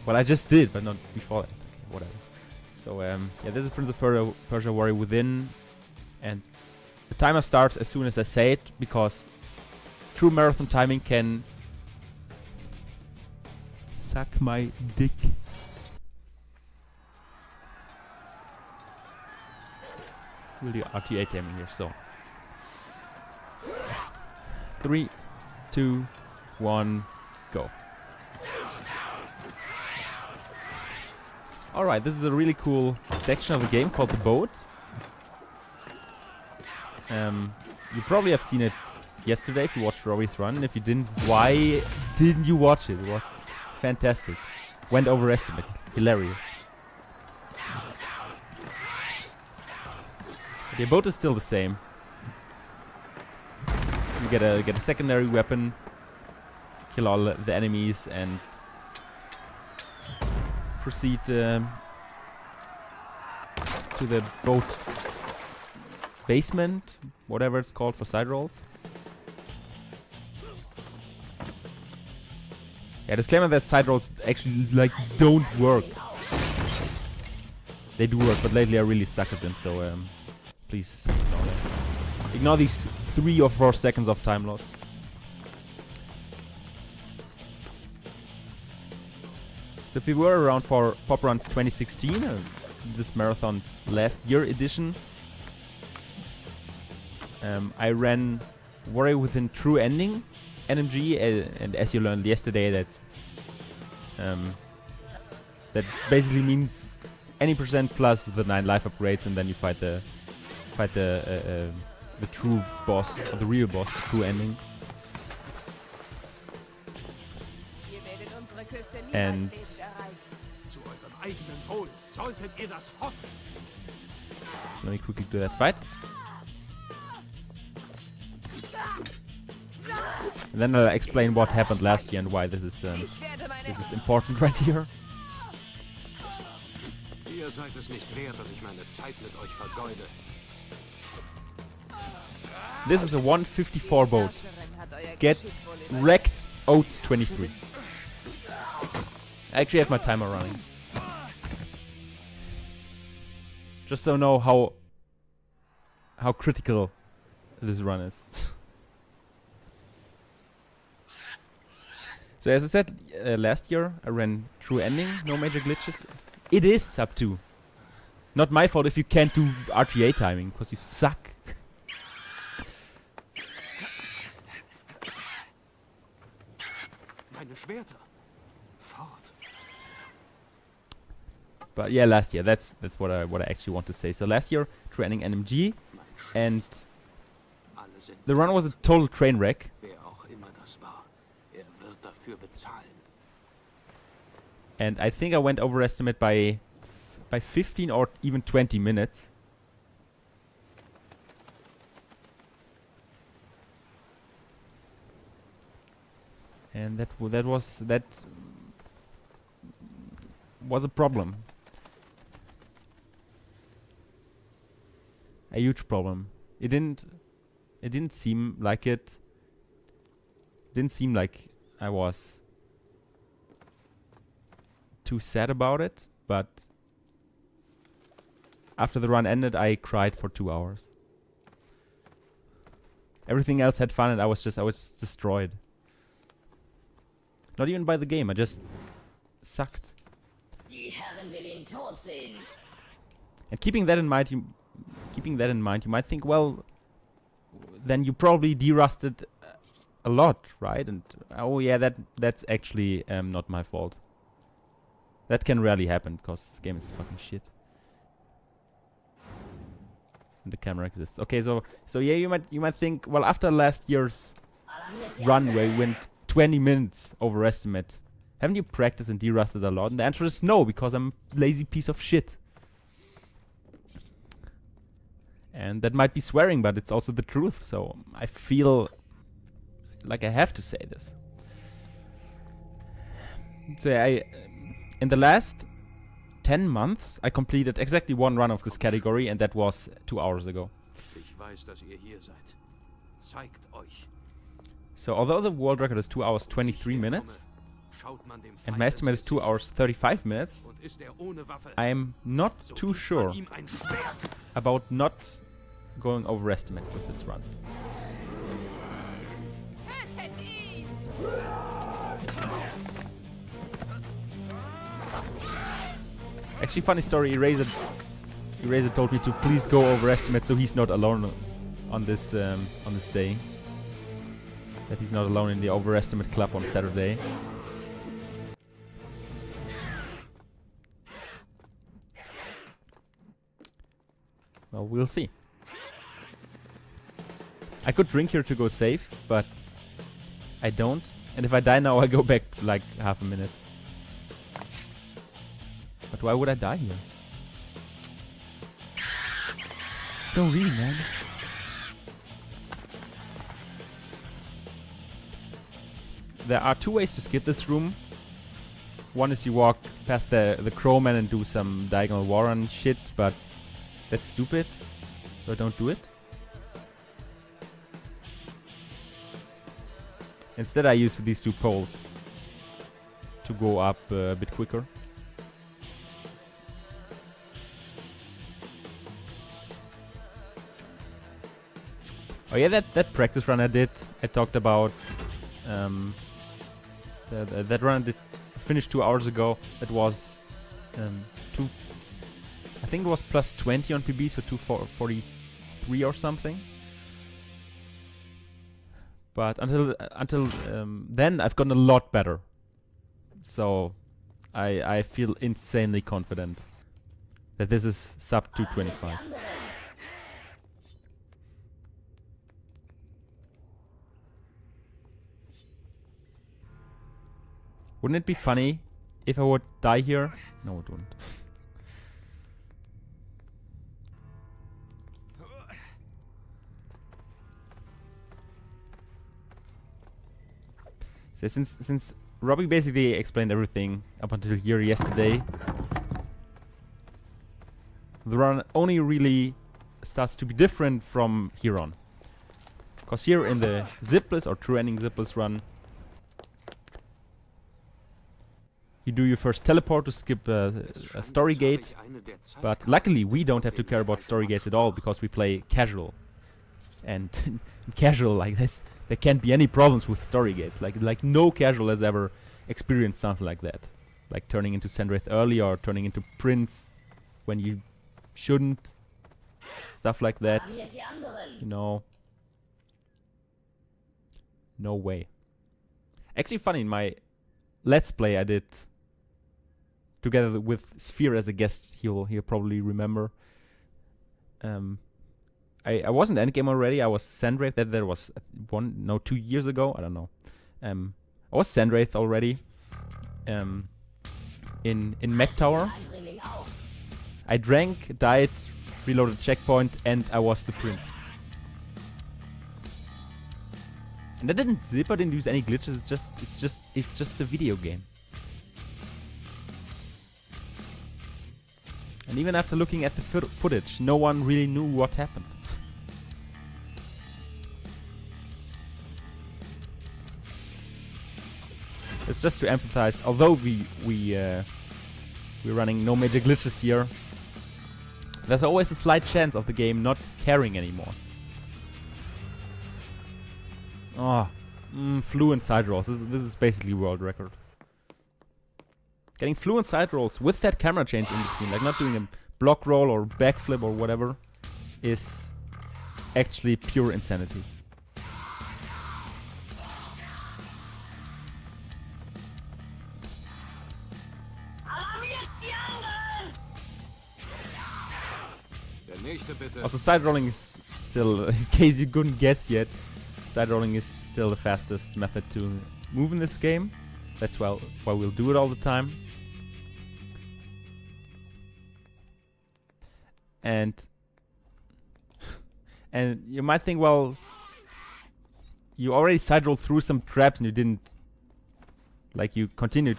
Well, I just did, but not before that. Whatever. So, yeah, this is Prince of Persia Warrior Within. And the timer starts as soon as I say it, because true marathon timing can suck my dick. Really RTA timing here, so 3, 2, 1, go. Alright, this is a really cool section of the game called the boat. You probably have seen it yesterday if you watched Robbie's run. If you didn't, why didn't you watch it? It was fantastic. Went overestimated. Hilarious. The boat is still the same. You get a secondary weapon, kill all the enemies, and proceed to the boat basement, whatever it's called for side rolls. Yeah, disclaimer that side rolls actually like don't work. They do work, but lately I really suck at them, so please ignore that. Ignore these 3 or 4 seconds of time loss. So if we were around for PoPRuns 2016, this marathon's last year edition, I ran Warrior Within True Ending, NMG, and as you learned yesterday, that basically means any percent plus the 9 life upgrades, and then you fight the true boss, or the real boss, the True Ending. And let me quickly do that fight. And then I'll explain what happened last year and why this is important right here. Ihr seid es nicht wert, dass ich meine Zeit mit euch vergeude. This is a 154 boat. Get wrecked, Oats 23. I actually have my timer running. Just so you know how critical this run is. So as I said last year, I ran True Ending, no major glitches. It is sub 2. Not my fault if you can't do RTA timing, because you suck. Meine Schwerter. Fort. But yeah, last year, that's what I actually want to say. So last year, True Ending NMG, and the run was a total train wreck. And I think I went overestimate by 15 or even 20 minutes. And that was a problem. A huge problem. It didn't seem like it. Didn't seem like I was too sad about it, but after the run ended, I cried for 2 hours. Everything else had fun, and I was destroyed. Not even by the game, I just sucked. And keeping that in mind, you might think, well, then you probably derusted a lot, right? And oh yeah, that's actually not my fault. That can rarely happen because this game is fucking shit. And the camera exists. Okay, so yeah, you might think, well, after last year's run where you went 20 minutes overestimate, haven't you practiced and derusted a lot? And the answer is no, because I'm a lazy piece of shit. And that might be swearing, but it's also the truth. So I feel like I have to say this. So in the last 10 months, I completed exactly 1 run of this category, and that was 2 hours ago. Ich weiß, dass ihr hier seid. Zeigt euch. So although the world record is 2 hours 23 minutes, schaut man dem and Feind my ins estimate is 2 Gesicht. hours 35 minutes. Und ist er ohne Waffe, I'm not so too gibt sure man ihm ein Schwert. about not going overestimate with this run. Tötet ihn! Actually, funny story. Eraser told me to please go overestimate, so he's not alone on this day. That he's not alone in the overestimate club on Saturday. Well, we'll see. I could drink here to go safe, but I don't. And if I die now, I go back like half a minute. But why would I die here? There's no reason, man. There are two ways to skip this room. One is you walk past the crowman and do some diagonal war run shit, but that's stupid, so I don't do it. Instead I use these two poles to go up a bit quicker. Oh yeah, that practice run I did, I talked about. That run I did finished 2 hours ago. It was I think it was plus 20 on PB, so 243 or something. But until then, I've gotten a lot better. So I feel insanely confident that this is sub 225. Wouldn't it be funny if I would die here? No, it wouldn't. So since Robbie basically explained everything up until here yesterday, the run only really starts to be different from here on. Because here in the zipless or true ending zipless run, you do your first teleport to skip a story gate, but luckily we don't have to care about story gates at all because we play casual. And casual like this, there can't be any problems with story gates. Like no casual has ever experienced something like that. Like turning into Sandwraith early or turning into Prince when you shouldn't. Stuff like that. You know. No way. Actually funny, in my Let's Play I did together with Sphere as a guest, he'll probably remember. I wasn't endgame already. I was Sandwraith. That was 2 years ago. I don't know. I was Sandwraith already. In Mech Tower. I drank, died, reloaded checkpoint, and I was the Prince. And I didn't zip. I didn't use any glitches. It's just a video game. And even after looking at the footage, no one really knew what happened. It's just to emphasize, although we're running no major glitches here, there's always a slight chance of the game not caring anymore. Oh, fluent side rolls. This is basically world record. Getting fluent side rolls with that camera change in between, like not doing a block roll or backflip or whatever, is actually pure insanity. Also, side rolling is still, in case you couldn't guess yet, side rolling is still the fastest method to move in this game. That's why we'll do it all the time. And you might think, well, you already side rolled through some traps and you didn't, like, you continued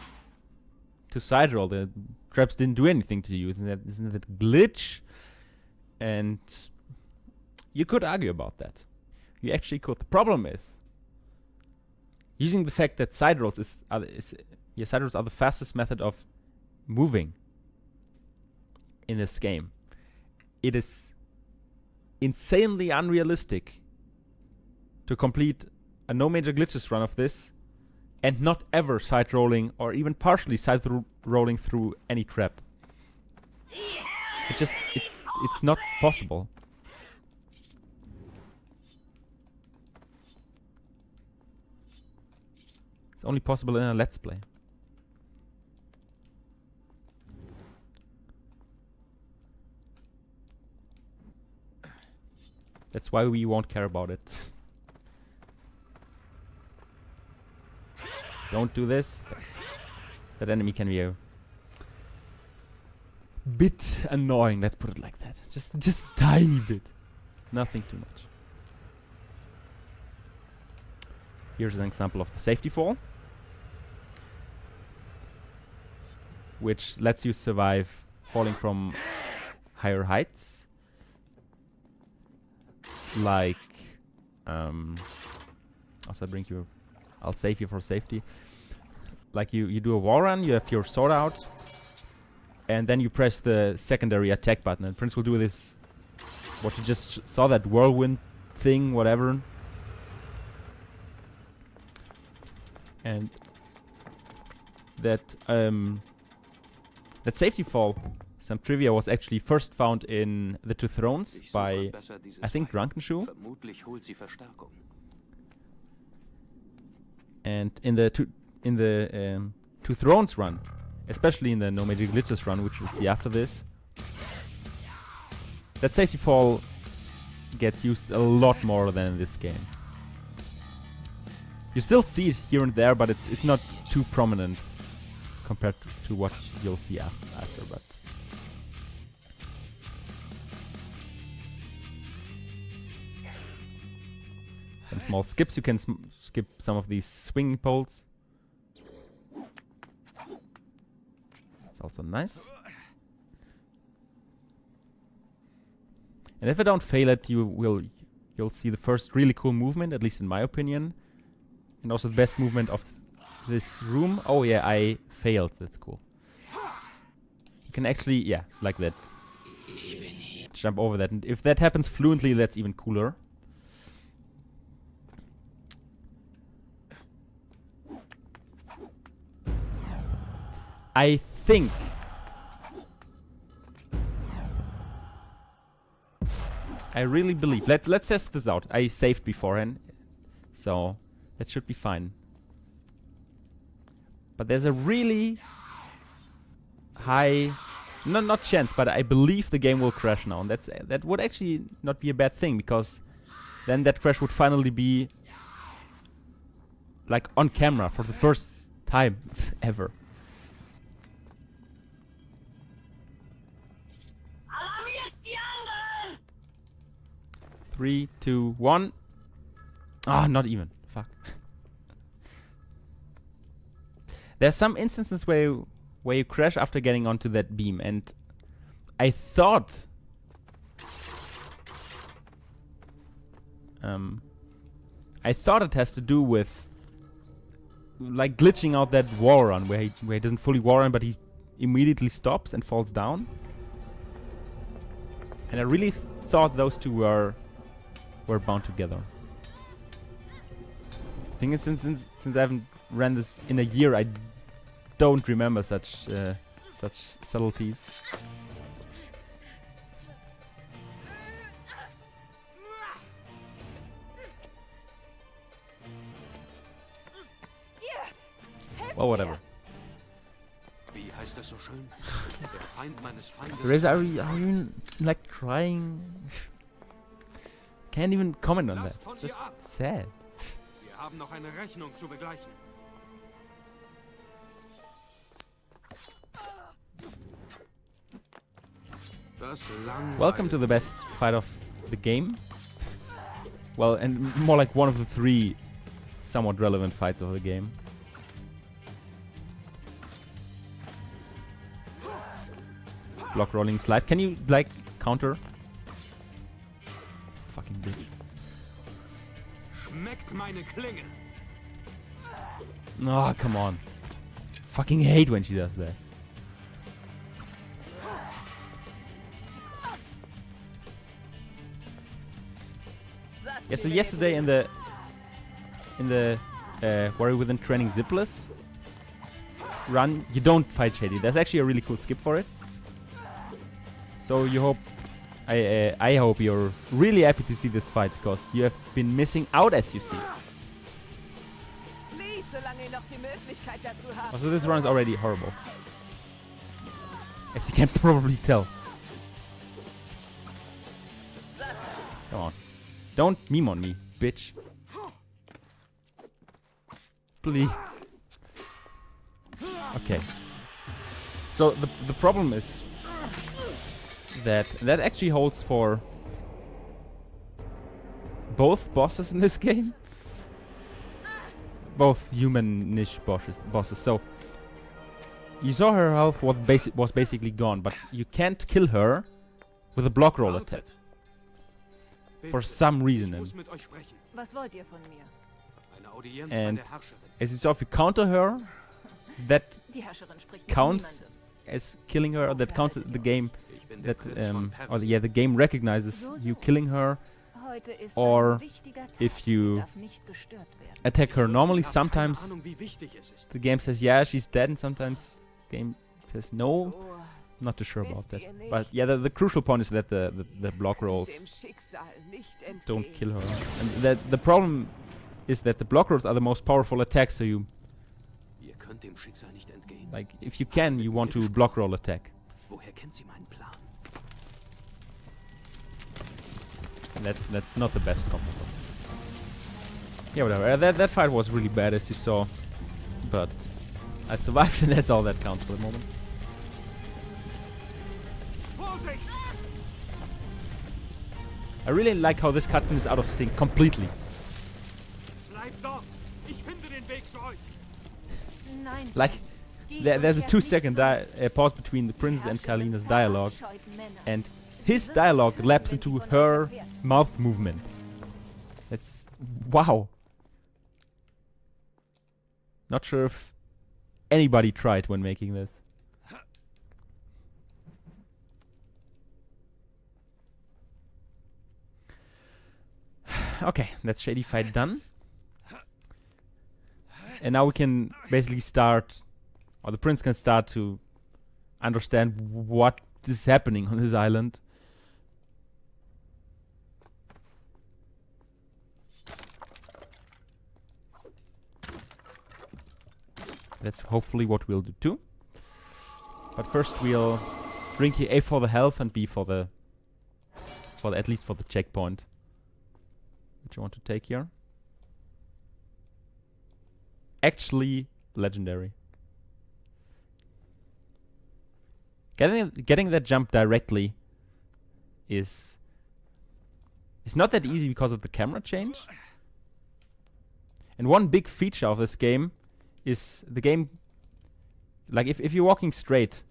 to side roll. The traps didn't do anything to you. Isn't that a glitch? And you could argue about that. You actually could. The problem is using the fact that side rolls is Yeah, side rolls are the fastest method of moving in this game. It is insanely unrealistic to complete a no major glitches run of this and not ever side rolling or even partially side rolling through any trap. It's not possible. It's only possible in a Let's Play. That's why we won't care about it. Don't do this. That enemy can be a bit annoying, let's put it like that. Just tiny bit. Nothing too much. Here's an example of the safety fall, which lets you survive falling from higher heights. Like, also I'll save you for safety. Like you do a wall run, you have your sword out, and then you press the secondary attack button, and Prince will do this, what you just saw, that whirlwind thing, whatever. And that safety fall, some trivia, was actually first found in The Two Thrones by, I think, Drunkenshoe. And in the Two Thrones run, especially in the No Major Glitches run, which we'll see after this, that safety fall gets used a lot more than in this game. You still see it here and there, but it's not too prominent compared to what you'll see after. But some small skips. You can skip some of these swinging poles. It's also nice. And if I don't fail it, you'll see the first really cool movement, at least in my opinion. And also the best movement of this room. Oh yeah, I failed. That's cool. You can actually, yeah, like that, jump over that. And if that happens fluently, that's even cooler. I think I really believe. Let's test this out. I saved beforehand, so that should be fine. But there's a really high, not chance, but I believe the game will crash now, and that would actually not be a bad thing, because then that crash would finally be like on camera for the first time ever. 3, 2, 1. Ah, not even. Fuck. There's some instances where you crash after getting onto that beam, and I thought it has to do with like glitching out that wall run where he doesn't fully wall run, but he immediately stops and falls down. And I really thought those two were bound together. Thing is, since I haven't ran this in a year, I don't remember such subtleties. Well, whatever. Razor, are you like trying? Can't even comment on that. It's just sad. Welcome to the best fight of the game. Well, and more like one of the 3 somewhat relevant fights of the game. Block rolling slide. Can you like counter? Fucking bitch. Oh, come on. Fucking hate when she does that. Yeah, so yesterday in the Warrior Within Training Zipless run, you don't fight Shady. There's actually a really cool skip for it. So you hope, I hope you're really happy to see this fight, because you have been missing out, as you see. Also, this run is already horrible, as you can probably tell. Come on. Don't meme on me, bitch. Please. Okay. So the problem is that actually holds for both bosses in this game. Both human-ish bosses. So you saw her health was basically gone, but you can't kill her with a block roll attack. For some reason. And as you saw, if you counter her, that counts as killing her. That counts the game. That the game recognizes you killing her. Or if you attack her normally, sometimes the game says yeah, she's dead, and sometimes the game says no. Not too sure about that. But yeah, the crucial point is that the block rolls don't kill her. And the problem is that the block rolls are the most powerful attacks, so you... Like, if you can, you want to block roll attack. And that's not the best combo. Yeah, whatever. That fight was really bad, as you saw. But I survived, and that's all that counts for the moment. I really like how this cutscene is out of sync completely. Like, there's a 2-second pause between the princess and Karlina's dialogue, and his dialogue laps into her mouth movement. That's... wow. Not sure if anybody tried when making this. Okay, that's Shady fight done. And now we can basically start, or the prince can start to understand what is happening on this island. That's hopefully what we'll do too. But first we'll drink here A for the health and B for the at least for the checkpoint. Which I want to take here. Actually legendary. Getting that jump directly is not that easy because of the camera change. And one big feature of this game is the game, like if you're walking straight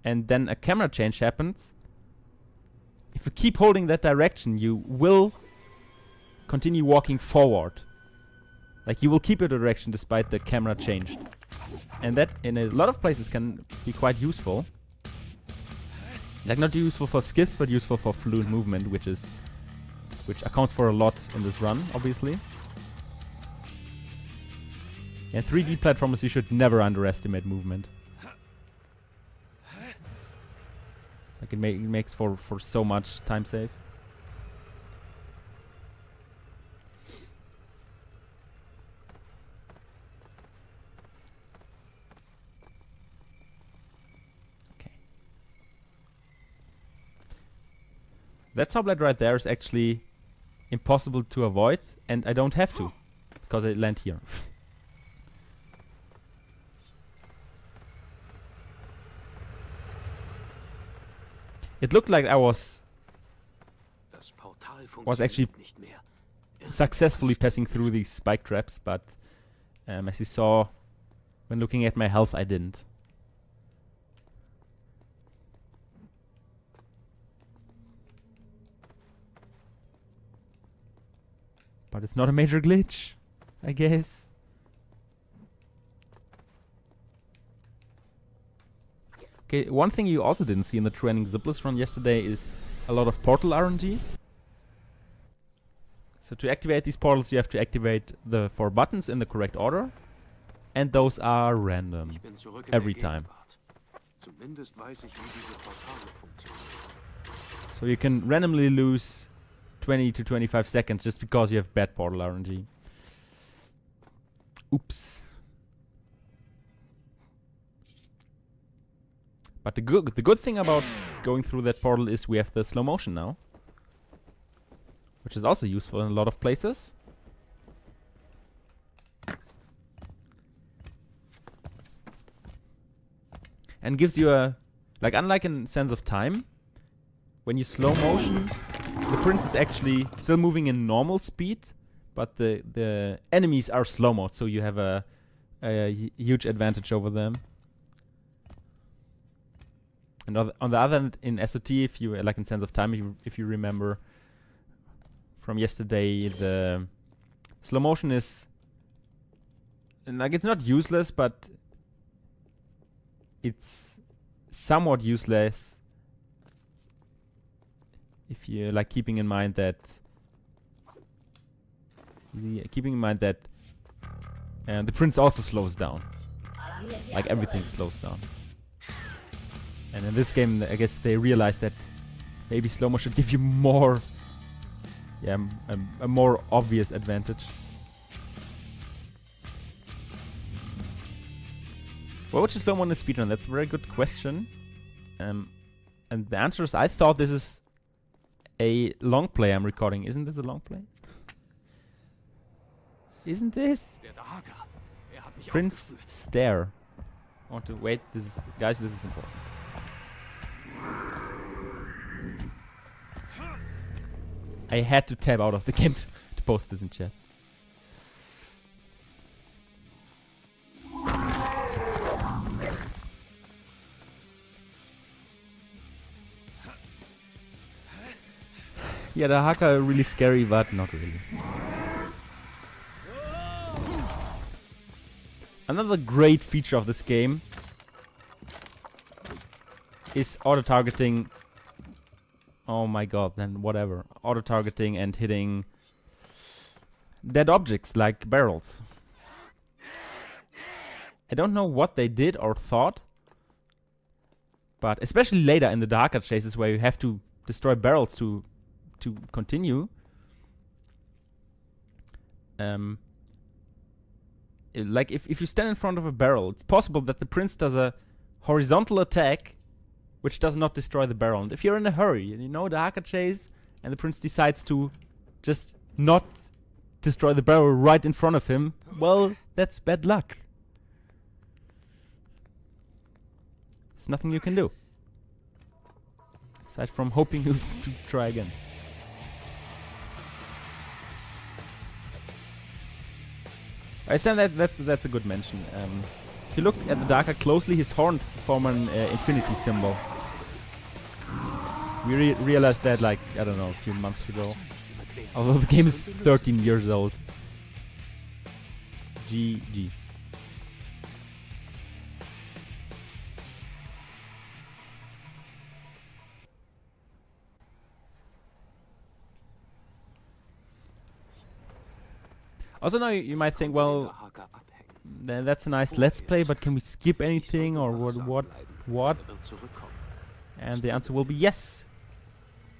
and then a camera change happens, if you keep holding that direction, you will continue walking forward. Like, you will keep your direction despite the camera changed. And that in a lot of places can be quite useful. Like, not useful for skips, but useful for fluid movement, which accounts for a lot in this run, obviously. And 3D platformers, you should never underestimate movement. Like, it makes for so much time save. That sublet right there is actually impossible to avoid, and I don't have to, because I land here. It looked like I was actually successfully passing through these spike traps, but as you saw when looking at my health, I didn't. But it's not a major glitch, I guess. Okay, one thing you also didn't see in the training zipless run yesterday is a lot of portal RNG. So to activate these portals, you have to activate the 4 buttons in the correct order. And those are random. Every time. Zumindest weiß ich, wie diese Portale funktionieren. So you can randomly lose 20 to 25 seconds just because you have bad portal RNG. Oops. But the good thing about going through that portal is we have the slow motion now. Which is also useful in a lot of places. And gives you a... Like, unlike in Sense of Time, when you slow motion, the prince is actually still moving in normal speed, but the enemies are slow mode, so you have a huge advantage over them. And on the other hand, in SOT, if you like in Sense of Time, if you remember from yesterday, the slow motion is like, it's not useless, but it's somewhat useless if you like keeping in mind that the prince also slows down. Like everything slows down. And in this game, I guess they realized that maybe slow mo should give you more, a more obvious advantage. What would you slow mo in a speedrun? That's a very good question. And the answer is, I thought this is a long play I'm recording. Isn't this a long play? Isn't this? Prince Stare. I want to wait. Guys, this is important. I had to tab out of the game to post this in chat. Yeah, the Haka are really scary, but not really. Another great feature of this game is auto-targeting. Oh my god, then whatever. Auto-targeting and hitting dead objects like barrels. I don't know what they did or thought, but especially later in the darker chases where you have to destroy barrels to continue. Like if you stand in front of a barrel, it's possible that the prince does a horizontal attack which does not destroy the barrel. And if you're in a hurry, and you know the Haka chase, and the prince decides to just not destroy the barrel right in front of him, well, that's bad luck. There's nothing you can do. Aside from hoping you to try again. I said that's a good mention. If you look at the Darker closely, his horns form an infinity symbol. We realized that, like, I don't know, a few months ago. Although the game is 13 years old. GG. Also now you might think, well, that's a nice let's play, but can we skip anything or what? And the answer will be yes.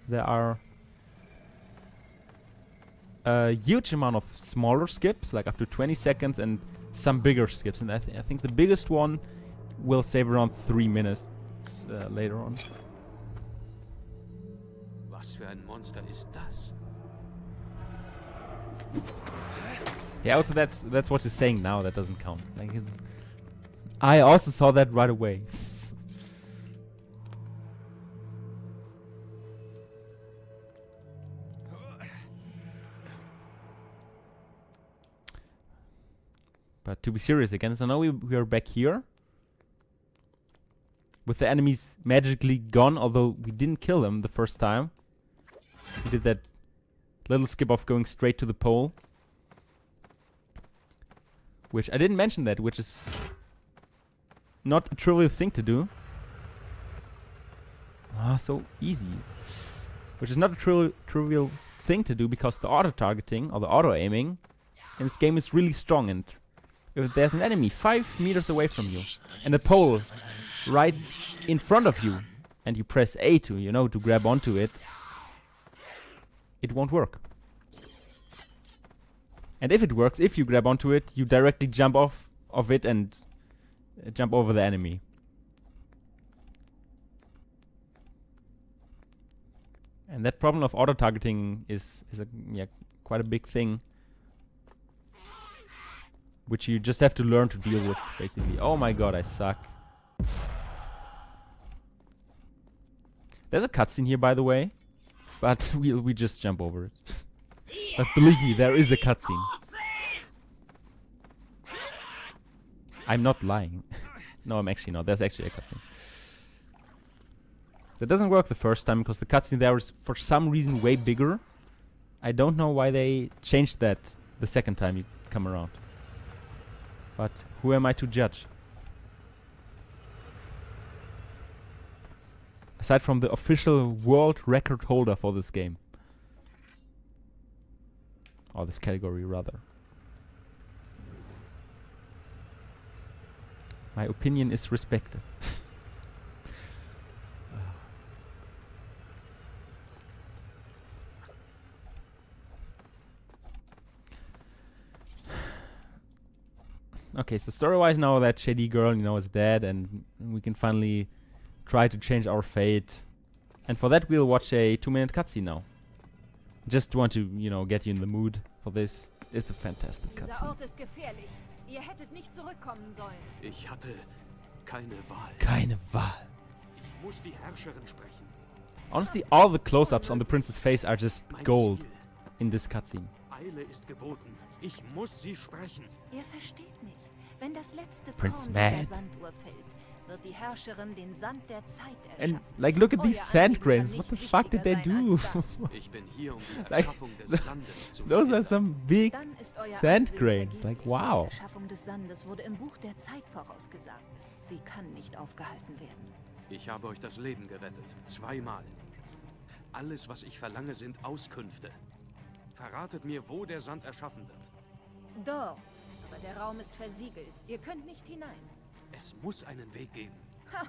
There are a huge amount of smaller skips, like up to 20 seconds, and some bigger skips. And I think the biggest one will save around 3 minutes later on. Was für ein Monster ist das? Yeah, also that's what he's saying now. That doesn't count. Like, I also saw that right away. But to be serious again, so now we are back here with the enemies magically gone, although we didn't kill them the first time. We did that little skip of going straight to the pole. Which I didn't mention that, which is not a trivial thing to do. So easy. Which is not a trivial thing to do, because the auto-targeting or the auto-aiming in this game is really strong, and if there's an enemy 5 meters away from you and a pole right in front of you and you press A to, you know, to grab onto it, it won't work. And if it works, if you grab onto it, you directly jump off of it and jump over the enemy. And that problem of auto-targeting is quite a big thing, which you just have to learn to deal with, basically. Oh my god, I suck. There's a cutscene here, by the way, but we just jump over it. But believe me, there is a cutscene. I'm not lying. No, I'm actually not. There's actually a cutscene. That doesn't work the first time, because the cutscene there is for some reason way bigger. I don't know why they changed that the second time you come around. But who am I to judge? Aside from the official world record holder for this game. Or this category, rather. My opinion is respected. Okay, so story-wise now that shady girl, you know, is dead, and we can finally try to change our fate. And for that we'll watch a 2-minute cutscene now. Just want to, you know, get you in the mood for this. It's a fantastic Dieser cutscene. Ort ist gefährlich. Ihr hättet nicht zurückkommen sollen. Ich hatte keine Wahl. Keine Wahl. Ich muss die Herrscherin sprechen. Honestly, all the close-ups on the prince's face are just Mein gold Ziel. in this cutscene. Eile ist geboten. Ich muss sie sprechen. Ihr versteht nicht. Wenn das letzte Prince Korn Mad. dieser Sanduhr fällt, wird die Herrscherin den Sand der Zeit And erschaffen. like, look at these Euer sand Anliegen grains. kann What the nicht fuck did they wichtiger do? sein als das. Ich bin hier, um die Like, Erschaffung des Sandes zu Those are verhindern. some big Dann ist euer sand Ansehen grains. vergeblich. Like, wow. Die Erschaffung des Sandes wurde im Buch der Zeit vorausgesagt. Sie kann nicht aufgehalten werden. Ich habe euch das Leben gerettet. 2-mal. Alles, was ich verlange, sind Auskünfte. Verratet mir, wo der Sand erschaffen wird. Dort. Aber der Raum ist versiegelt. Ihr könnt nicht hinein. Es muss einen Weg geben. Ha,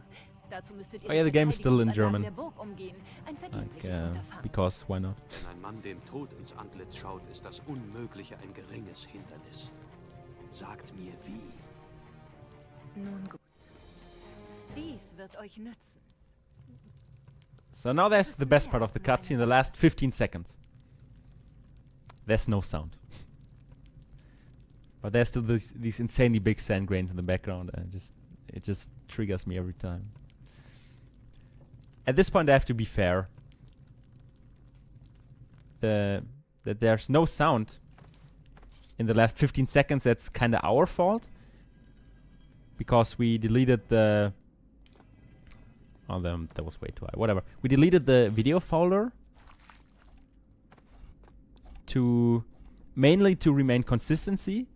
dazu müsstet ihr Oh yeah, the game is still in Verteidigungsanlagen German. der Burg umgehen. Ein Like, vergebliches Unterfangen. because why not? Wenn ein Mann dem Tod ins Antlitz schaut, ist das Unmögliche ein geringes Hindernis. Sagt mir wie. Nun gut. Dies wird euch nützen. So now that's the best part of the cutscene, the last 15 seconds. There's no sound. But there's still these insanely big sand grains in the background, and it just triggers me every time. At this point I have to be fair. That there's no sound in the last 15 seconds, that's kinda our fault. Because we deleted the... Oh, that was way too high. Whatever. We deleted the video folder to mainly to remain consistency,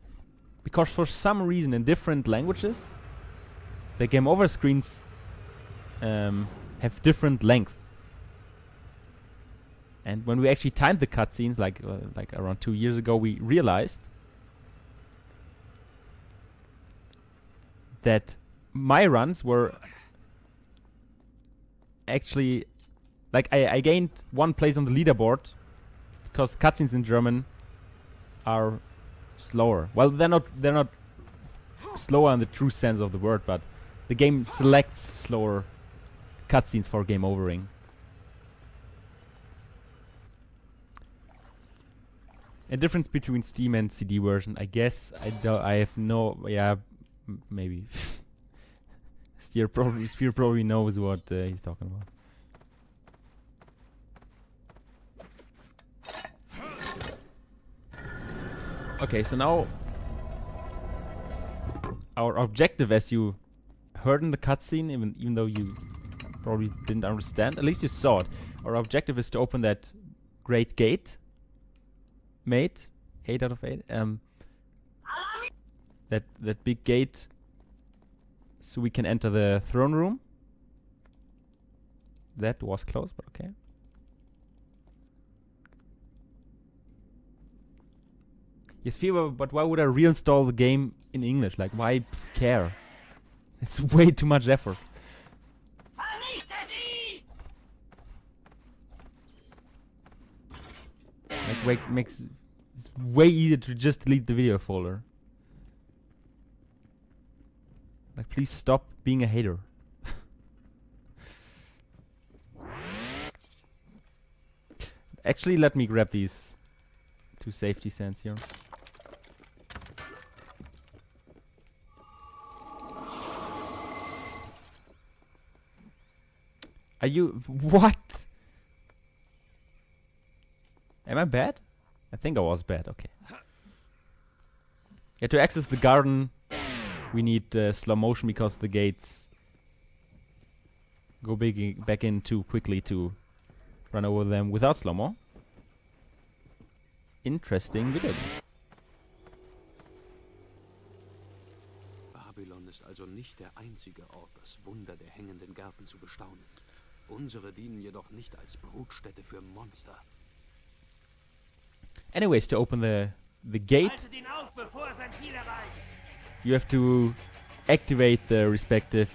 because for some reason in different languages the game over screens have different length. And when we actually timed the cutscenes, like around 2 years ago, we realized that my runs were actually, like, I gained 1 place on the leaderboard because cutscenes in German are slower. Well, they're not slower in the true sense of the word, but the game selects slower cutscenes for game overing. A difference between Steam and CD version, I guess. I have no... Yeah, maybe. Sphere probably knows what he's talking about. Okay, so now our objective, as you heard in the cutscene, even though you probably didn't understand, at least you saw it. Our objective is to open that great gate. Mate, 8 out of 8. That big gate, so we can enter the throne room. That was close, but okay. Yes, Fever, but why would I reinstall the game in English? Like, why care? It's way too much effort. Like, makes it's way easier to just delete the video folder. Like, please stop being a hater. Actually, let me grab these 2 safety sands here. Are you... What? Am I bad? I think I was bad, okay. Yeah, to access the garden, we need slow motion because the gates go back in too quickly to run over them without slow-mo. Interesting video. Babylon ist also nicht der einzige Ort, das Wunder der hängenden Gärten zu bestaunen. Unsere dienen jedoch nicht als Brutstätte für Monster. Anyways, to open the gate, you have to activate the respective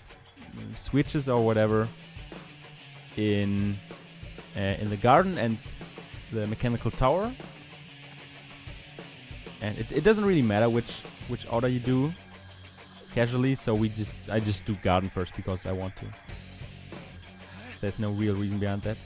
switches or whatever in the garden and the mechanical tower. And it doesn't really matter which order you do casually, so I just do garden first because I want to. There's no real reason behind that.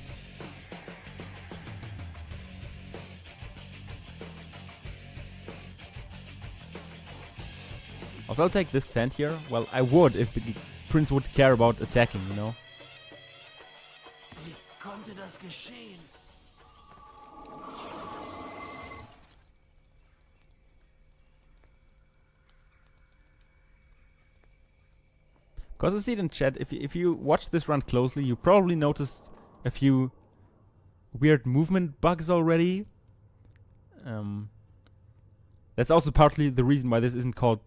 Also, I'll take this sand here. Well, I would if the prince would care about attacking, you know. Wie konnte das geschehen? Because I see it in chat, if you watch this run closely, you probably noticed a few weird movement bugs already. That's also partly the reason why this isn't called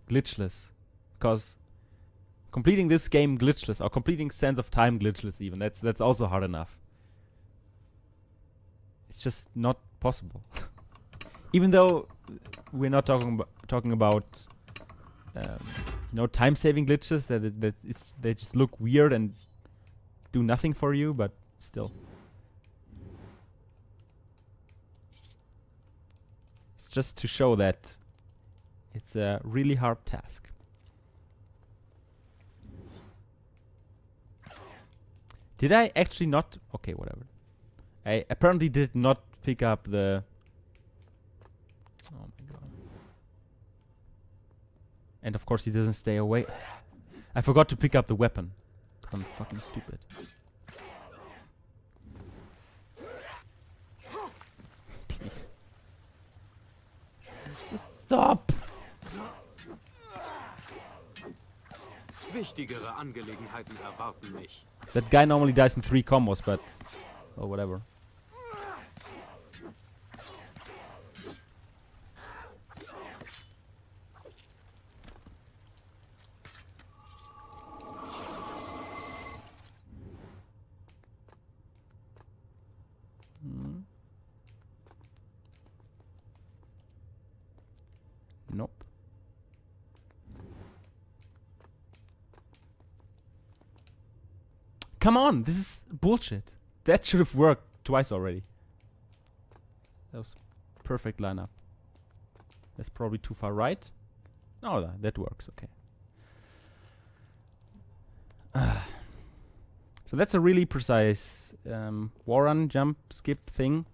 glitchless. Because completing this game glitchless, or completing Sands of Time glitchless even, that's also hard enough. It's just not possible. Even though we're not talking about time-saving glitches they just look weird and do nothing for you, but still. It's just to show that it's a really hard task. Did I actually not? Okay, whatever. I apparently did not pick up the... Oh my god. And of course he doesn't stay away. I forgot to pick up the weapon. I'm fucking stupid. Please. Just stop! Wichtigere Angelegenheiten erwarten mich. That guy normally dies in 3 combos, but... Oh, whatever. Nope. Come on, this is bullshit. That should have worked twice already. That was perfect lineup. That's probably too far right. No, that works, okay. So that's a really precise war run, jump, skip thing.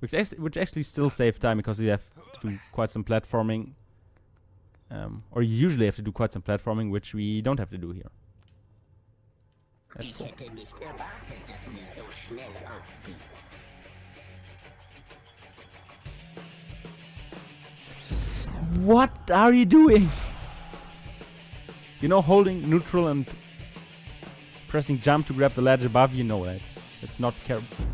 Which actually still save time because you have to do quite some platforming. Or you usually have to do quite some platforming, which we don't have to do here. That's cool. What are you doing? You know, holding neutral and pressing jump to grab the ledge above, you know that's not careful.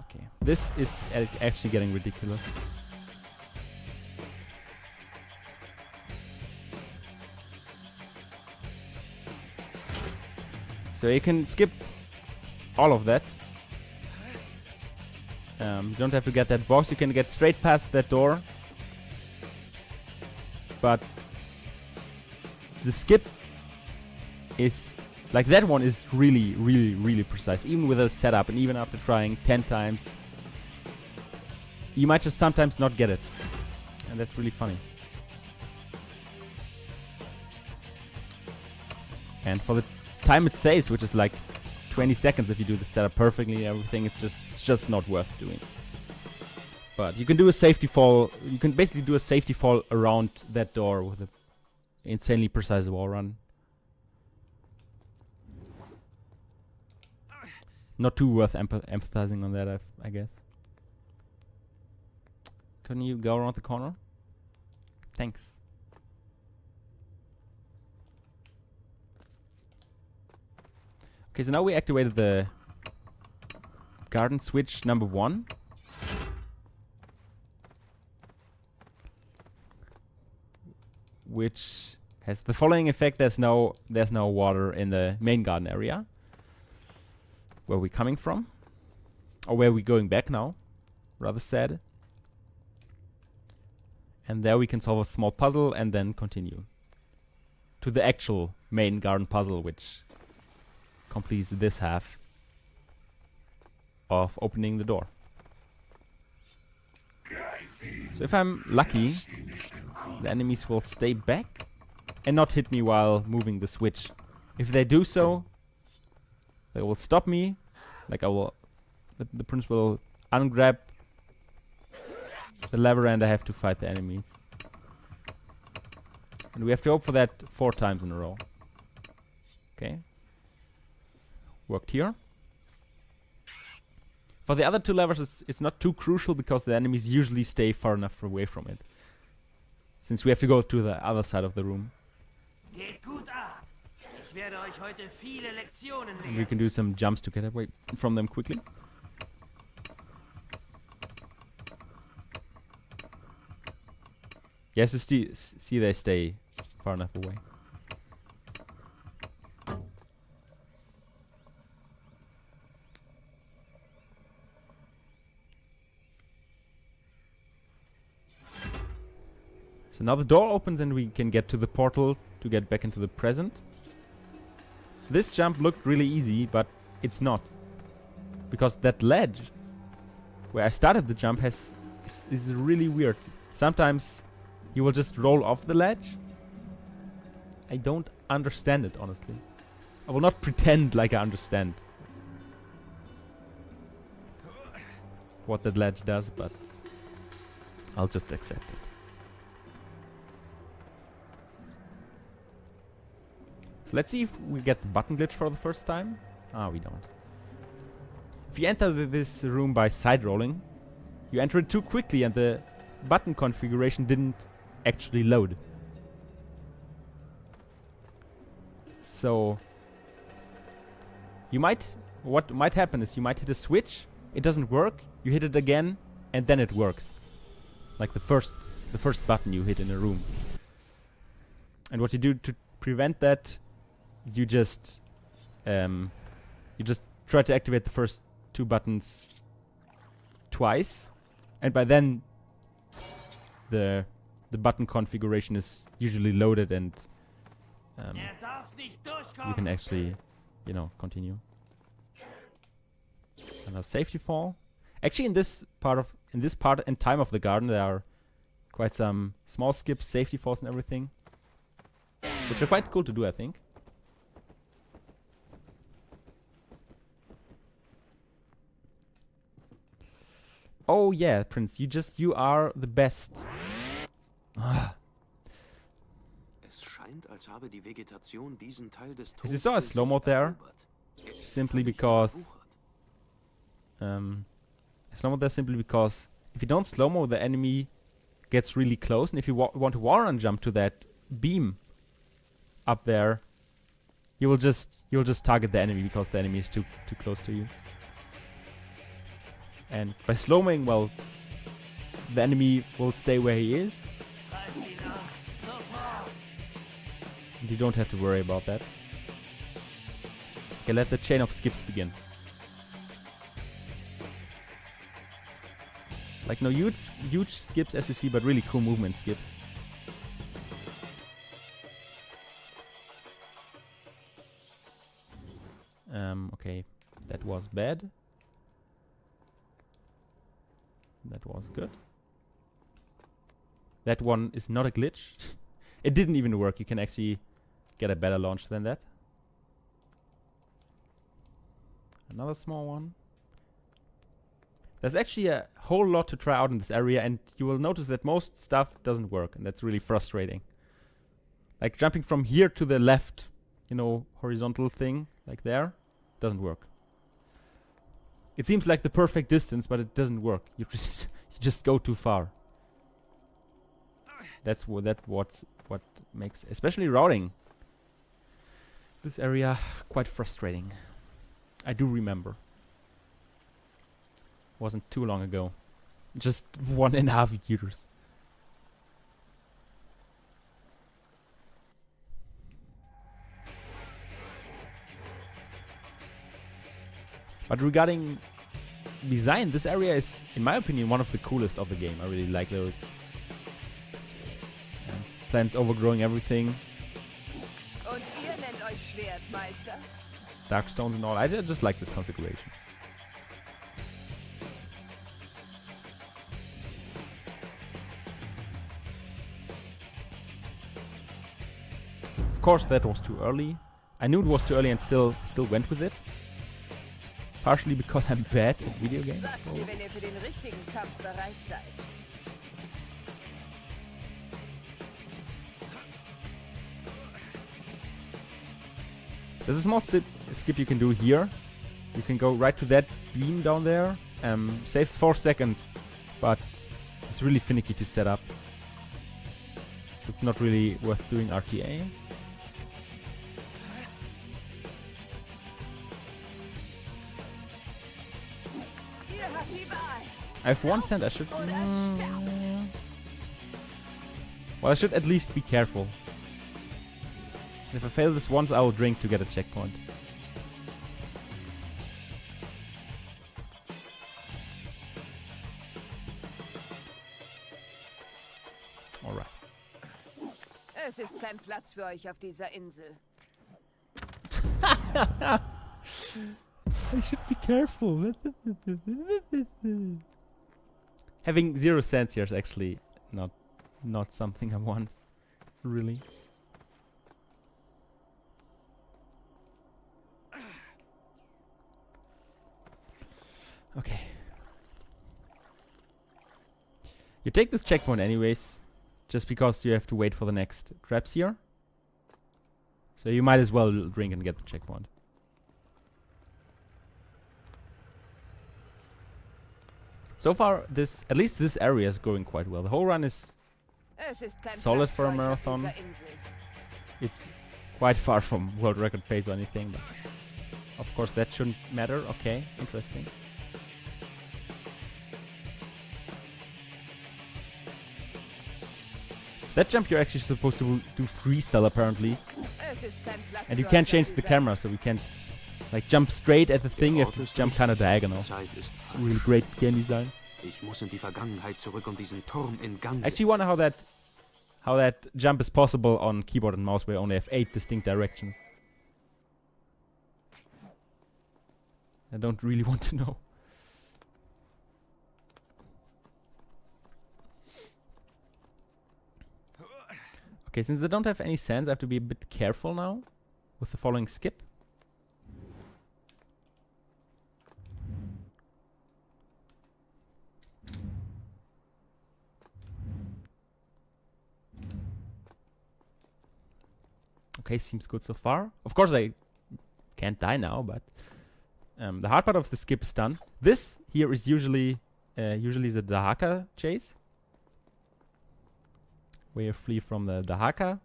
Okay, this is actually getting ridiculous. So you can skip all of that. You don't have to get that box. You can get straight past that door. But the skip is like that one is really, really, really precise. Even with a setup and even after trying 10 times, you might just sometimes not get it. And that's really funny. And for the time it saves, which is like 20 seconds if you do the setup perfectly, everything is just not worth doing. But you can do a safety fall. You can basically do a safety fall around that door with an insanely precise wall run. Not too worth empathizing on that, I guess. Couldn't you go around the corner? Thanks. Okay, so now we activated the garden switch number 1. Which has the following effect: there's no water in the main garden area. Where we're coming from. Or where we're going back now. Rather sad. And there we can solve a small puzzle and then continue to the actual main garden puzzle, which completes this half of opening the door. So if I'm lucky, the enemies will stay back and not hit me while moving the switch. If they do so, they will stop me. Like the prince will ungrab the lever and I have to fight the enemies. And we have to hope for that 4 times in a row. Okay. Worked here. For the other 2 levers, it's not too crucial because the enemies usually stay far enough away from it. Since we have to go to the other side of the room. Geht gut ab. Ich werde euch heute viele Lektionen And we lehren. can do some jumps to get away from them quickly. Yes, you see they stay far enough away. So now the door opens and we can get to the portal to get back into the present. This jump looked really easy, but it's not. Because that ledge where I started the jump is really weird. Sometimes you will just roll off the ledge. I don't understand it, honestly. I will not pretend like I understand what that ledge does, but I'll just accept it. Let's see if we get the button glitch for the first time. Ah, we don't. If you enter this room by side rolling, you enter it too quickly and the button configuration didn't actually load. So what might happen is you might hit a switch, it doesn't work, you hit it again, and then it works. Like the first button you hit in a room. And what you do to prevent that, you just try to activate the first 2 buttons twice, and by then the button configuration is usually loaded and you can actually, continue. Another safety fall. Actually, in this part and time of the garden, there are quite some small skips, safety falls, and everything, which are quite cool to do, I think. Oh yeah, Prince, you are the best. Es scheint, als habe die Vegetation diesen Teil des Is you saw a slow mode there? Simply because if you don't slow mo, the enemy gets really close, and if you want to wall run jump to that beam up there, you'll just target the enemy because the enemy is too close to you. And by slowing, well, the enemy will stay where he is. And you don't have to worry about that. Okay, let the chain of skips begin. Like no huge skips as you see, but really cool movement skip. Okay, that was bad. That was good. That one is not a glitch. It didn't even work. You can actually get a better launch than that. Another small one. There's actually a whole lot to try out in this area, and you will notice that most stuff doesn't work, and that's really frustrating. Like jumping from here to the left, you know, horizontal thing, like there, doesn't work. It seems like the perfect distance, but it doesn't work. You just go too far. That's what makes, especially routing, this area quite frustrating. I do remember. Wasn't too long ago. Just 1.5 years. But regarding design, this area is, in my opinion, one of the coolest of the game. I really like those plants overgrowing everything. Und ihr nennt euch Schwertmeister? Dark stones and all. I just like this configuration. Of course, that was too early. I knew it was too early and still went with it. Partially because I'm bad at video games. Sagt mir, wenn ihr für den richtigen Kampf bereit seid. There's a small skip you can do here. You can go right to that beam down there. Saves 4 seconds, but it's really finicky to set up. So it's not really worth doing RTA. Ihr habt die Wahl. I have 1 cent. I should. Well, I should at least be careful. If I fail this once, I will drink to get a checkpoint. Alright. Es ist kein Platz für euch auf dieser Insel. I should be careful. Having 0 cents here is actually not something I want, really. Okay. You take this checkpoint anyways, just because you have to wait for the next traps here. So you might as well drink and get the checkpoint. So far, at least this area is going quite well. The whole run is Es ist kein solid Platz for a für euch auf marathon. dieser Insel. It's quite far from world record pace or anything, but of course that shouldn't matter. Okay, interesting. That jump you're actually supposed to do freestyle apparently, Es ist kein Platz and you für can't euch auf change the dieser camera, so we can't like jump straight at the thing. You have to jump kind of diagonal. Zeit ist falsch. Really great game design. Ich muss in die Vergangenheit zurück, um diesen Turm in Gang I actually wonder how that jump is possible on keyboard and mouse where you only have 8 distinct directions. I don't really want to know. Okay, since I don't have any sense, I have to be a bit careful now with the following skip. Okay, seems good so far. Of course, I can't die now, but the hard part of the skip is done. This here is usually the Dahaka chase, where you flee from the Dahaka.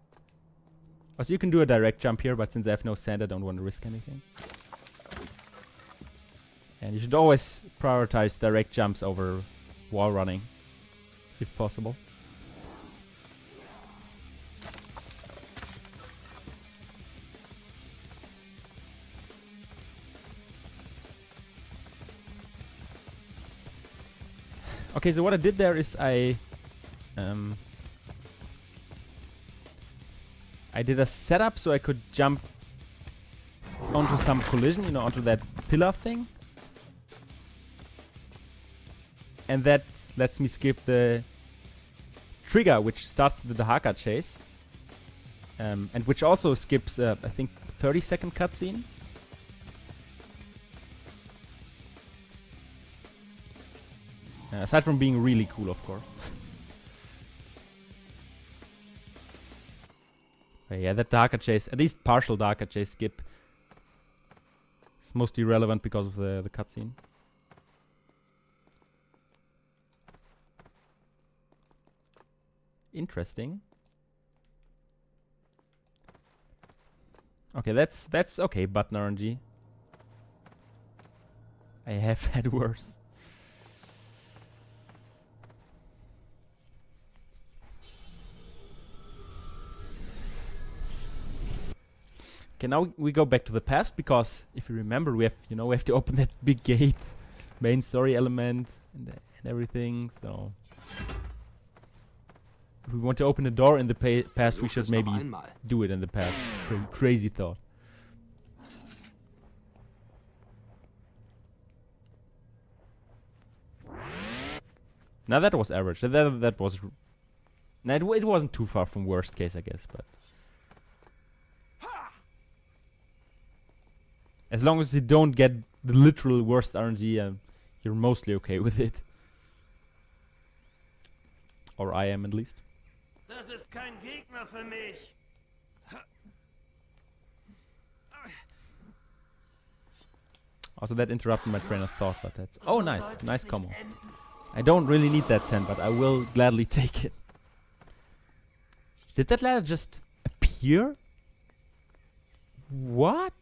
Also, you can do a direct jump here, but since I have no sand, I don't want to risk anything. And you should always prioritize direct jumps over wall running, if possible. Okay, so what I did there is I did a setup so I could jump onto some collision, you know, onto that pillar thing. And that lets me skip the trigger, which starts the Dahaka chase. And which also skips, I think, 30-second cutscene. Aside from being really cool, of course. But yeah, that Dahaka chase, at least partial Dahaka chase skip, is mostly relevant because of the cutscene. Interesting. Okay, that's okay, button RNG. I have had worse. Okay, now we go back to the past, because if you remember, we have, you know, we have to open that big gate, main story element, and everything. So if we want to open a door in the past, we should maybe do it in the past. Crazy thought. Now that was average. That was. Nah, it wasn't too far from worst case, I guess, but. As long as you don't get the literal worst RNG, you're mostly okay with it. Or I am, at least. Das ist kein Gegner für mich. Also, that interrupted my train of thought, but that's... Oh, nice. Nice combo. I don't really need that sand, but I will gladly take it. Did that ladder just appear? What?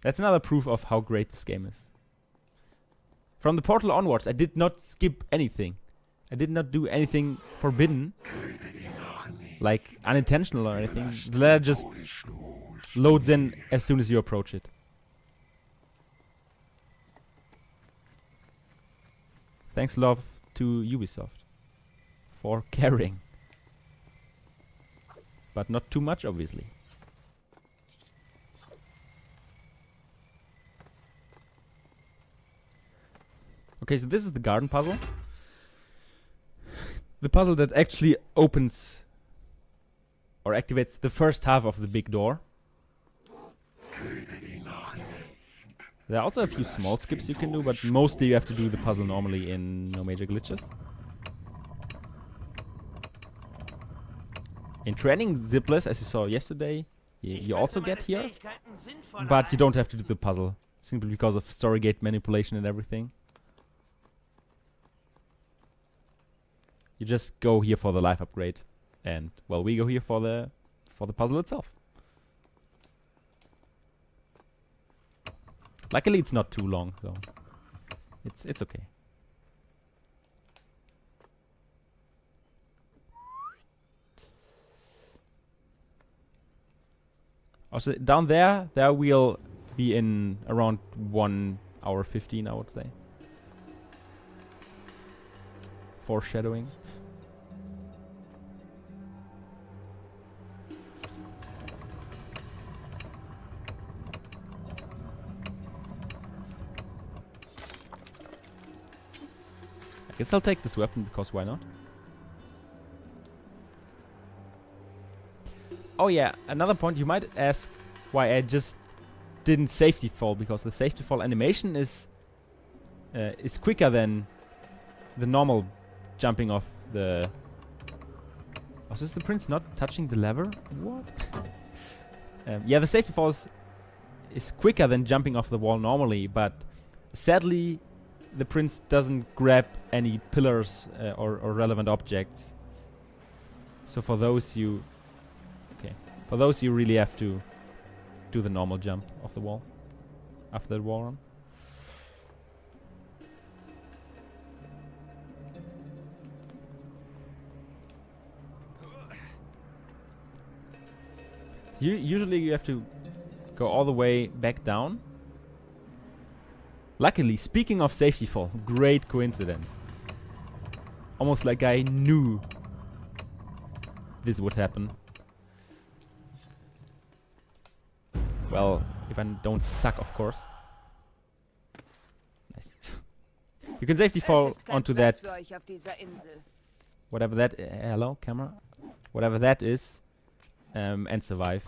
That's another proof of how great this game is. From the portal onwards, I did not skip anything. I did not do anything forbidden. Like, unintentional or anything. The ladder just loads in as soon as you approach it. Thanks a lot to Ubisoft for caring. But not too much, obviously. Okay, so this is the garden puzzle. The puzzle that actually opens or activates the first half of the big door. There are also a few small skips you can do, but mostly you have to do the puzzle normally in no major glitches. In training zipless, as you saw yesterday, you also get here, but you don't have to do the puzzle, simply because of story gate manipulation and everything. You just go here for the life upgrade, and well, we go here for the puzzle itself. Luckily, it's not too long, so it's okay. Also, down there we'll be in around 1 hour 15, I would say. Foreshadowing. I guess I'll take this weapon, because why not? Oh yeah, another point, you might ask why I just didn't safety fall, because the safety fall animation is quicker than the normal jumping off the... Oh, is the prince not touching the lever? What? Yeah, the safety fall is quicker than jumping off the wall normally, but sadly the prince doesn't grab any pillars or relevant objects. So for those you... Okay. For those you really have to do the normal jump off the wall. After the wall run. Usually you have to go all the way back down. Luckily, speaking of safety fall, great coincidence. Almost like I knew this would happen. Well, if I don't suck, of course. Nice. You can safety fall onto that. Whatever that. Hello, camera. Whatever that is, and survive.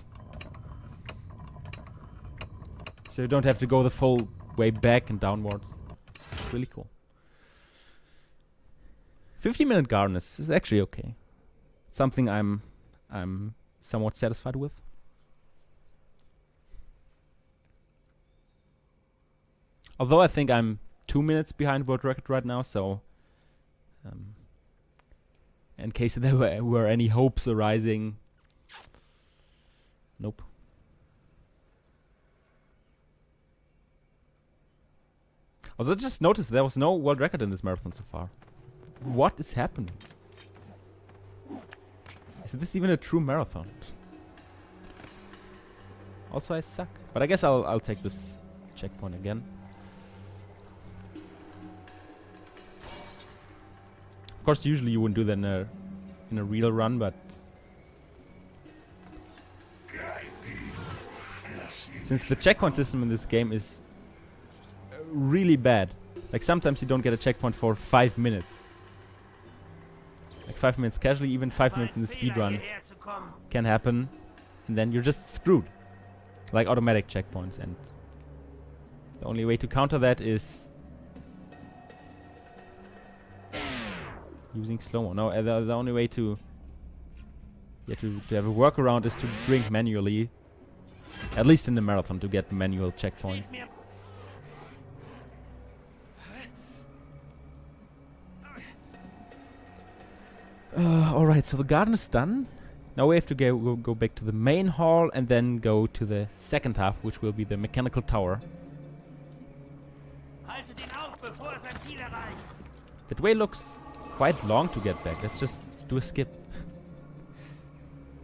So you don't have to go the full way back and downwards. It's really cool. 50-minute garden is actually okay. Something I'm somewhat satisfied with. Although I think I'm 2 minutes behind world record right now, so in case there were any hopes arising, nope. Also, just noticed there was no world record in this marathon so far. What is happening? Is this even a true marathon? Also, I suck. But I guess I'll take this checkpoint again. Of course, usually you wouldn't do that in a real run, but since the checkpoint system in this game is really bad, like sometimes you don't get a checkpoint for 5 minutes. Like 5 minutes casually, even 5 minutes in the speedrun can happen, and then you're just screwed. Like automatic checkpoints, and the only way to counter that is using slow-mo. No, the only way to have a workaround is to drink manually, at least in the marathon, to get manual checkpoints. Alright, so the garden is done. Now we have to go back to the main hall and then go to the second half, which will be the mechanical tower. That way looks quite long to get back. Let's just do a skip.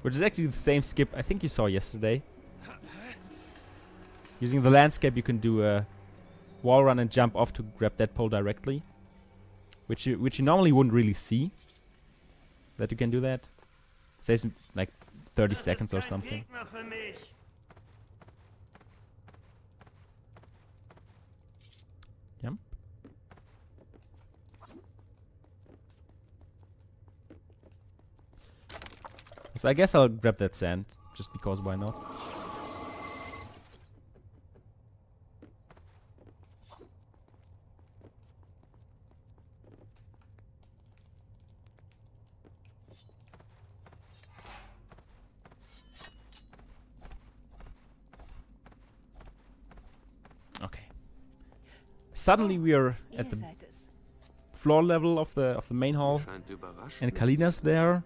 Which is actually the same skip I think you saw yesterday. Using the landscape you can do a wall run and jump off to grab that pole directly. Which you normally wouldn't really see. That you can do that. It says like 30 seconds or something. Jump. So I guess I'll grab that sand, just because why not? Okay. Suddenly we are at the floor level of the main hall, and Kalina's there.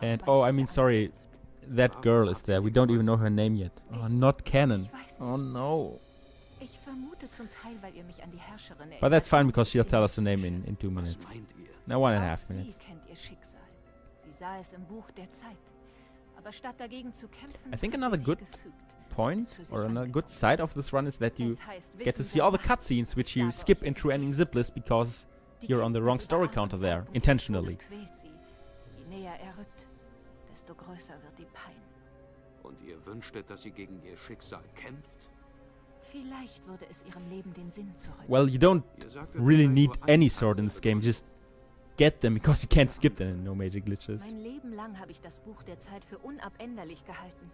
And oh, I mean, sorry, that girl is there. We don't even know her name yet. Oh, not canon. Oh no. But that's fine because she'll tell us her name in 2 minutes. No, 1.5 minutes. I think another good point or another good side of this run is that you get to see all the cutscenes which you skip in true ending zip list because you're on the wrong story counter there, intentionally. Und ihr wünschtet, dass sie gegen ihr Schicksal kämpft? Well, you don't really need any sword in this game, just get them because you can't skip them, no major glitches. Mein Leben lang habe ich das Buch der Zeit für unabänderlich gehalten.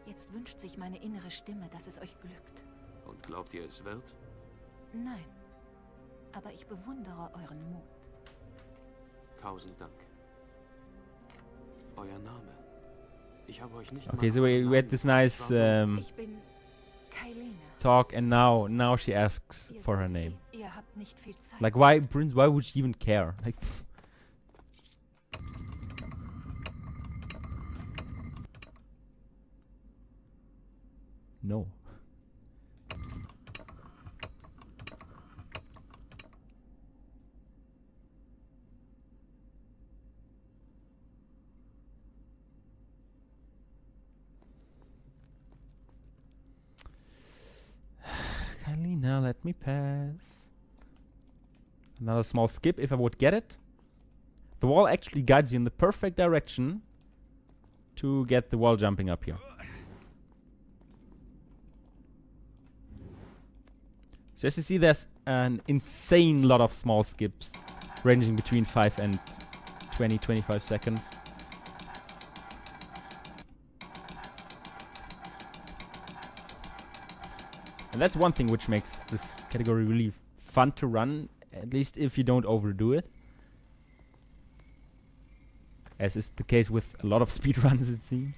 Jetzt wünscht sich meine innere Stimme, dass es euch glückt. Und glaubt ihr, es wird? Nein. Aber ich bewundere euren Mut. 1000 Dank. Euer Name. Ich habe euch nicht Okay, so we had this nice Ich bin Kailina. talk, and now she asks for her name. Ihr habt nicht viel Zeit. Like, why would she even care? Like, no. me pass. Another small skip if I would get it. The wall actually guides you in the perfect direction to get the wall jumping up here. So as you see, there's an insane lot of small skips ranging between 5 and 20-25 seconds. And that's one thing which makes this category really fun to run, at least if you don't overdo it. As is the case with a lot of speedruns, it seems.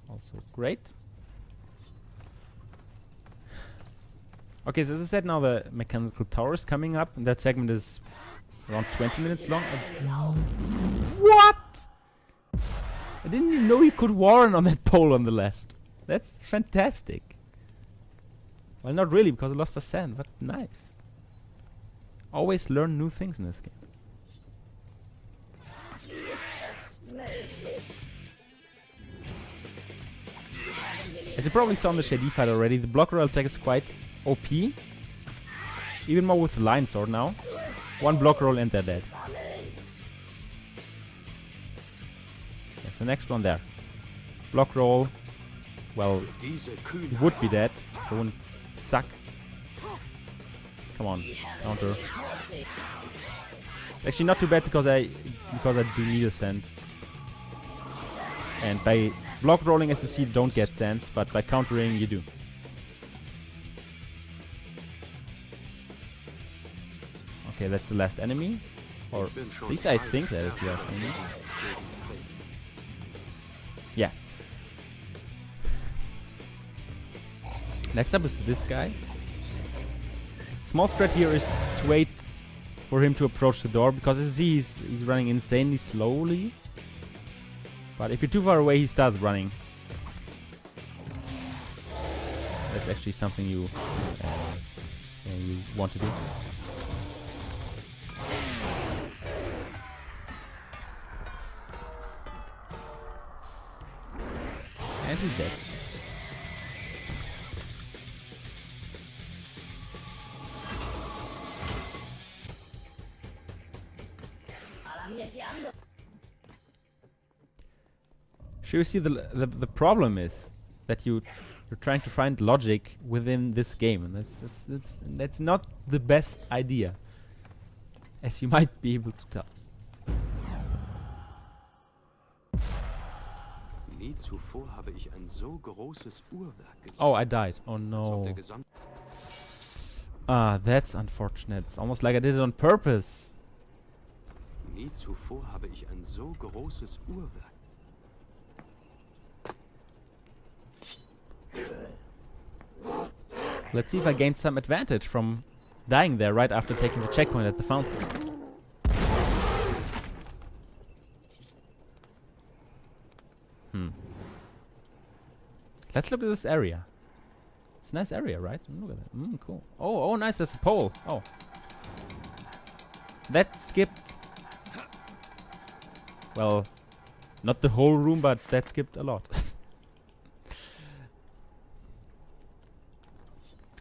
Also great. Okay, so as I said, now the mechanical tower is coming up, and that segment is around 20 minutes long. What? I didn't even know you could warren on that pole on the left. That's fantastic. Well, not really, because I lost a sand, but nice. Always learn new things in this game. As you probably saw in the Shady fight already, the block roll attack is quite OP. Even more with the Lion Sword now. One block roll and they're dead. There's the next one there. Block roll. Well, he would be dead. It wouldn't suck. Come on, counter. Actually not too bad because I do need a sand. And by block rolling, as you see, don't get sands, but by countering you do. Okay, that's the last enemy. Or at least I think that is the last enemy. Yeah. Next up is this guy. Small strat here is to wait for him to approach the door, because as you see, he's running insanely slowly. But if you're too far away, he starts running. That's actually something you want to do. And he's dead. So you see, the problem is that you're trying to find logic within this game, and that's not the best idea, as you might be able to tell. Nie zuvor habe ich ein so großes Uhrwerk gesehen. Oh, I died. Oh no. Ah, that's unfortunate. It's almost like I did it on purpose. Nie zuvor habe ich ein so großes Uhrwerk. Let's see if I gained some advantage from dying there right after taking the checkpoint at the fountain. Let's look at this area. It's a nice area, right? Look at that. Cool. Oh, nice. There's a pole. Oh. That skipped. Well, not the whole room, but that skipped a lot.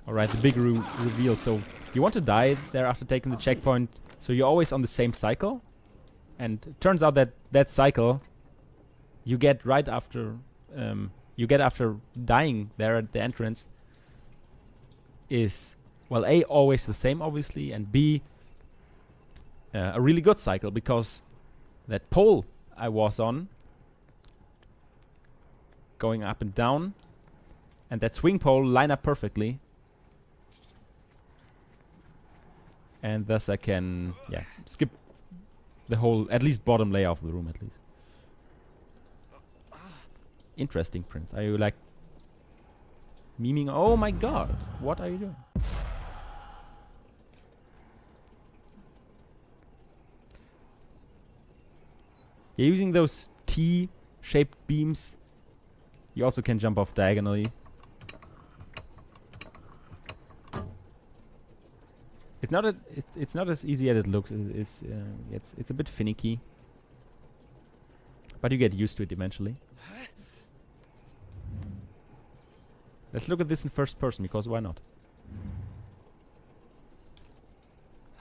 Alright, the big reveal. So, you want to die there after taking the checkpoint, so you're always on the same cycle. And it turns out that that cycle you get right after after dying there at the entrance is, well, A, always the same, obviously, and B, a really good cycle, because that pole I was on, going up and down, and that swing pole line up perfectly. And thus I can, skip the whole, at least bottom layer of the room, at least. Interesting, Prince. Are you like memeing? Oh my god, what are you doing? You're using those T-shaped beams. You also can jump off diagonally. it's not as easy as it looks. It's a bit finicky, but you get used to it eventually. Let's look at this in first person, because why not?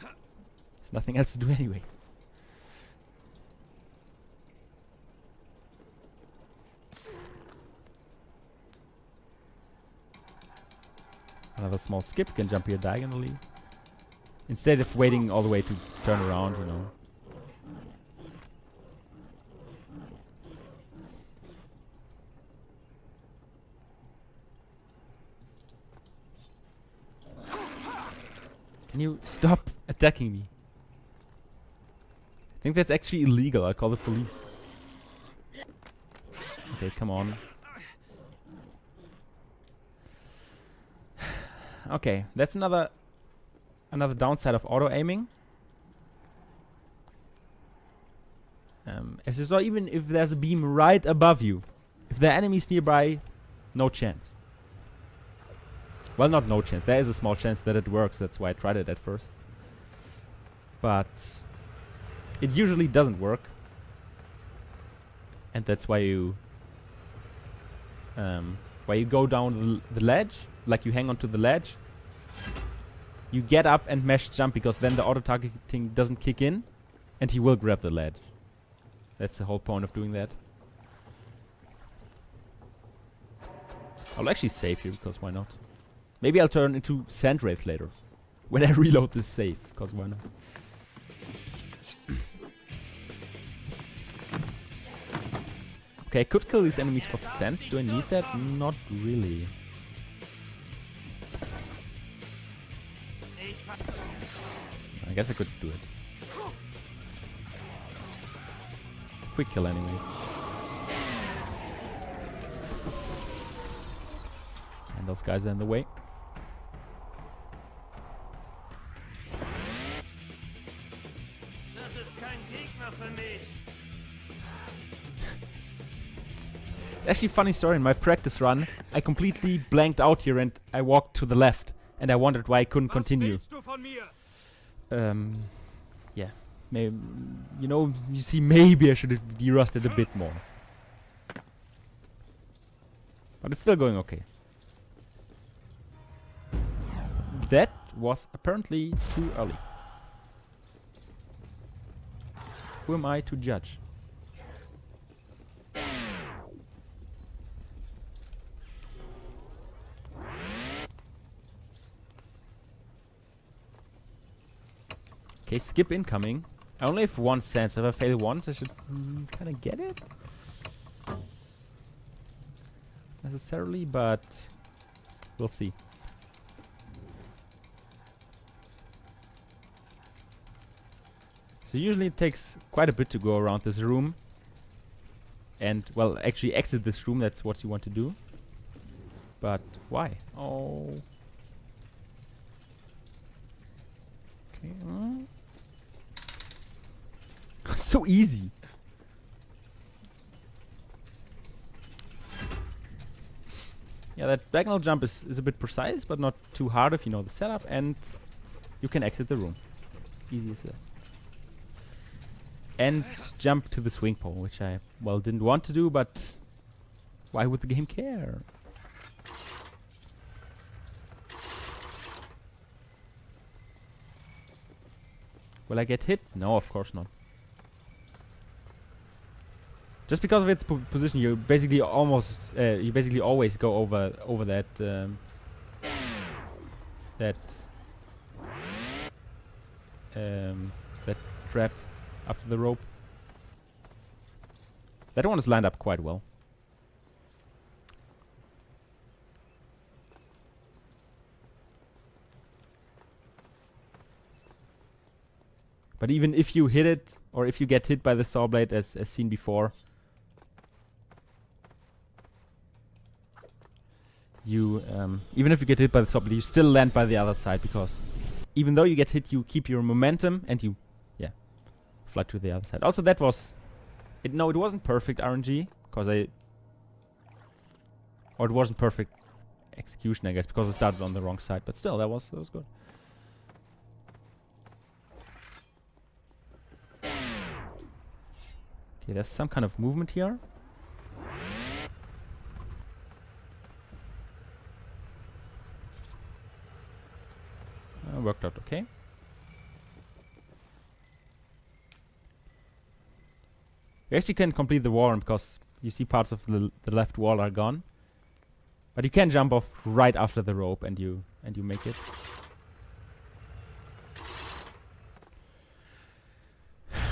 There's nothing else to do anyway. Another small skip, can jump here diagonally. Instead of waiting all the way to turn around, you know. Can you stop attacking me? I think that's actually illegal. I'll call the police. Okay, come on. Okay, that's another downside of auto aiming. As you saw, even if there's a beam right above you, if there are enemies nearby, no chance. Well, not no chance. There is a small chance that it works. That's why I tried it at first. But it usually doesn't work, and that's why you go down the ledge, like you hang onto the ledge. You get up and mash jump, because then the auto targeting doesn't kick in, and he will grab the ledge. That's the whole point of doing that. I'll actually save here, because why not? Maybe I'll turn into Sand Wraith later, when I reload this save, because why not? Okay, I could kill these enemies for sense. Do I need that? Not really. I guess I could do it. Quick kill anyway. And those guys are in the way. Das ist kein Gegner für mich. Actually, funny story. In my practice run, I completely blanked out here and I walked to the left, and I wondered why I couldn't continue. Yeah, maybe, you know, you see, maybe I should have derusted a bit more, but it's still going okay. That was apparently too early. Who am I to judge? Okay, skip incoming. I only have one sense. If I fail once, I should kind of get it. Necessarily, but we'll see. So usually it takes quite a bit to go around this room. And, well, actually exit this room. That's what you want to do. But why? Oh. Okay. So easy. Yeah, that diagonal jump is a bit precise, but not too hard if you know the setup, and you can exit the room. Easy as that. And jump to the swing pole, which I, well, didn't want to do, but why would the game care? Will I get hit? No, of course not. Just because of its position, you basically always go over that that trap after the rope. That one is lined up quite well. But even if you hit it, or if you get hit by the saw blade, as seen before, you even if you get hit by the saw blade, you still land by the other side, because even though you get hit, you keep your momentum and you, yeah, fly to the other side. Also, that was it. No, it wasn't perfect RNG, because or it wasn't perfect execution, I guess, because I started on the wrong side. But still, that was good. Okay, there's some kind of movement here. Worked out okay. You actually can complete the wall because you see parts of the left wall are gone. But you can jump off right after the rope and you make it.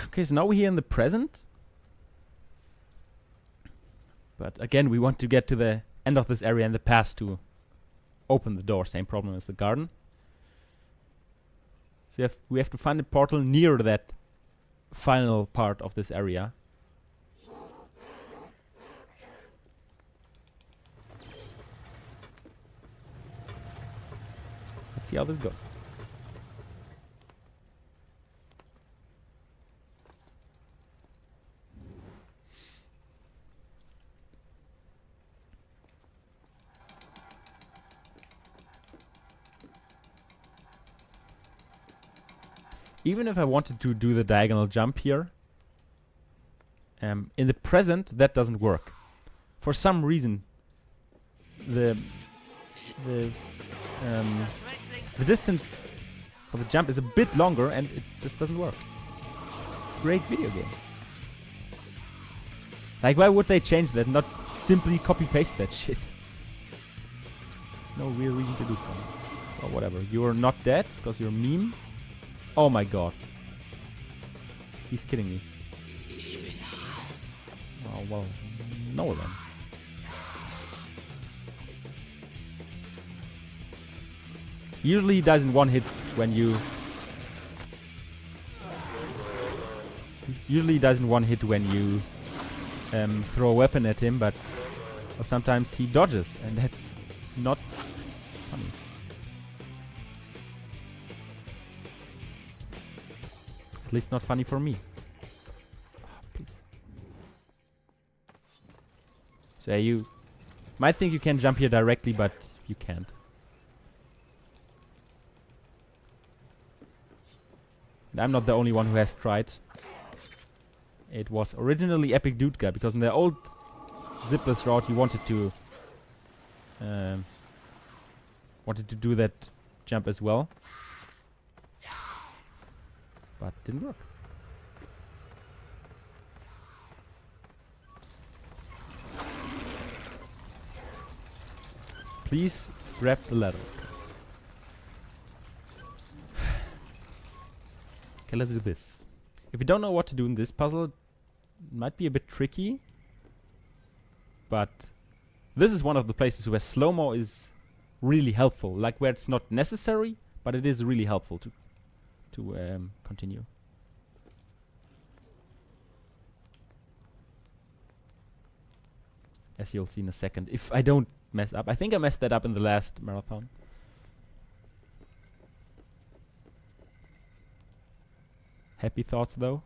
Okay, so now we're here in the present. But again, we want to get to the end of this area in the past to open the door. Same problem as the garden. So we have to find a portal near that final part of this area. Let's see how this goes. Even if I wanted to do the diagonal jump here, in the present that doesn't work. For some reason, the distance for the jump is a bit longer and it just doesn't work. It's a great video game. Like, why would they change that? Not simply copy paste that shit. There's no real reason to do so. Or whatever. You're not dead because you're a meme. Oh my god. He's kidding me. Oh well. No then. Usually he dies in one hit when you... Usually he dies in one hit when you throw a weapon at him, but sometimes he dodges, and that's not funny. At least not funny for me. Oh, please. So you might think you can jump here directly, but you can't. And I'm not the only one who has tried. It was originally Epic Dude Guy, because in the old zipless route he wanted to do that jump as well, but didn't work. Please grab the ladder. Okay, let's do this. If you don't know what to do in this puzzle, it might be a bit tricky, but this is one of the places where slow-mo is really helpful, like where it's not necessary, but it is really helpful to continue. As you'll see in a second, if I don't mess up. I think I messed that up in the last marathon. Happy thoughts though.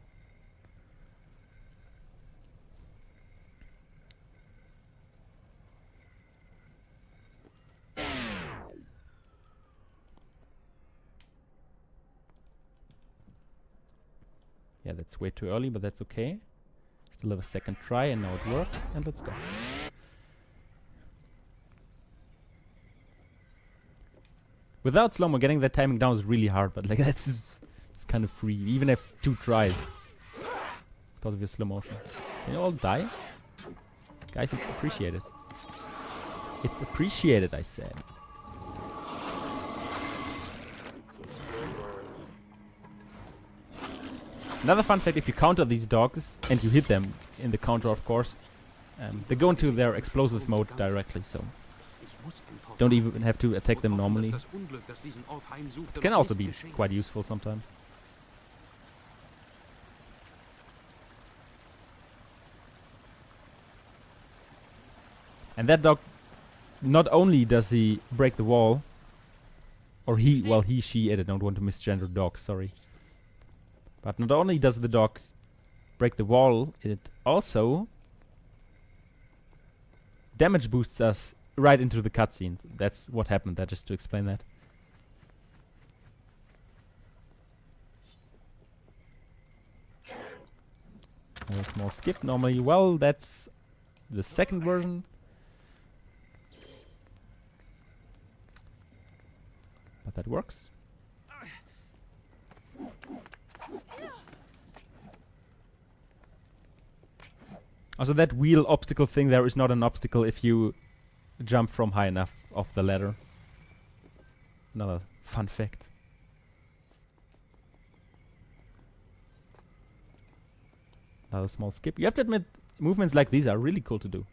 Yeah, that's way too early, but that's okay. Still have a second try and now it works, and let's go. Without slow-mo, getting that timing down is really hard, but like it's kind of free. You even have 2 tries because of your slow motion. Can you all die? Guys, it's appreciated. It's appreciated, I said. Another fun fact, if you counter these dogs, and you hit them in the counter of course, they go into their explosive mode directly, so don't even have to attack them normally. It can also be quite useful sometimes. And that dog, not only does he break the wall, or he, she, I don't want to misgender dogs, sorry. But not only does the dog break the wall, it also damage boosts us right into the cutscene. That's what happened there, just to explain that. A small skip. Normally, well, that's the second version. But that works. Also, that wheel obstacle thing there is not an obstacle if you jump from high enough off the ladder. Another fun fact. Another small skip. You have to admit, movements like these are really cool to do.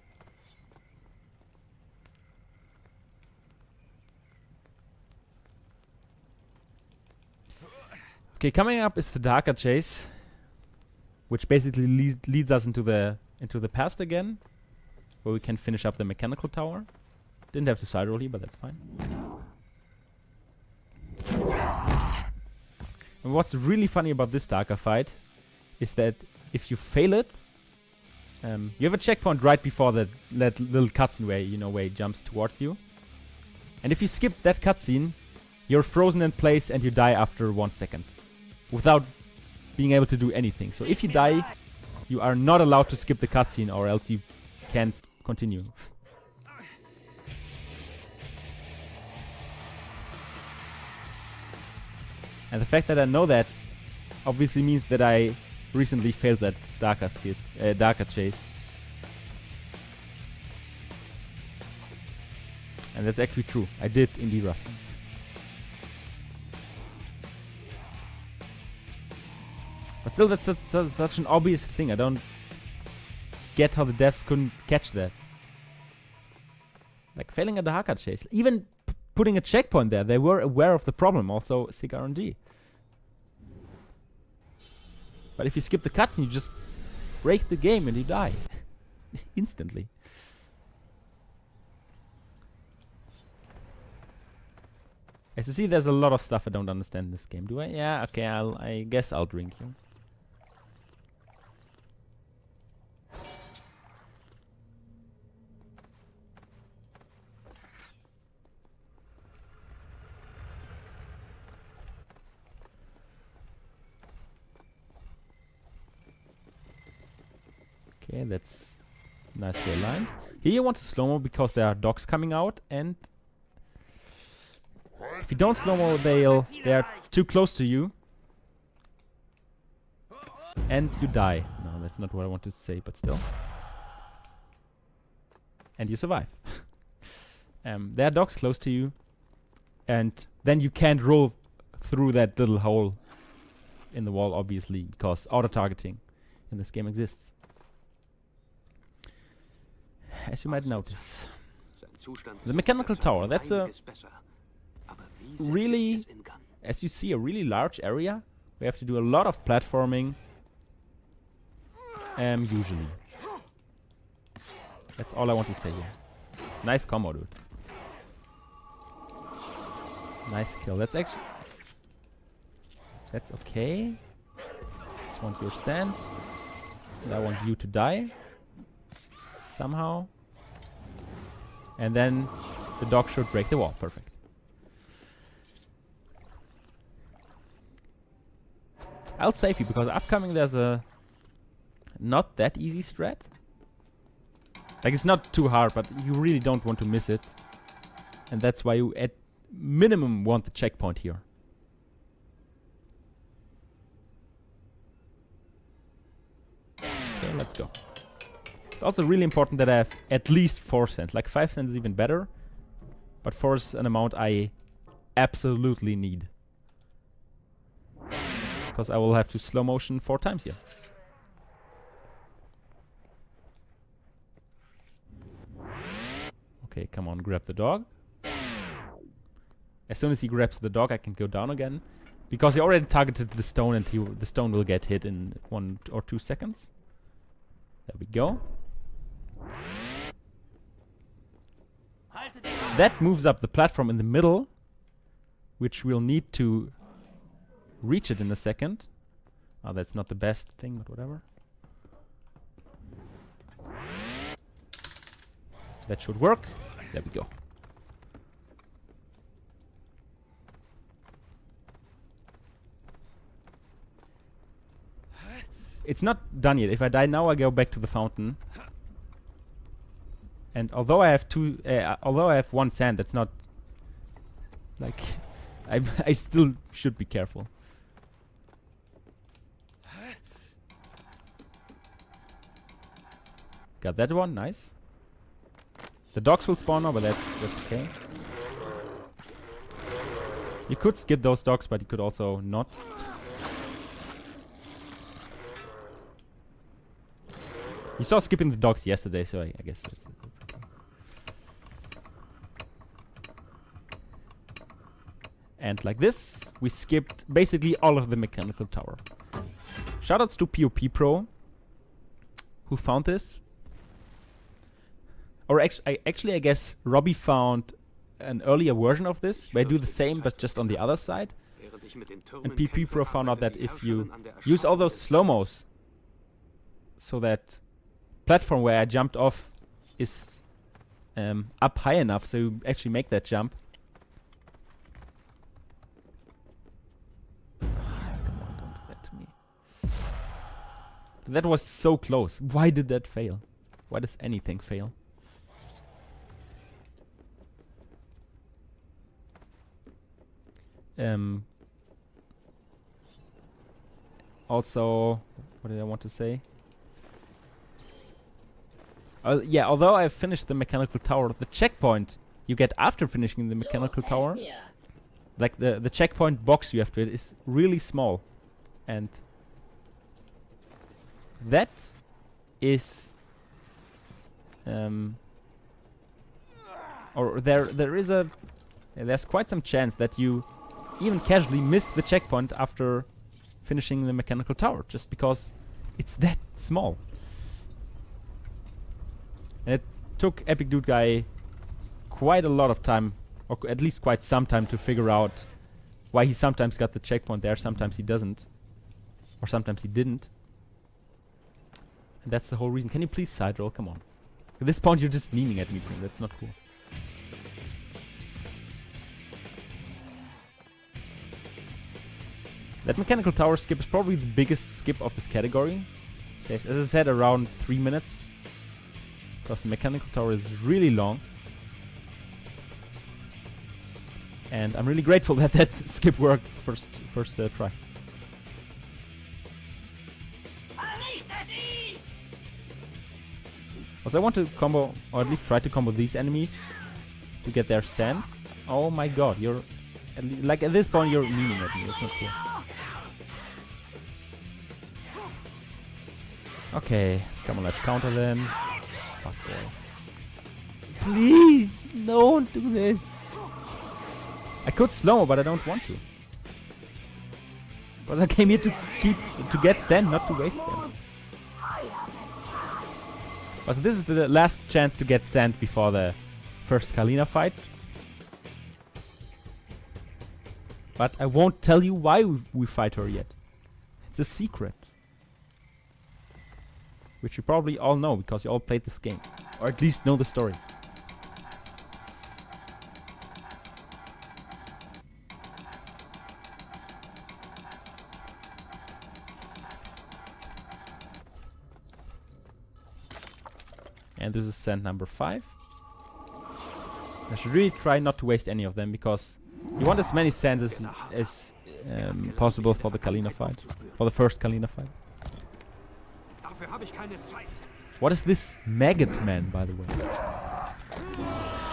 Okay, coming up is the darker chase, which basically leads us into the past again, where we can finish up the mechanical tower. Didn't have to side roll here, but that's fine. And what's really funny about this darker fight is that if you fail it, you have a checkpoint right before that little cutscene where he jumps towards you. And if you skip that cutscene, you're frozen in place and you die after 1 second, without being able to do anything. So if you die, you are not allowed to skip the cutscene, or else you can't continue. And the fact that I know that obviously means that I recently failed that darker chase. And that's actually true. I did indeed rust. But still, that's such an obvious thing. I don't get how the devs couldn't catch that. Like failing a darker chase. Even putting a checkpoint there, they were aware of the problem. Also, SIG RNG. But if you skip the cutscene, you just break the game and you die. Instantly. As you see, there's a lot of stuff I don't understand in this game. Do I? Yeah, okay, I guess I'll drink you. Okay, that's nicely aligned. Here you want to slow-mo because there are dogs coming out, and if you don't slow-mo, they are too close to you, and you die. No, that's not what I wanted to say, but still. And you survive. There are dogs close to you, and then you can't roll through that little hole in the wall, obviously, because auto-targeting in this game exists. As you might notice. The mechanical tower, that's a really, as you see, a really large area. We have to do a lot of platforming. Usually. That's all I want to say here. Nice combo, dude. Nice kill. That's actually... That's okay. Just want your sand. And I want you to die. Somehow. And then the dog should break the wall. Perfect. I'll save you because upcoming there's a not that easy strat. Like, it's not too hard, but you really don't want to miss it. And that's why you at minimum want the checkpoint here. Okay, let's go. It's also really important that I have at least 4 cents. Like 5 cents is even better. But 4 is an amount I absolutely need. Because I will have to slow motion 4 times here. Okay, come on, grab the dog. As soon as he grabs the dog, I can go down again. Because he already targeted the stone, and the stone will get hit in 1 or 2 seconds. There we go. That moves up the platform in the middle, which we'll need to reach it in a second. Oh, that's not the best thing, but whatever. That should work. There we go. it's not done yet. If I die now, I go back to the fountain. And although I have although I have 1 sand, that's not like I still should be careful. Got that one, nice. The dogs will spawn now, but that's okay. You could skip those dogs, but you could also not. You saw skipping the dogs yesterday, so I guess that's okay. And like this, we skipped basically all of the mechanical tower. Shoutouts to PoPRuns, who found this. Or actually, I guess Robbie found an earlier version of this, where I do the same, but just on the other side. And PoPRuns found out that if you use all those slow-mos, so that platform where I jumped off is up high enough, so you actually make that jump. Come on, don't do that to me. That was so close. Why did that fail? Why does anything fail? Also, what did I want to say? Yeah, although I've finished the mechanical tower, the checkpoint you get after finishing the mechanical tower, like the checkpoint box you have to hit, is really small. And that is or there is a there's quite some chance that you even casually miss the checkpoint after finishing the mechanical tower, just because it's that small. And it took Epic Dude Guy quite a lot of time, or at least quite some time, to figure out why he sometimes got the checkpoint there, sometimes he doesn't. Or sometimes he didn't. And that's the whole reason. Can you please side roll? Come on. At this point you're just memeing at me, Pring. That's not cool. That mechanical tower skip is probably the biggest skip of this category. As I said, around 3 minutes. Because the mechanical tower is really long. And I'm really grateful that that skip worked first try. Also, I want to combo, or at least try to combo these enemies to get their sands. Oh my god, you're... Like, at this point you're memeing at me, that's not cool. Okay, come on, let's counter them. Fuck boy. Please, don't do this. I could slow, but I don't want to. But I came here to get sand, not to waste them. So this is the last chance to get sand before the first Kalina fight. But I won't tell you why we fight her yet. It's a secret. Which you probably all know, because you all played this game. Or at least know the story. And this is sand number 5. I should really try not to waste any of them, because you want as many sands as possible for the Kalina fight. For the first Kalina fight. What is this maggot man, by the way?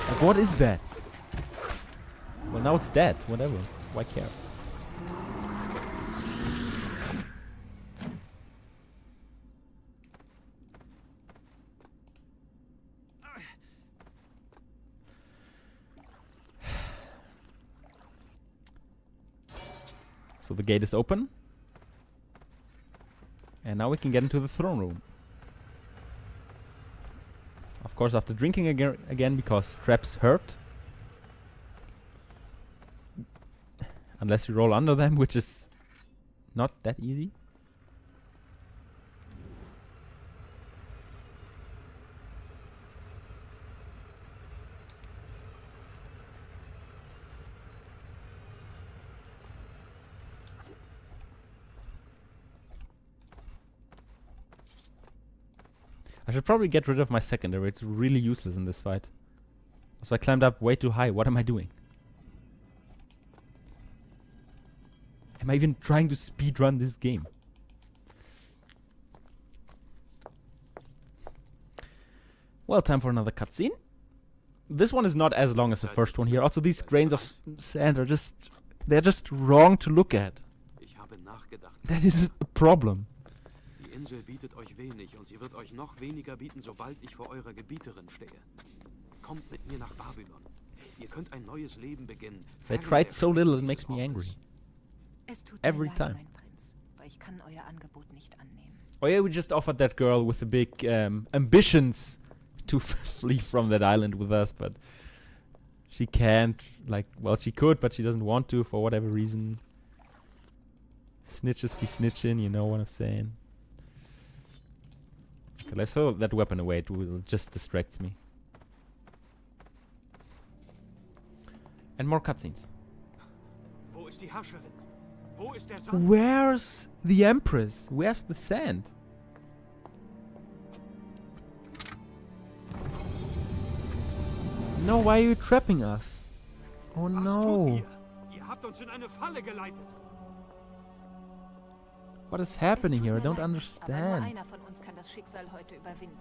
Like, what is that? Well, now it's dead. Whatever. Why care? So the gate is open. And now we can get into the throne room. Of course, after drinking again, because traps hurt. Unless you roll under them, which is not that easy. I should probably get rid of my secondary. It's really useless in this fight. So I climbed up way too high. What am I doing? Am I even trying to speedrun this game? Well, time for another cutscene. This one is not as long as the first one here. Also, these grains of sand are just... They're just wrong to look at. Ich habe nachgedacht. That is a problem. Die Insel bietet euch wenig und sie wird euch noch weniger bieten, sobald ich vor eurer Gebieterin stehe. Kommt mit mir nach Babylon. Ihr könnt ein neues Leben beginnen. They fern tried der so Schrecken little it dieses makes me angry. Ortes. Es tut Every mir leid, time. mein Prinz, aber ich kann euer Angebot nicht annehmen. Oh yeah, we just offered that girl with the big ambitions to flee from that island with us, but she can't. Like, well, she could, but she doesn't want to for whatever reason. Snitches be snitching, you know what I'm saying. Okay, let's throw that weapon away. It will just distracts me. And more cutscenes. Wo ist die Herrscherin? Wo ist der Sand? Where's the Empress? Where's the sand? No, why are you trapping us? Oh Was tut no. ihr? Ihr habt uns in eine Falle geleitet. What is Es happening tut here? I mir don't leid, Aber nur understand. einer von uns kann das Schicksal heute überwinden.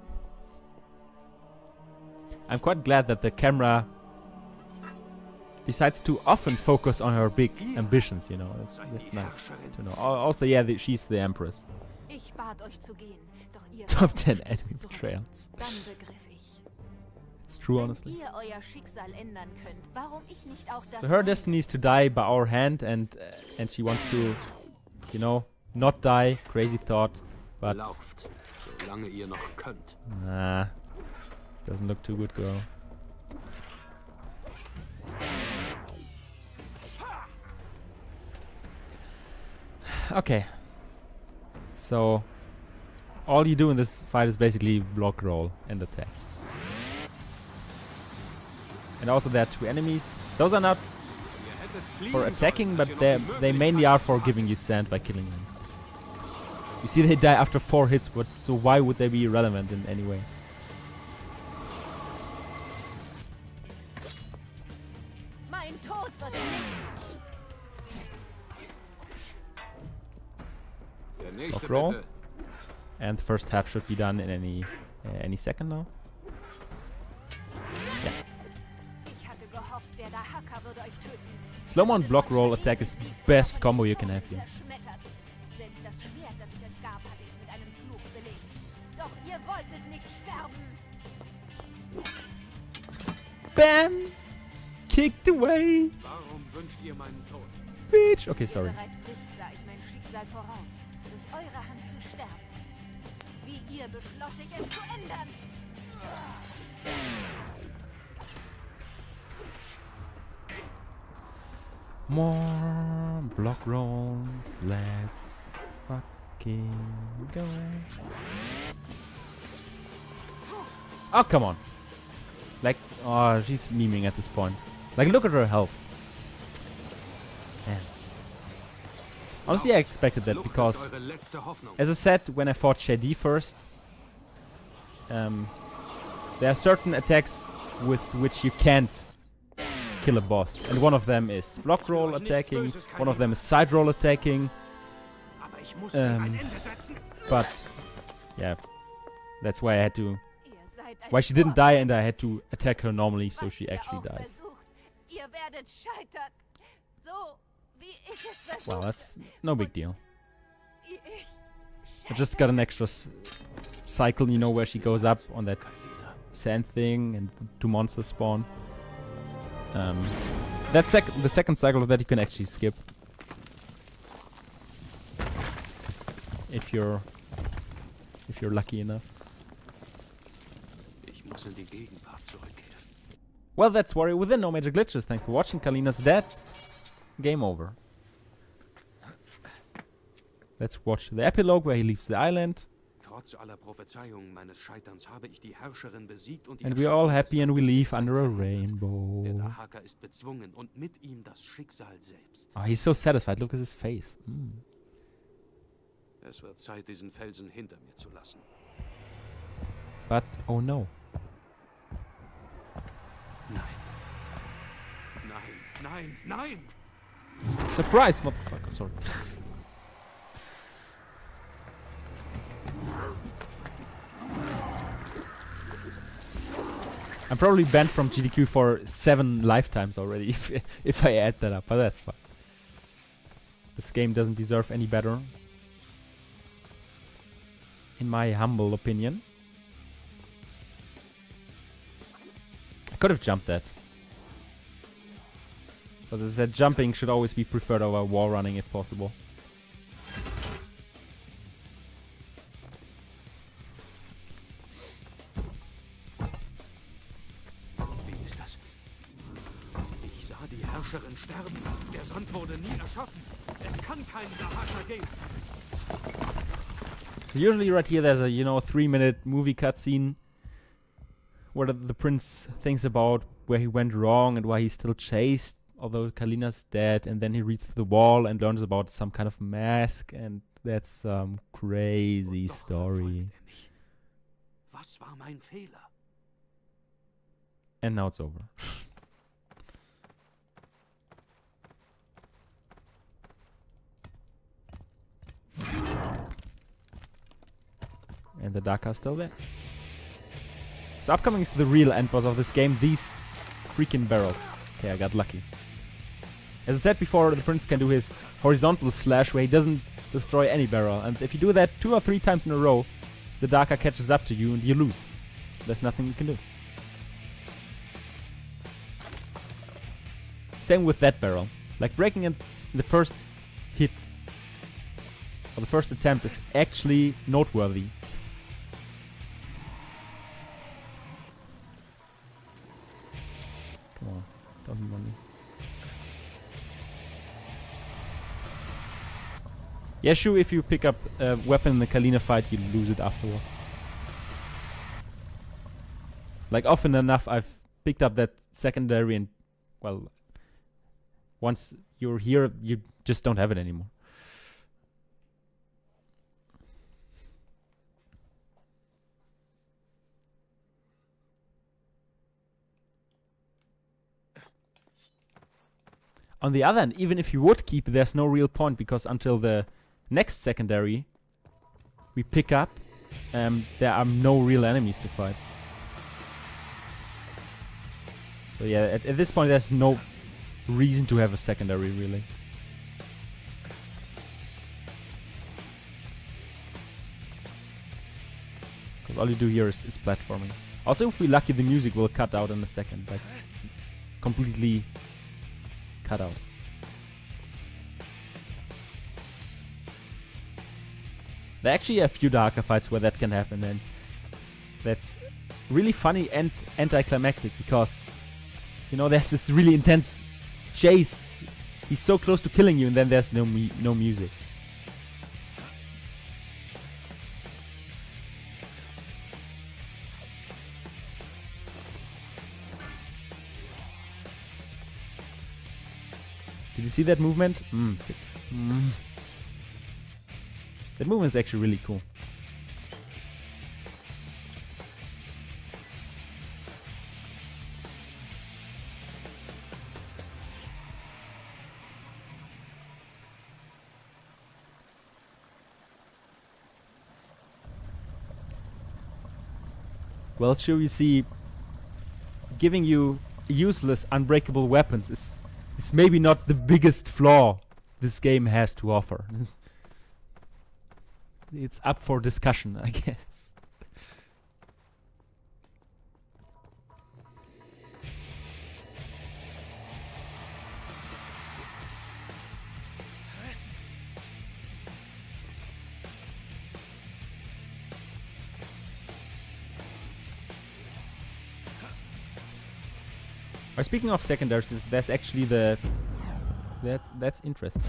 I'm quite glad that the camera decides to often focus on her big ambitions, you know. Seid That's die nice Herrscherin. to know. Also, yeah, she's the Empress. Ich bat euch zu gehen, doch ihr Top wart 10 stets enemy zurück. betrayals. Dann begriff ich. It's true, Wenn honestly. ihr euer Schicksal ändern könnt, warum ich nicht auch das So her meine? destiny is to die by our hand, and she wants to, you know, not die. Crazy thought, but Lauft, solange ihr noch könnt. nah, doesn't look too good, girl. Okay, so all you do in this fight is basically block, roll, and attack. And also there are two enemies. Those are not Ihr hättet fliehen for sollen, attacking, dass but ihr noch they die mainly Möglichkeit are for hattet. giving you sand by killing them. You see, they die after 4 hits, but so why would they be relevant in any way? Mein Tod wird nichts. Der nächste Block roll. bitte. And the first half should be done in any second now. Ich hatte gehofft, der da Hacker würde euch töten. Slow-mo and block roll attack is the best combo you can have here. Zerschmettert. Selbst das Schwert, das ich euch gab, hatte ich mit einem Fluch belegt. Doch ihr wolltet nicht sterben. Bam! Kicked away! Warum wünscht ihr meinen Tod? Bitch! Okay, Wie sorry. ihr bereits wisst, sah ich mein Schicksal voraus, durch eure Hand zu sterben. Wie ihr beschloss ich es zu ändern. More block rolls. Let's fucking go. Oh, come on. Like, oh, she's memeing at this point. Like, look at her health. Man. Honestly, I expected that Flucht ist because, eure letzte Hoffnung. as I said when I fought Shady first, there are certain attacks with which you can't kill a boss, and one of them is block roll attacking, one of them is side roll attacking, Aber ich muss dem ein ähm, Ende setzen. but yeah, that's why I had to, Ihr seid ein why she didn't Tor, die and I had to attack her normally so was she ihr actually auch dies. versucht. Ihr werdet scheitern, so wie ich es versucht. Well, that's no big deal. Ich I just got an extra cycle, you know, where she goes up on that sand thing and two monsters spawn. The second cycle of that you can actually skip if you're lucky enough. Ich muss in die Gegenwart zurückkehren. Well, that's Warrior Within, no major glitches. Thanks for watching. Kalina's dead. Game over. Let's watch the epilogue where he leaves the island. Trotz aller Prophezeiungen meines Scheiterns habe ich die Herrscherin besiegt und die And we're all Erschaffung des happy and we Sandes leave Zeit under a verändert. Der rainbow. Dahaka ist bezwungen und mit ihm das Schicksal selbst. Oh, he's so satisfied. Look at his face. Es wird Zeit, diesen Felsen hinter mir zu lassen. But, oh no. Nein. Nein, nein, nein! Surprise, motherfucker, sorry. I'm probably banned from GDQ for 7 lifetimes already if I add that up, but that's fine. This game doesn't deserve any better, in my humble opinion. I could have jumped that. But as I said, jumping should always be preferred over wall running if possible. Wie ist das? Ich sah die Herrscherin sterben. Der Sand wurde nie erschaffen. Es kann keinen Sahara geben. So usually right here there's a, you know, 3-minute movie cutscene where the prince thinks about where he went wrong and why he's still chased, although Kalina's dead, and then he reads the wall and learns about some kind of mask, and that's some crazy story. Was war mein Fehler? And now it's over. And the Daka is still there. So upcoming is the real end boss of this game, these freaking barrels. Okay, I got lucky. As I said before, the prince can do his horizontal slash where he doesn't destroy any barrel. And if you do that 2 or 3 times in a row, the Daka catches up to you and you lose. There's nothing you can do. Same with that barrel. Like breaking it in the first hit, or the first attempt, is actually noteworthy. Come on, don't be money. Yeah, sure, if you pick up a weapon in the Kalina fight, you lose it afterwards. Like, often enough, I've picked up that secondary and, well, once you're here, you just don't have it anymore. On the other hand, even if you would keep, there's no real point, because until the next secondary we pick up, there are no real enemies to fight. So yeah, at this point there's no reason to have a secondary, really. Because all you do here is platforming. Also, if we're lucky, the music will cut out in a second. Like, completely cut out. There are actually a few darker fights where that can happen, and that's really funny and anticlimactic, because, you know, there's this really intense chase. He's so close to killing you, and then there's no music. Did you see that movement? Sick. That movement is actually really cool. Well, sure, you see, giving you useless, unbreakable weapons is maybe not the biggest flaw this game has to offer. It's up for discussion, I guess. Speaking of secondaries, there's actually that's interesting.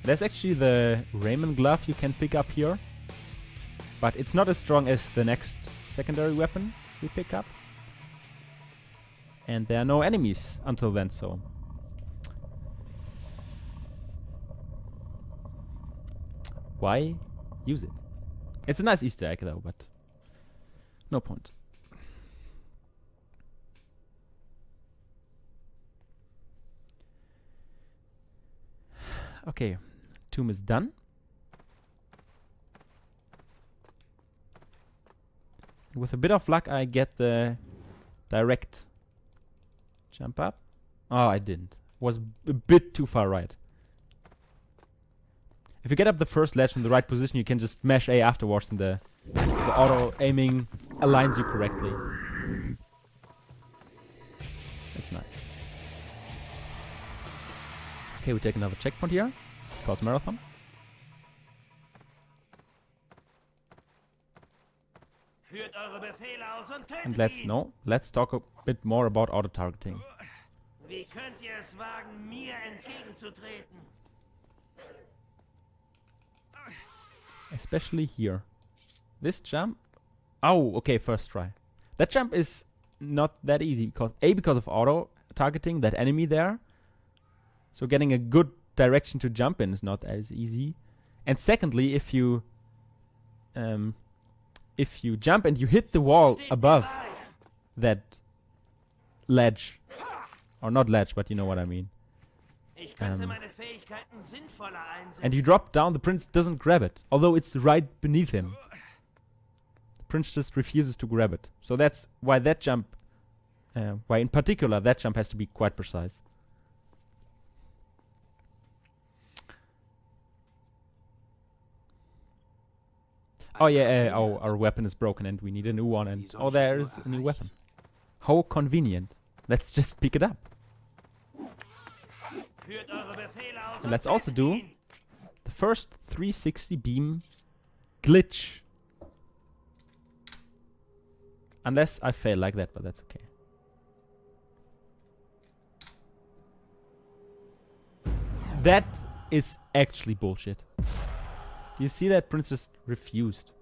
There's actually the Raymond glove you can pick up here, but it's not as strong as the next secondary weapon we pick up, and there are no enemies until then, so why use it? It's a nice Easter egg though, but No point. Okay, tomb is done. With a bit of luck, I get the direct jump up. Oh, I didn't. Was a bit too far right. If you get up the first ledge in the right position, you can just mash A afterwards, and the auto aiming aligns you correctly. That's nice. Okay, we take another checkpoint here. Pause marathon. Führt eure Befehle aus und tötet And ihn. let's talk a bit more about auto targeting. Wie könnt ihr es wagen, mir entgegenzutreten? Especially here. This jump. Oh, okay, first try. That jump is not that easy because of auto targeting that enemy there. So getting a good direction to jump in is not as easy. And secondly, if you jump and you hit the wall above that ledge, or not ledge, but you know what I mean. Ich könnte meine Fähigkeiten sinnvoller einsetzen. And you drop down, the prince doesn't grab it, although it's right beneath him. The prince just refuses to grab it. So that's why that jump, why in particular that jump has to be quite precise. Oh yeah, our weapon is broken and we need a new one, and oh, there is a new weapon. How convenient. Let's just pick it up. Führt eure Befehle aus And und let's also tötet do ihn. the first 360 beam glitch. Unless I fail like that, but that's okay. That is actually bullshit. Do you see that? Prince just refused.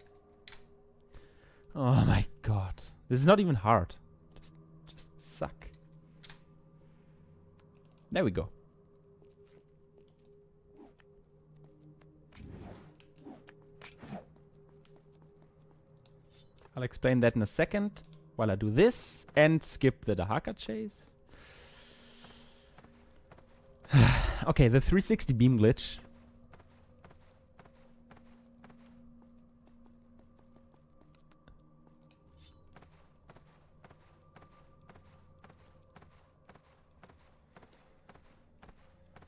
Oh my god. This is not even hard. Just suck. There we go. I'll explain that in a second while I do this and skip the Dahaka chase. Okay, the 360 beam glitch.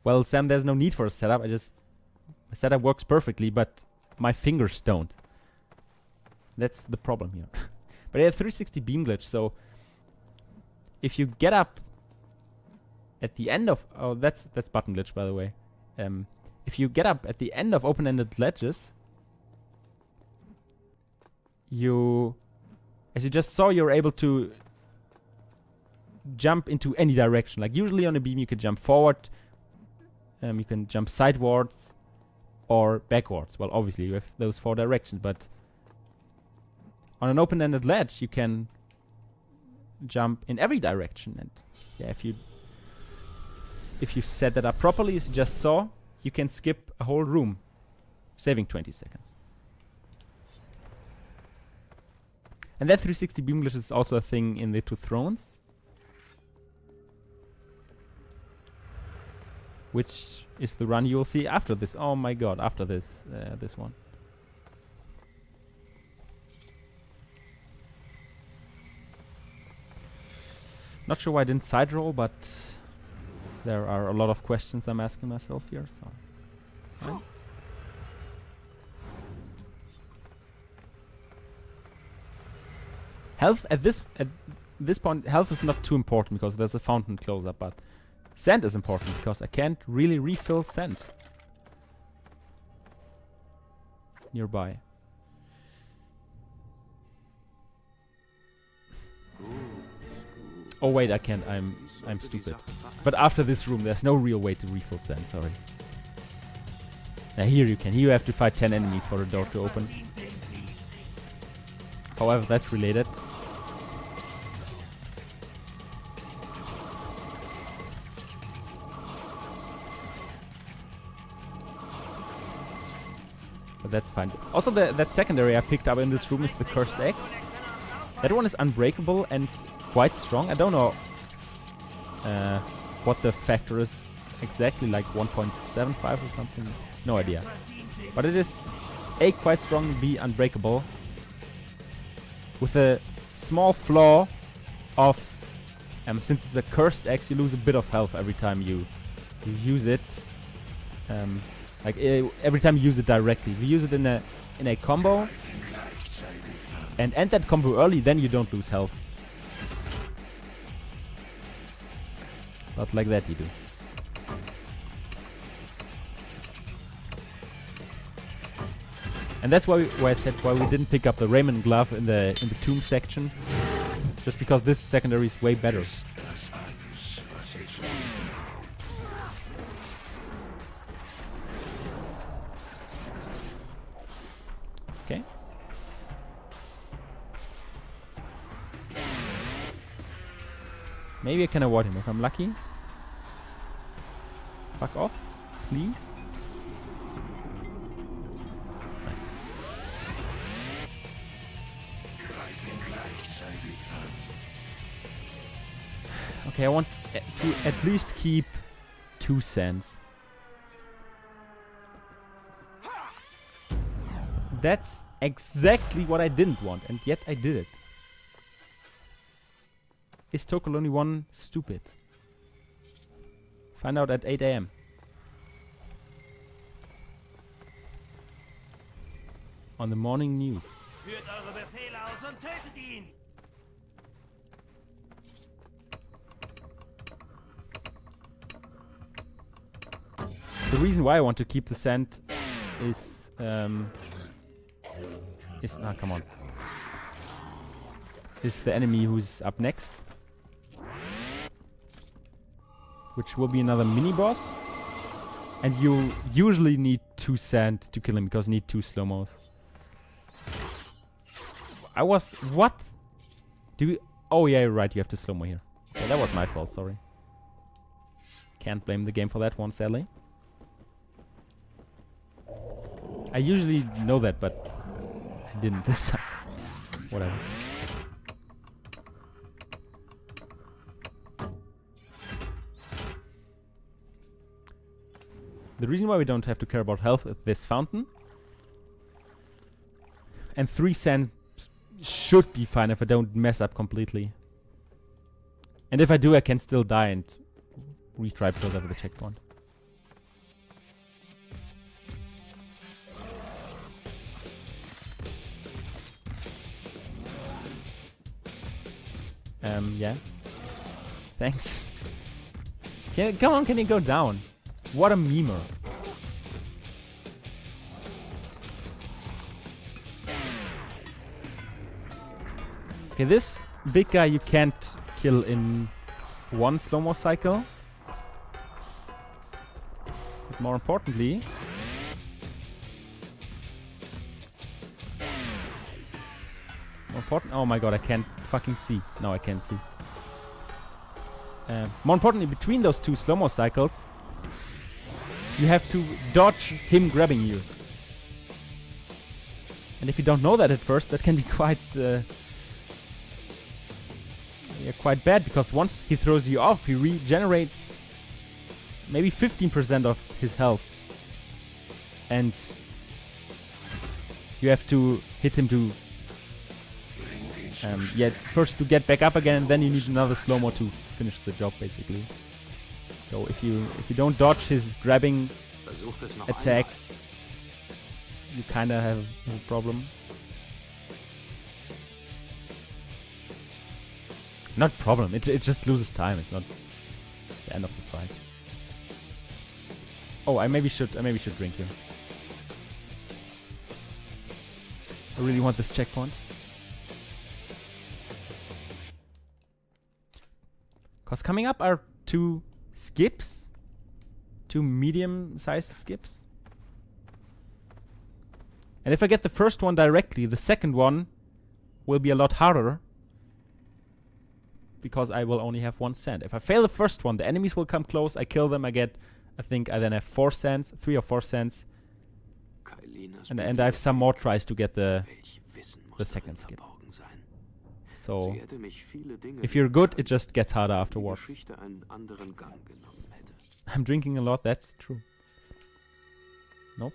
Well, Sam, there's no need for a setup. My setup works perfectly, but my fingers don't. That's the problem here. But I have 360 beam glitch, so if you get up at the end of... Oh, that's button glitch, by the way. If you get up at the end of open-ended ledges, as you just saw, you're able to jump into any direction. Like usually on a beam, you could jump forward, you can jump sidewards or backwards. Well, obviously you have those 4 directions, but on an open-ended ledge, you can jump in every direction. And yeah, if you set that up properly, as you just saw, you can skip a whole room, saving 20 seconds. And that 360 beam glitch is also a thing in the Two Thrones, which is the run you will see after this. Oh my god, after this one. Not sure why I didn't side roll, but there are a lot of questions I'm asking myself here, so. Right. Health at this point, health is not too important because there's a fountain close up, but sand is important because I can't really refill sand nearby. Oh wait, I can't. I'm stupid. But after this room, there's no real way to refill sand. Sorry. Now here you can. Here you have to fight 10 enemies for the door to open. However, that's related. But that's fine. Also, that secondary I picked up in this room is the cursed eggs. That one is unbreakable and quite strong. I don't know what the factor is exactly, like 1.75 or something. No idea. But it is A, quite strong, B, unbreakable. With a small flaw of, since it's a cursed axe, you lose a bit of health every time you use it. Like every time you use it directly. If you use it in a combo and end that combo early, then you don't lose health. But like that you do. And that's why I said why we didn't pick up the Raymond glove in the tomb section, just because this secondary is way better. Okay. Maybe I can avoid him if I'm lucky. Fuck off, please. Nice. Okay, I want to at least keep 2 cents. That's exactly what I didn't want, and yet I did it. Is tocaloni1 stupid? Find out at 8 AM. On the morning news. Führt eure Befehle aus und tötet ihn! The reason why I want to keep the sand is come on. Is the enemy who's up next. Which will be another mini-boss. And you usually need 2 sand to kill him, because you need 2 slow-mos. What? Oh yeah, you're right, you have to slow-mo here. Okay, that was my fault, sorry. Can't blame the game for that one, sadly. I usually know that, but I didn't this time. Whatever. The reason why we don't have to care about health is this fountain. And 3 sand should be fine if I don't mess up completely. And if I do, I can still die and retry because I have the checkpoint. Yeah. Thanks. Come on, can you go down? What a memer. Okay, this big guy you can't kill in 1 slow-mo cycle. But more importantly... oh my god, I can't fucking see. No, I can't see. More importantly, between those 2 slow-mo cycles, you have to dodge him grabbing you. And if you don't know that at first, that can be quite quite bad, because once he throws you off, he regenerates maybe 15% of his health. And you have to hit him to first to get back up again, and then you need another slow-mo to finish the job, basically. So if you don't dodge his grabbing attack, you kinda have a problem. Not problem, it just loses time, it's not the end of the fight. Oh, I maybe should drink here. I really want this checkpoint. Cause coming up are 2 skips. 2 medium-sized skips. And if I get the first one directly, the second one will be a lot harder. Because I will only have 1 sand. If I fail the first one, the enemies will come close, I kill them, I think I then have 4 sands, 3 or 4 sands. And I have some more tries to get the second skip. So, Sie hätte mich viele Dinge if you're lehren good, können, it just gets harder wenn die afterwards. Geschichte einen anderen Gang genommen hätte. I'm drinking a lot, that's true. Nope.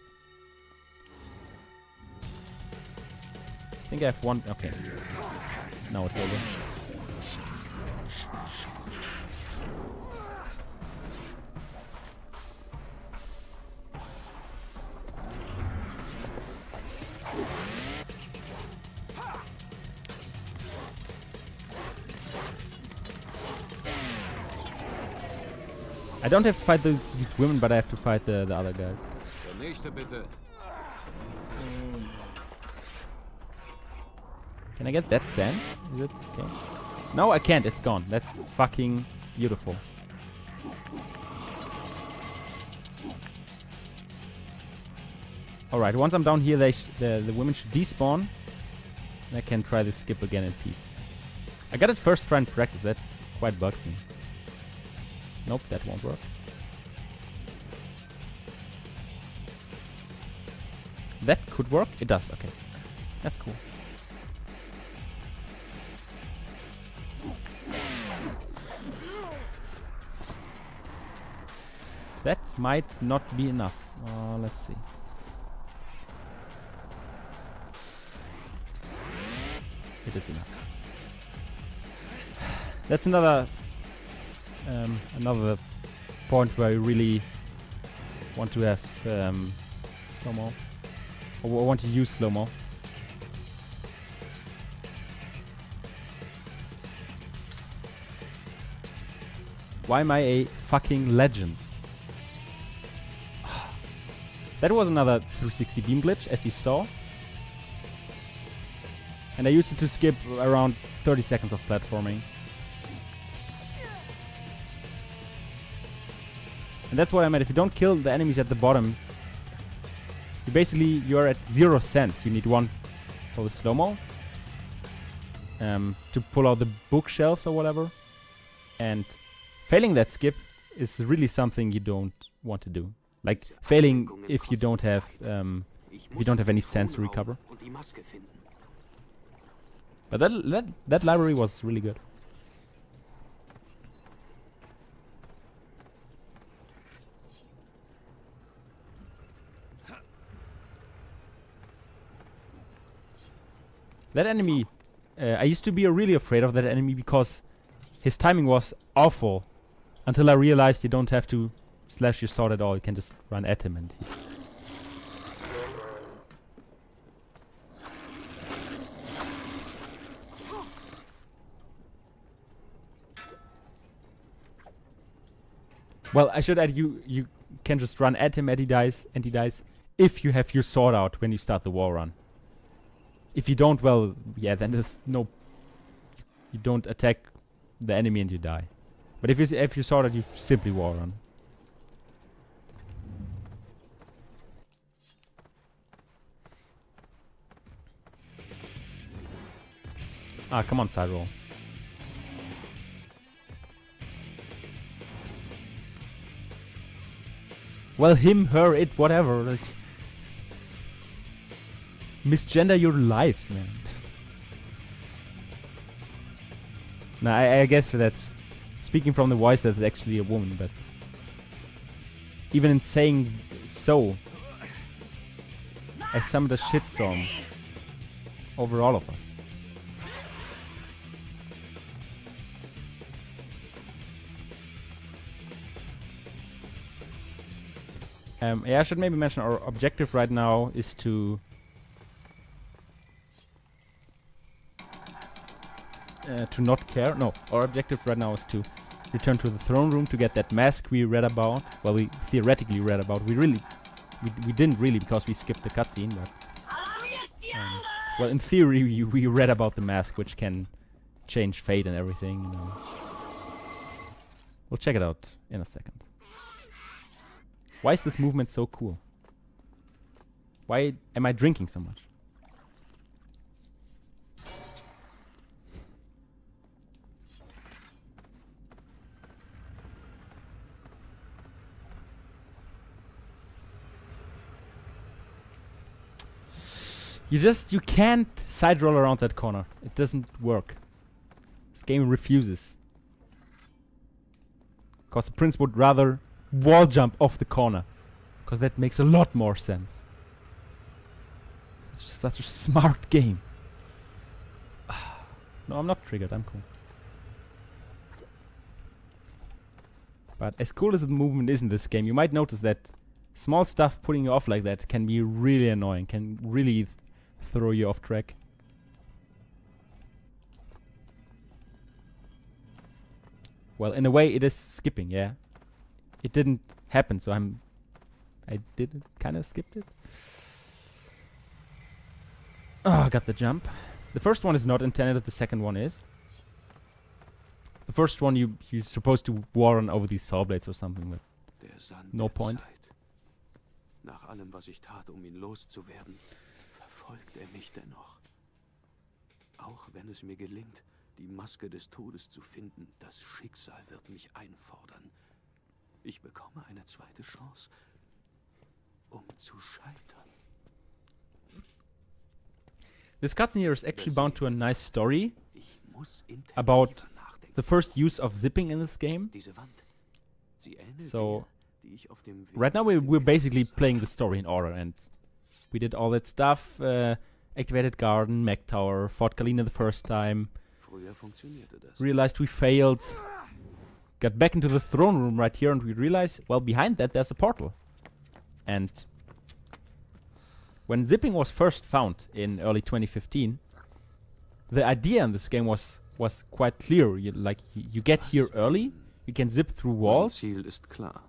I think I have one. Okay. Now it's over. I don't have to fight these women, but I have to fight the other guys. Der nächste bitte. Can I get that sand? Is it okay? No, I can't. It's gone. That's fucking beautiful. Alright, once I'm down here, the women should despawn. And I can try the skip again in peace. I got it first try and practice. That quite bugs me. Nope, that won't work. That could work. It does. Okay. That's cool. That might not be enough. Let's see. It is enough. That's another point where you really want to have slow-mo. Or want to use slow-mo. Why am I a fucking legend? That was another 360 beam glitch, as you saw. And I used it to skip around 30 seconds of platforming. And that's what I meant. If you don't kill the enemies at the bottom, you're at 0 cents. You need 1 for the slow-mo. To pull out the bookshelves or whatever. And failing that skip is really something you don't want to do. Like failing if you don't have any sense to recover. But that library was really good. That enemy, I used to be really afraid of that enemy because his timing was awful. Until I realized you don't have to slash your sword at all. You can just run at him and well, I should add you can just run at him and he dies if you have your sword out when you start the wall run. If you don't, well, yeah, then there's no... You don't attack the enemy and you die. But if you saw that, you simply wall run. Ah, come on, side roll. Well, him, her, it, whatever. Misgender your life, man. Nah, I guess that's... Speaking from the voice, that's actually a woman, but... Even in saying so... I summoned a shitstorm over all of us. Yeah, I should maybe mention our objective right now is to... to not care. No, our objective right now is to return to the throne room to get that mask we read about. Well, we theoretically read about. We didn't really because we skipped the cutscene, but... well, in theory, we read about the mask, which can change fate and everything, you know. We'll check it out in a second. Why is this movement so cool? Why am I drinking so much? You can't side roll around that corner. It doesn't work. game refuses. Because the prince would rather wall jump off the corner. Because that makes a lot more sense. Such a smart game. No, I'm not triggered, I'm cool. But as cool as the movement is in this game, you might notice that small stuff putting you off like that can be really annoying, can really throw you off track. Well, in a way it is skipping, yeah. It didn't happen, so I did kind of skipped it. Oh, I got the jump. The first one is not intended, the second one is. The first one you're supposed to warren over these saw blades or something, but Der Sand no der point. Zeit. Nach allem, was ich tat, ihn loszuwerden, verfolgt mich dennoch. Auch wenn es mir gelingt, die Maske des Todes zu finden, das Schicksal wird mich einfordern. Ich bekomme eine zweite Chance, zu scheitern. This cutscene here is actually bound to a nice story about the first use of zipping in this game. So right now we're basically playing the story in order, and we did all that stuff, activated garden, mech tower, fought Kalina the first time, realized we failed, got back into the throne room right here, and we realized, well, behind that there's a portal. And when zipping was first found in early 2015, the idea in this game was quite clear. You get here early, you can zip through walls. Ziel ist klar.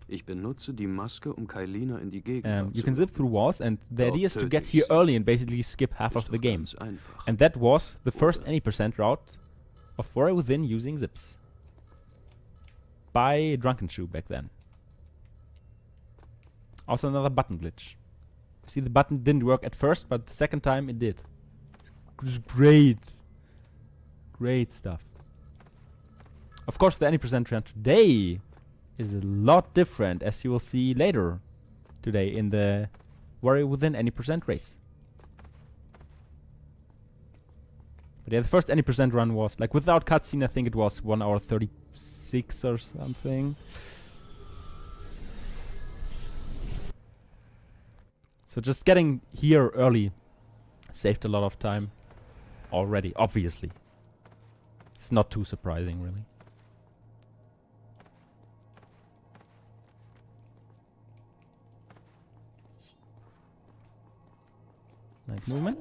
Ich benutze die Maske, Kailina in die Gegenwart You can zip through walls, and the Dort idea is to töte get ich here sie. early and basically skip half of Ist the doch game. ganz einfach. And that was the first Oder? any percent route of Warrior Within using zips. By Drunken Shoe back then. Also another button glitch. See, the button didn't work at first, but the second time it did. It was great. Great stuff. Of course, the any percent run today is a lot different, as you will see later today in the Warrior Within any percent race. But yeah, the first any percent run was, like, without cutscene, I think it was 1 hour 36 or something. So just getting here early saved a lot of time already, obviously. It's not too surprising, really. Nice movement.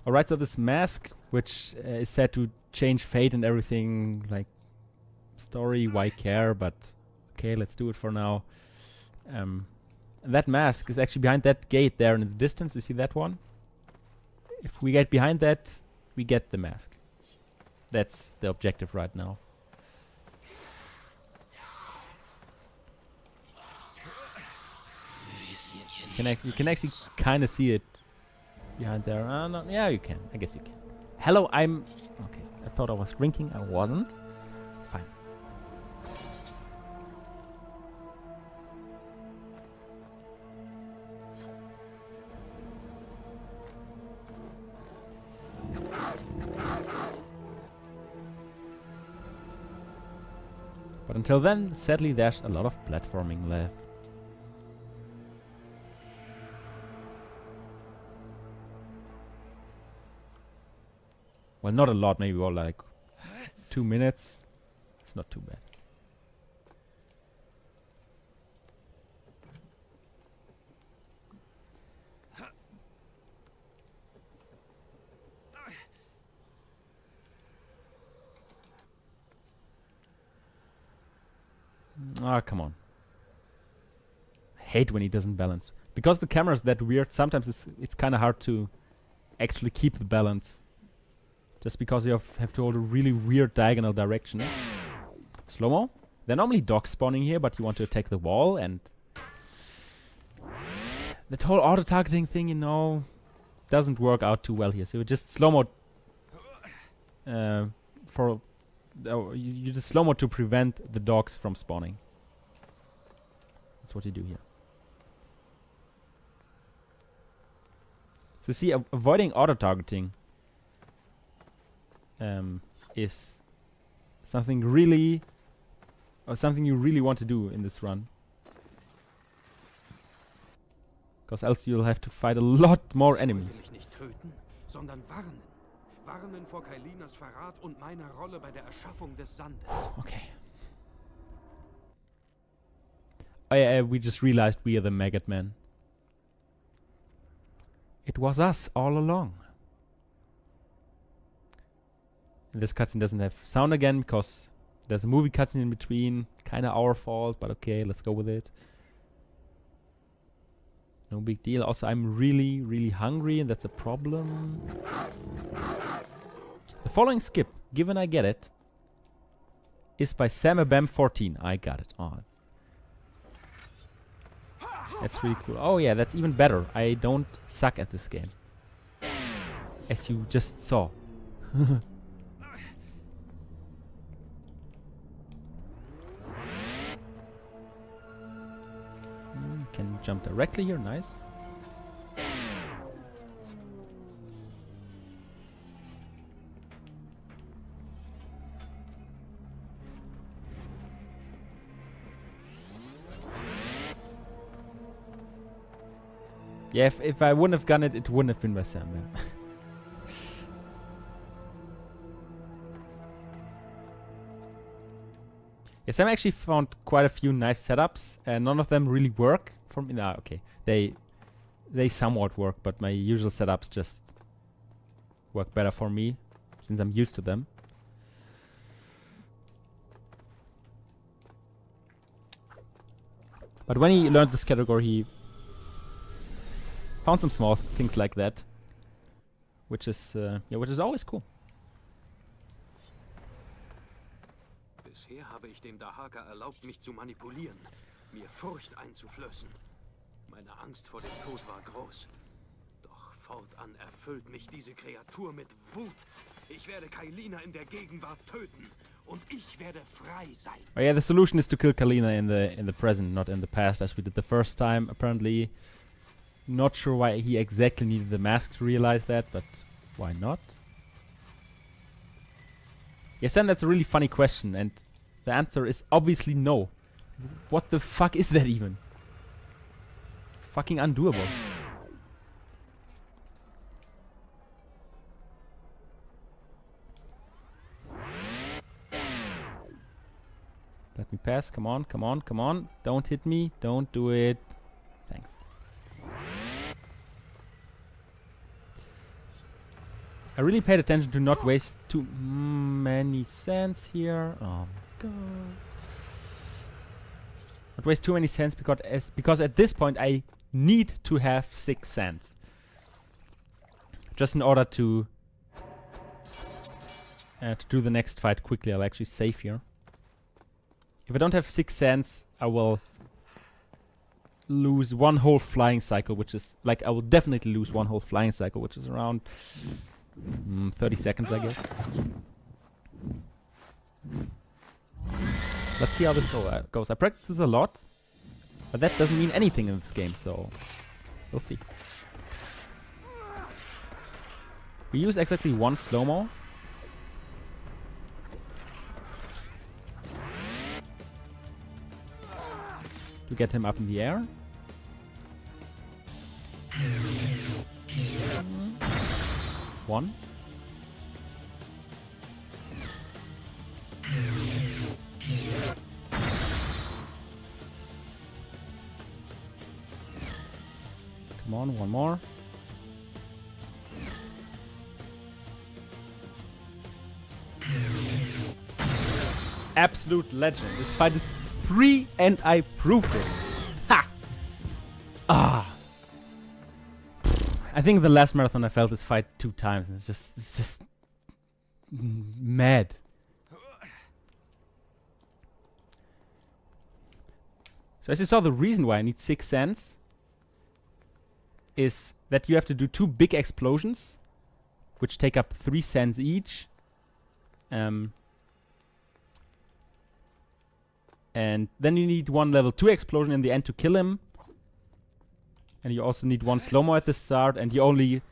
Alright, so this mask, which is said to change fate and everything, like story, why care, but okay, let's do it for now. That mask is actually behind that gate there in the distance. You see that one? If we get behind that, we get the mask. That's the objective right now. You can actually kind of see it behind there. No, yeah, you can. I guess you can. Hello, I'm... Okay, I thought I was drinking. I wasn't. It's fine. But until then, sadly, there's a lot of platforming left. Well, not a lot, maybe all like 2 minutes. It's not too bad. Ah, come on. I hate when he doesn't balance. Because the camera is that weird, sometimes it's kind of hard to actually keep the balance. Just because you have to hold a really weird diagonal direction. Slow-mo. They're normally dog spawning here, but you want to attack the wall, and that whole auto-targeting thing, you know, doesn't work out too well here. So you just slow-mo you just slow-mo to prevent the dogs from spawning. That's what you do here. So see, avoiding auto-targeting is something really, or something you really want to do in this run. Because else you'll have to fight a lot more enemies. Mich nicht töten, sondern warnen. Warnen vor Kailinas Verrat und meiner Rolle bei der Erschaffung des Sandes. Okay. Oh yeah, we just realized we are the Maggot Men. It was us all along. And this cutscene doesn't have sound again because there's a movie cutscene in between. Kinda our fault, but okay, let's go with it. No big deal. Also, I'm really, really hungry, and that's a problem. The following skip, given I get it, is by SamABam14. I got it. Oh, that's really cool. Oh yeah, that's even better. I don't suck at this game, as you just saw. Can jump directly here, nice. Yeah, if I wouldn't have gotten it, it wouldn't have been by Sam, man. Yes, Sam actually found quite a few nice setups, and none of them really work for me. Nah, okay. They somewhat work, but my usual setups just work better for me, since I'm used to them. But when he learned this category, he found some small things like that, which is always cool. Bisher habe ich dem Dahaka erlaubt, mich zu manipulieren, mir Furcht einzuflößen. Meine Angst vor dem Tod war groß. Doch fortan erfüllt mich diese Kreatur mit Wut. Ich werde Kailina in der Gegenwart töten und ich werde frei sein. Oh yeah, the solution is to kill Kailina in the present, not in the past, as we did the first time. Apparently, not sure why he exactly needed the mask to realize that, but why not? Yes, and that's a really funny question, and the answer is obviously no. What the fuck is that even? It's fucking undoable. Let me pass. Come on, come on, come on. Don't hit me. Don't do it. Thanks. I really paid attention to not waste too many cents here. Oh my god. Not waste too many cents because at this point I need to have 6 cents. Just in order to do the next fight quickly. I'll actually save here. If I don't have 6 cents, I will lose one whole flying cycle, which is like I will definitely lose one whole flying cycle, which is around 30 seconds, I guess. Let's see how this goes. I practice this a lot, but that doesn't mean anything in this game, so we'll see. We use exactly one slow-mo. To get him up in the air. One. Come on, one more. Absolute legend. This fight is free and I proved it. Ha! Ah. I think the last marathon I felt this fight 2 times, and it's just mad. So as you saw, the reason why I need 6 cents is that you have to do 2 big explosions, which take up 3 cents each. And then you need one level 2 explosion in the end to kill him. And you also need one slow-mo at the start, and you only,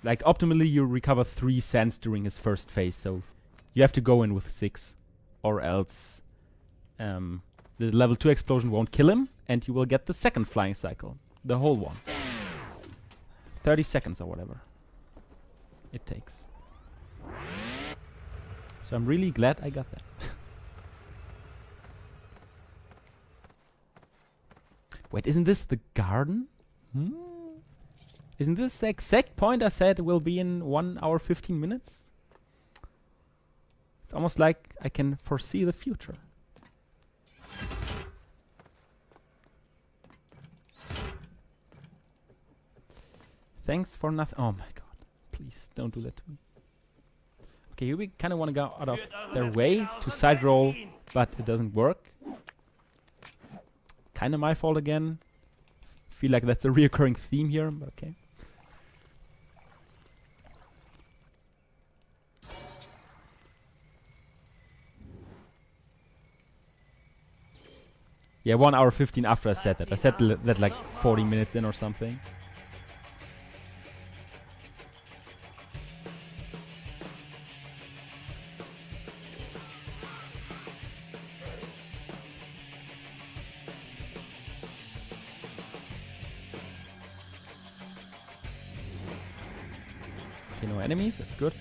like, optimally you recover 3 cents during his first phase, so you have to go in with 6, or else the level 2 explosion won't kill him, and you will get the second flying cycle, the whole one. 30 seconds or whatever it takes. So I'm really glad I got that. Wait, isn't this the garden? Isn't this the exact point I said will be in 1 hour 15 minutes? It's almost like I can foresee the future. Thanks for nothing. Oh my god. Please, don't do that to me. Okay, here we kind of want to go out of their way to side roll, but it doesn't work. Kind of my fault again. Feel like that's a reoccurring theme here, but okay. Yeah, 1 hour 15 after I said that. I said that like 40 minutes in or something. Okay, no enemies, that's good.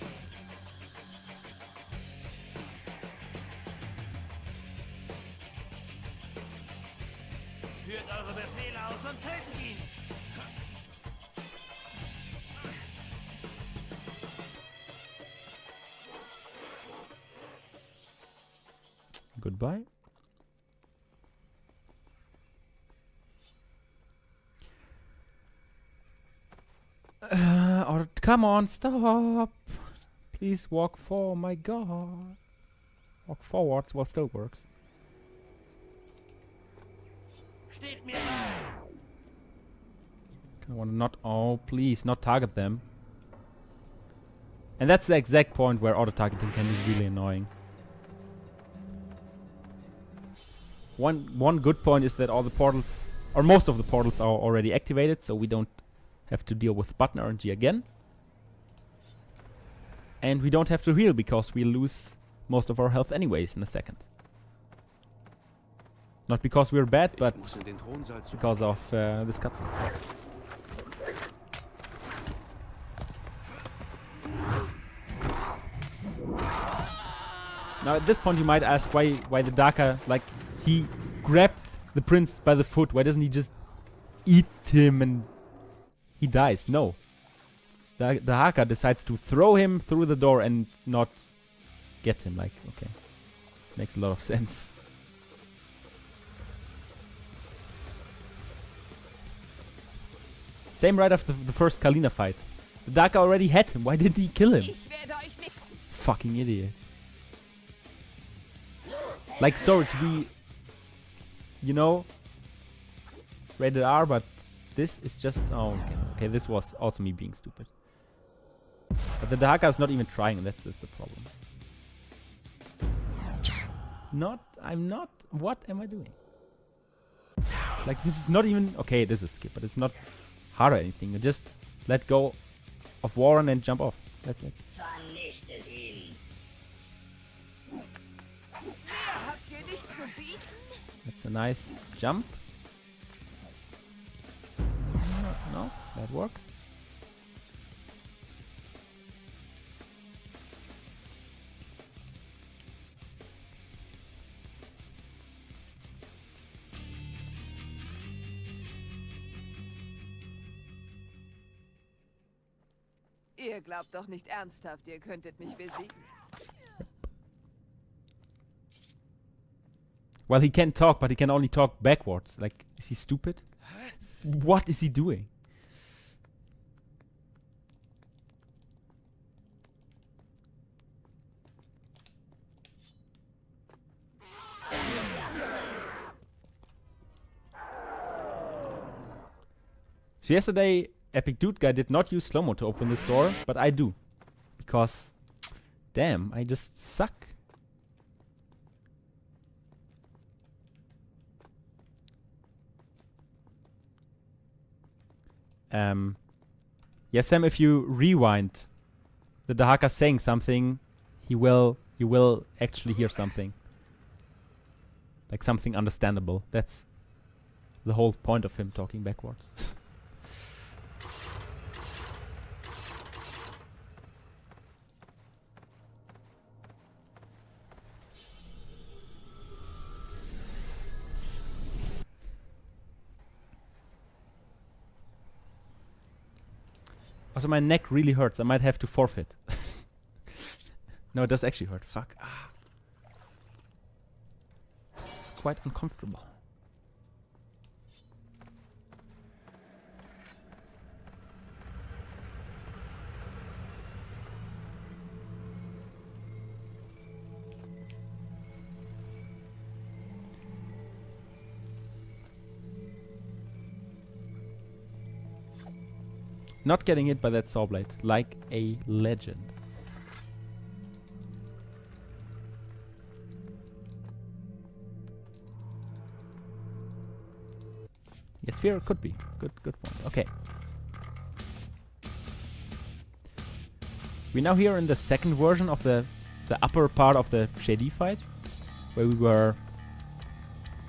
Führt eure Befehle aus und tötet ihn! Goodbye. Or come on, stop! Please walk forward. My God, walk forwards. Well, still works. Steht mir bei! I want to not. Oh, please, not target them. And that's the exact point where auto targeting can be really annoying. One good point is that all the portals, or most of the portals, are already activated, so we don't have to deal with button RNG again. And we don't have to heal because we lose most of our health anyways in a second. Not because we're bad, but because of this cutscene. Now at this point you might ask why the Daka, like, he grabbed the prince by the foot. Why doesn't he just eat him and he dies? No. The Haka decides to throw him through the door and not get him. Like, okay. Makes a lot of sense. Same right after the first Kalina fight. The Daka already had him. Why didn't he kill him? Fucking idiot. Like, sorry to be, you know, rated R, but this is just... Oh, okay. Okay, this was also me being stupid. But the Daka is not even trying, and that's the problem. I'm not... What am I doing? Like, this is not even... Okay, this is skip, but it's not hard or anything. You just let go of Warren and jump off. That's it. That's a nice jump. No, that works. Ihr glaubt doch nicht ernsthaft, ihr könntet mich besiegen. Well, he can talk, but he can only talk backwards. Like, is he stupid? What is he doing? So yesterday, Epic Dude Guy did not use slow-mo to open this door, but I do. Because, damn, I just suck. Yeah, Sam, if you rewind the Dahaka saying something, you will actually hear something. Like something understandable. That's the whole point of him talking backwards. Also, my neck really hurts. I might have to forfeit. No, it does actually hurt. Fuck. Ah. It's quite uncomfortable. Not getting hit by that saw blade, like a legend. Yes, fear could be. Good point. Okay. We're now here in the second version of the upper part of the Shady fight, where we were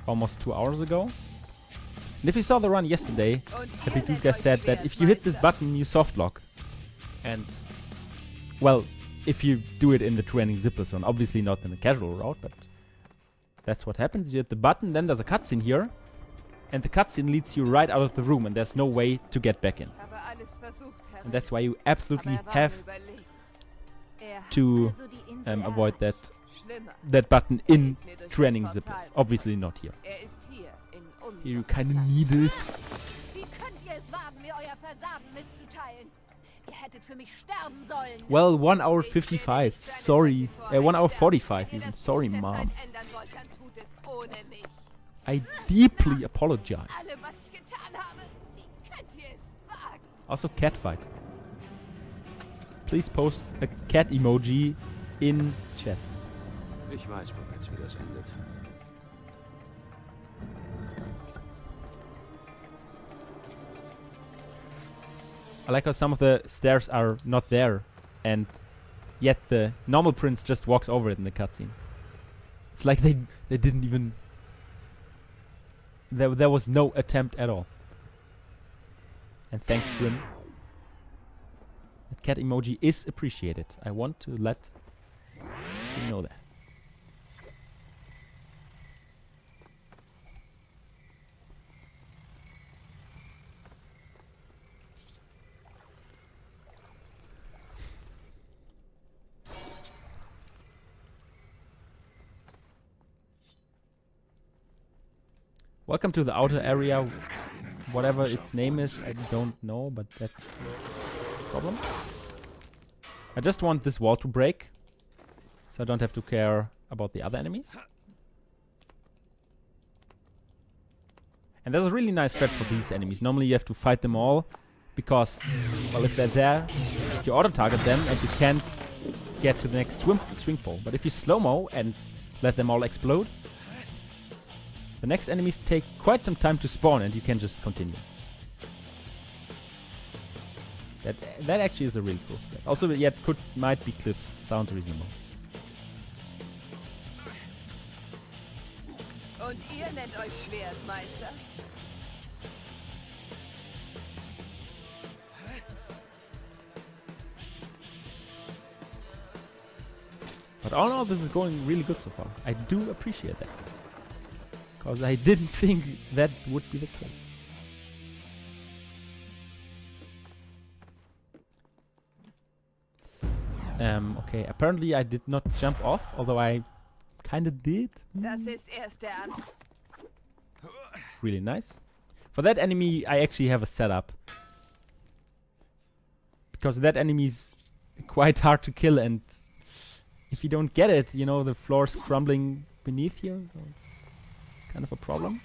almost 2 hours ago. And if you saw the run yesterday, Happy Tuka said that if you hit this button, you softlock. And, well, if you do it in the training zipless run, obviously not in the casual route, but that's what happens. You hit the button, then there's a cutscene here, and the cutscene leads you right out of the room, and there's no way to get back in. And that's why you absolutely have to avoid that button in training zipless. Obviously not here. You kinda need it. Wie könnt ihr es wagen, mir euer Versagen mitzuteilen? Ihr hättet für mich sterben sollen. Well, 1 hour 55. Sorry. 1 hour 45 even. Sorry, Mom. I deeply apologize. Also, catfight. Please post a cat emoji in chat. Ich weiß bereits, wie das endet. I like how some of the stairs are not there, and yet the normal prince just walks over it in the cutscene. It's like they didn't even... There was no attempt at all. And thanks, Bryn. That cat emoji is appreciated. I want to let you know that. Welcome to the outer area, whatever its name is, I don't know, but that's the problem. I just want this wall to break, so I don't have to care about the other enemies. And there's a really nice strat for these enemies. Normally you have to fight them all, because, well, if they're there, you auto-target them and you can't get to the next swing pole. But if you slow-mo and let them all explode, the next enemies take quite some time to spawn and you can just continue. That actually is a really cool strat. Also, yeah, might be cliffs. Sounds reasonable. Und ihr nennt euch Schwertmeister? But all in all, this is going really good so far. I do appreciate that. Because I didn't think that would be the case. Okay, apparently I did not jump off, although I kinda did. Das ist erst der Anfang. Really nice. For that enemy, I actually have a setup. Because that enemy's quite hard to kill, and if you don't get it, you know, the floor's crumbling beneath you. So it's kind of a problem.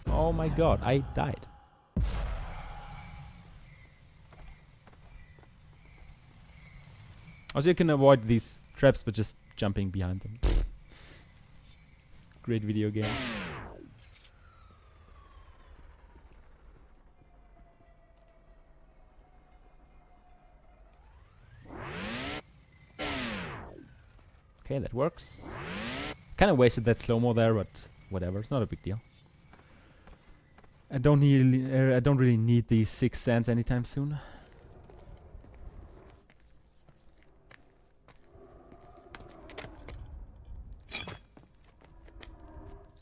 Oh my god, I died. Also, you can avoid these traps by just jumping behind them. Great video game. Okay, that works. Kind of wasted that slow-mo there, but whatever, it's not a big deal. I don't really need these 6 sands anytime soon.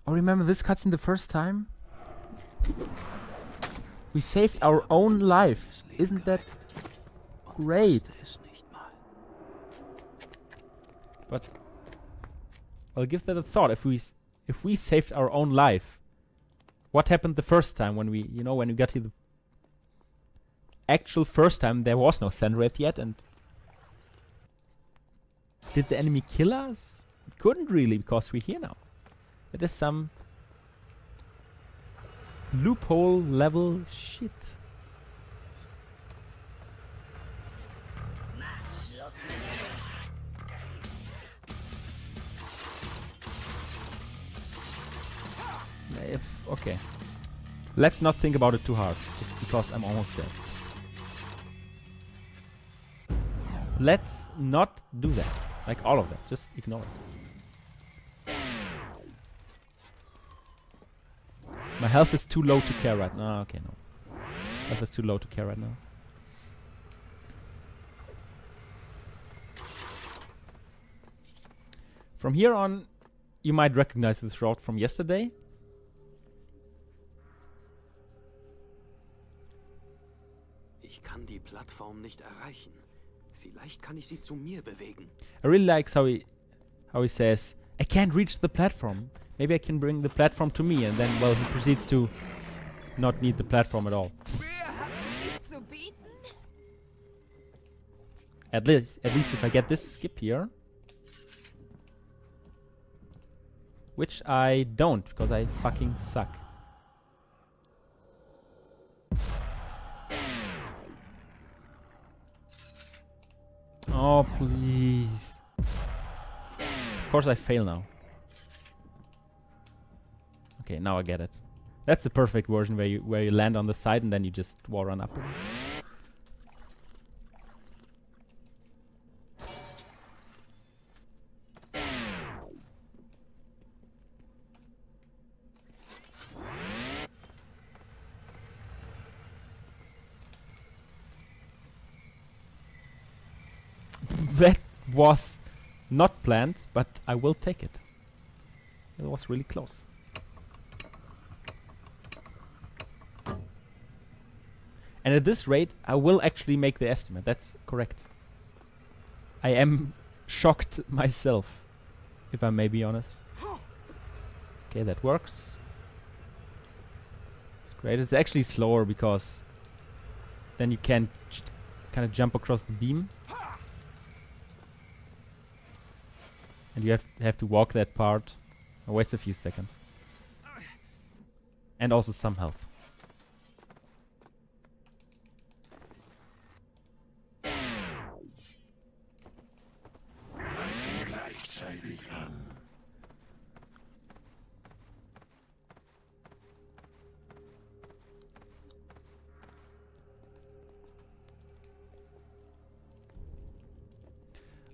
Oh, remember this cutscene the first time? We saved our own life. Isn't that great? But I'll give that a thought. If we saved our own life, what happened the first time when we got here the actual first time? There was no sand wraith yet, and did the enemy kill us? It couldn't really, because we're here now. It is some loophole level shit. Okay. Let's not think about it too hard, just because I'm almost dead. Let's not do that. Like all of that. Just ignore it. My health is too low to care right now. Okay, no. Health is too low to care right now. From here on, you might recognize this route from yesterday. Ich kann die Plattform nicht erreichen. Vielleicht kann ich sie zu mir bewegen. I really like how he says, I can't reach the platform. Maybe I can bring the platform to me, and then, well, he proceeds to not need the platform at all. At least if I get this skip here, which I don't, because I fucking suck. Oh, please. Of course I fail now. Okay, now I get it. That's the perfect version where you land on the side and then you just wall run up. That was not planned, but I will take it. It was really close. And at this rate, I will actually make the estimate. That's correct. I am shocked myself, if I may be honest. Okay, that works. It's great. It's actually slower because then you can kind of jump across the beam. And you have to walk that part. It wastes a few seconds. And also some health.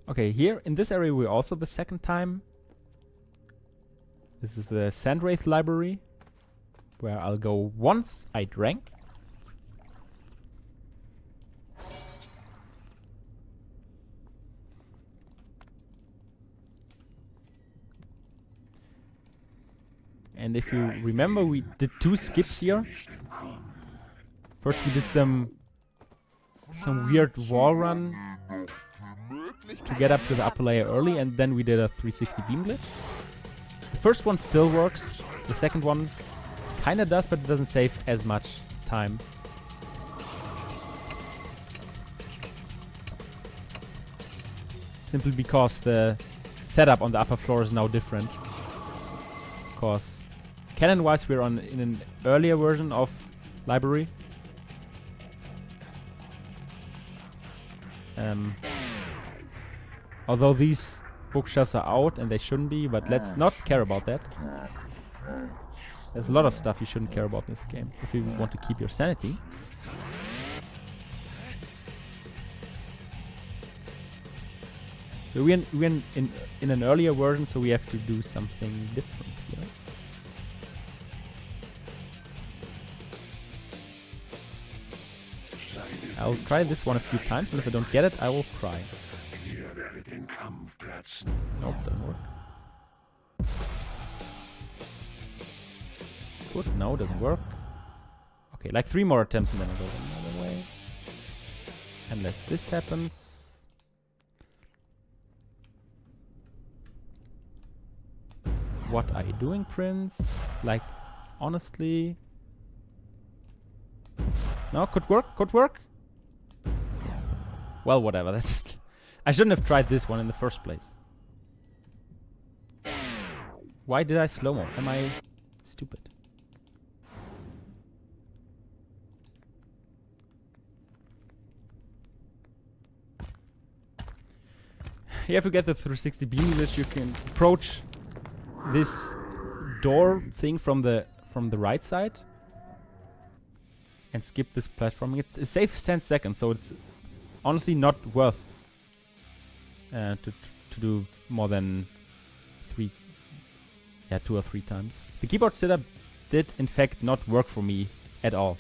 Okay, here in this area we're also the second time. This is the Sand Wraith library, where I'll go once I drank. And if you remember, we did 2 skips here. First we did some weird wall run to get up to the upper layer early, and then we did a 360 beam glitch. The first one still works. The second one kinda does, but it doesn't save as much time. Simply because the setup on the upper floor is now different. Because canon-wise we're in an earlier version of library. Although these bookshelves are out and they shouldn't be, but let's not care about that. There's a lot of stuff you shouldn't care about in this game if you want to keep your sanity. So we're in an earlier version, so we have to do something different here. I'll try this one a few times, and if I don't get it, I will cry. Nope, doesn't work. Good, no, doesn't work. Okay, like 3 more attempts and then I'll go another way. Unless this happens. What are you doing, Prince? Like, honestly... No, could work, could work. Well, whatever, that's... I shouldn't have tried this one in the first place. Why did I slow-mo? Am I stupid? You have to get the 360 beam that you can approach this door thing from the right side and skip this platforming. It saves 10 seconds, so it's honestly not worth to do more than 2 or 3 times. The keyboard setup did in fact not work for me at all,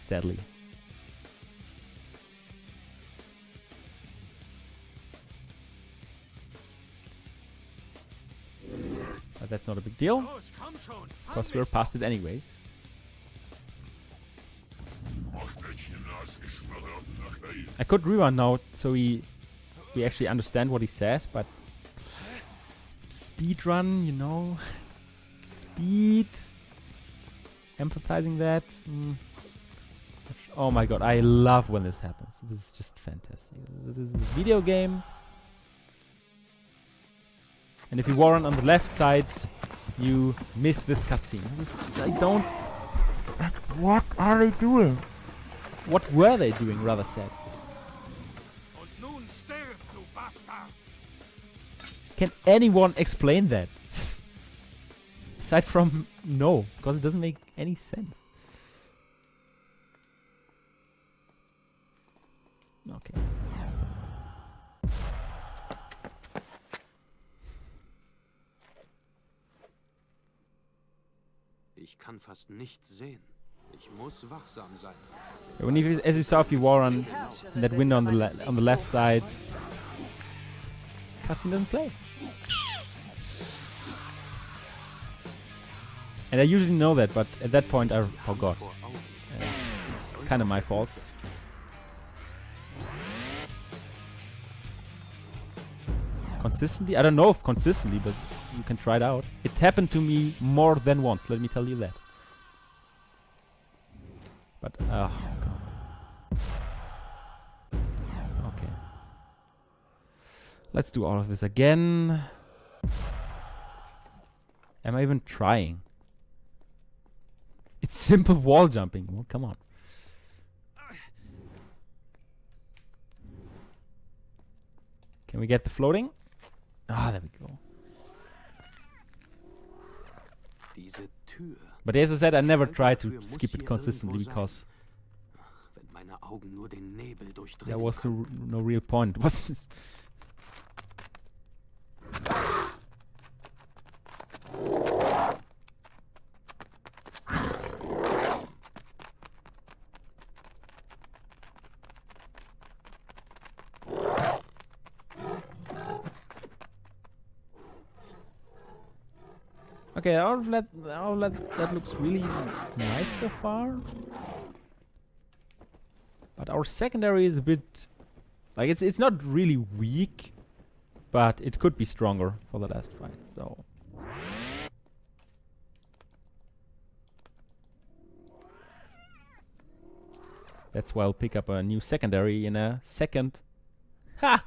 sadly. But that's not a big deal, because we're past it anyways. I could rewind now so we actually understand what he says, but speed run, you know, speed, empathizing that. Oh my god, I love when this happens. This is just fantastic. This is a video game. And if you warn on the left side, you miss this cutscene. I don't... Like, what are they doing? What were they doing, rather said? Can anyone explain that? Aside from no, because it doesn't make any sense. Okay. Ich kann fast nichts sehen. Ich muss wachsam sein. Yeah, when you, as you saw, if you war on that window on the left side, cutscene doesn't play. And I usually know that, but at that point I forgot. Kind of my fault. Consistently? I don't know if consistently, but you can try it out. It happened to me more than once, let me tell you that. But, oh, God. Okay. Let's do all of this again. Am I even trying? It's simple wall jumping. Well, come on. Can we get the floating? Ah, there we go. Diese Tür. But as I said, I never try to skip it consistently because Wenn meine Augen nur den Nebel there durchdringen was könnten. no real point. Was? Okay, that looks really nice so far. But our secondary is a bit... Like, it's not really weak, but it could be stronger for the last fight, so... That's why I'll pick up a new secondary in a second. Ha!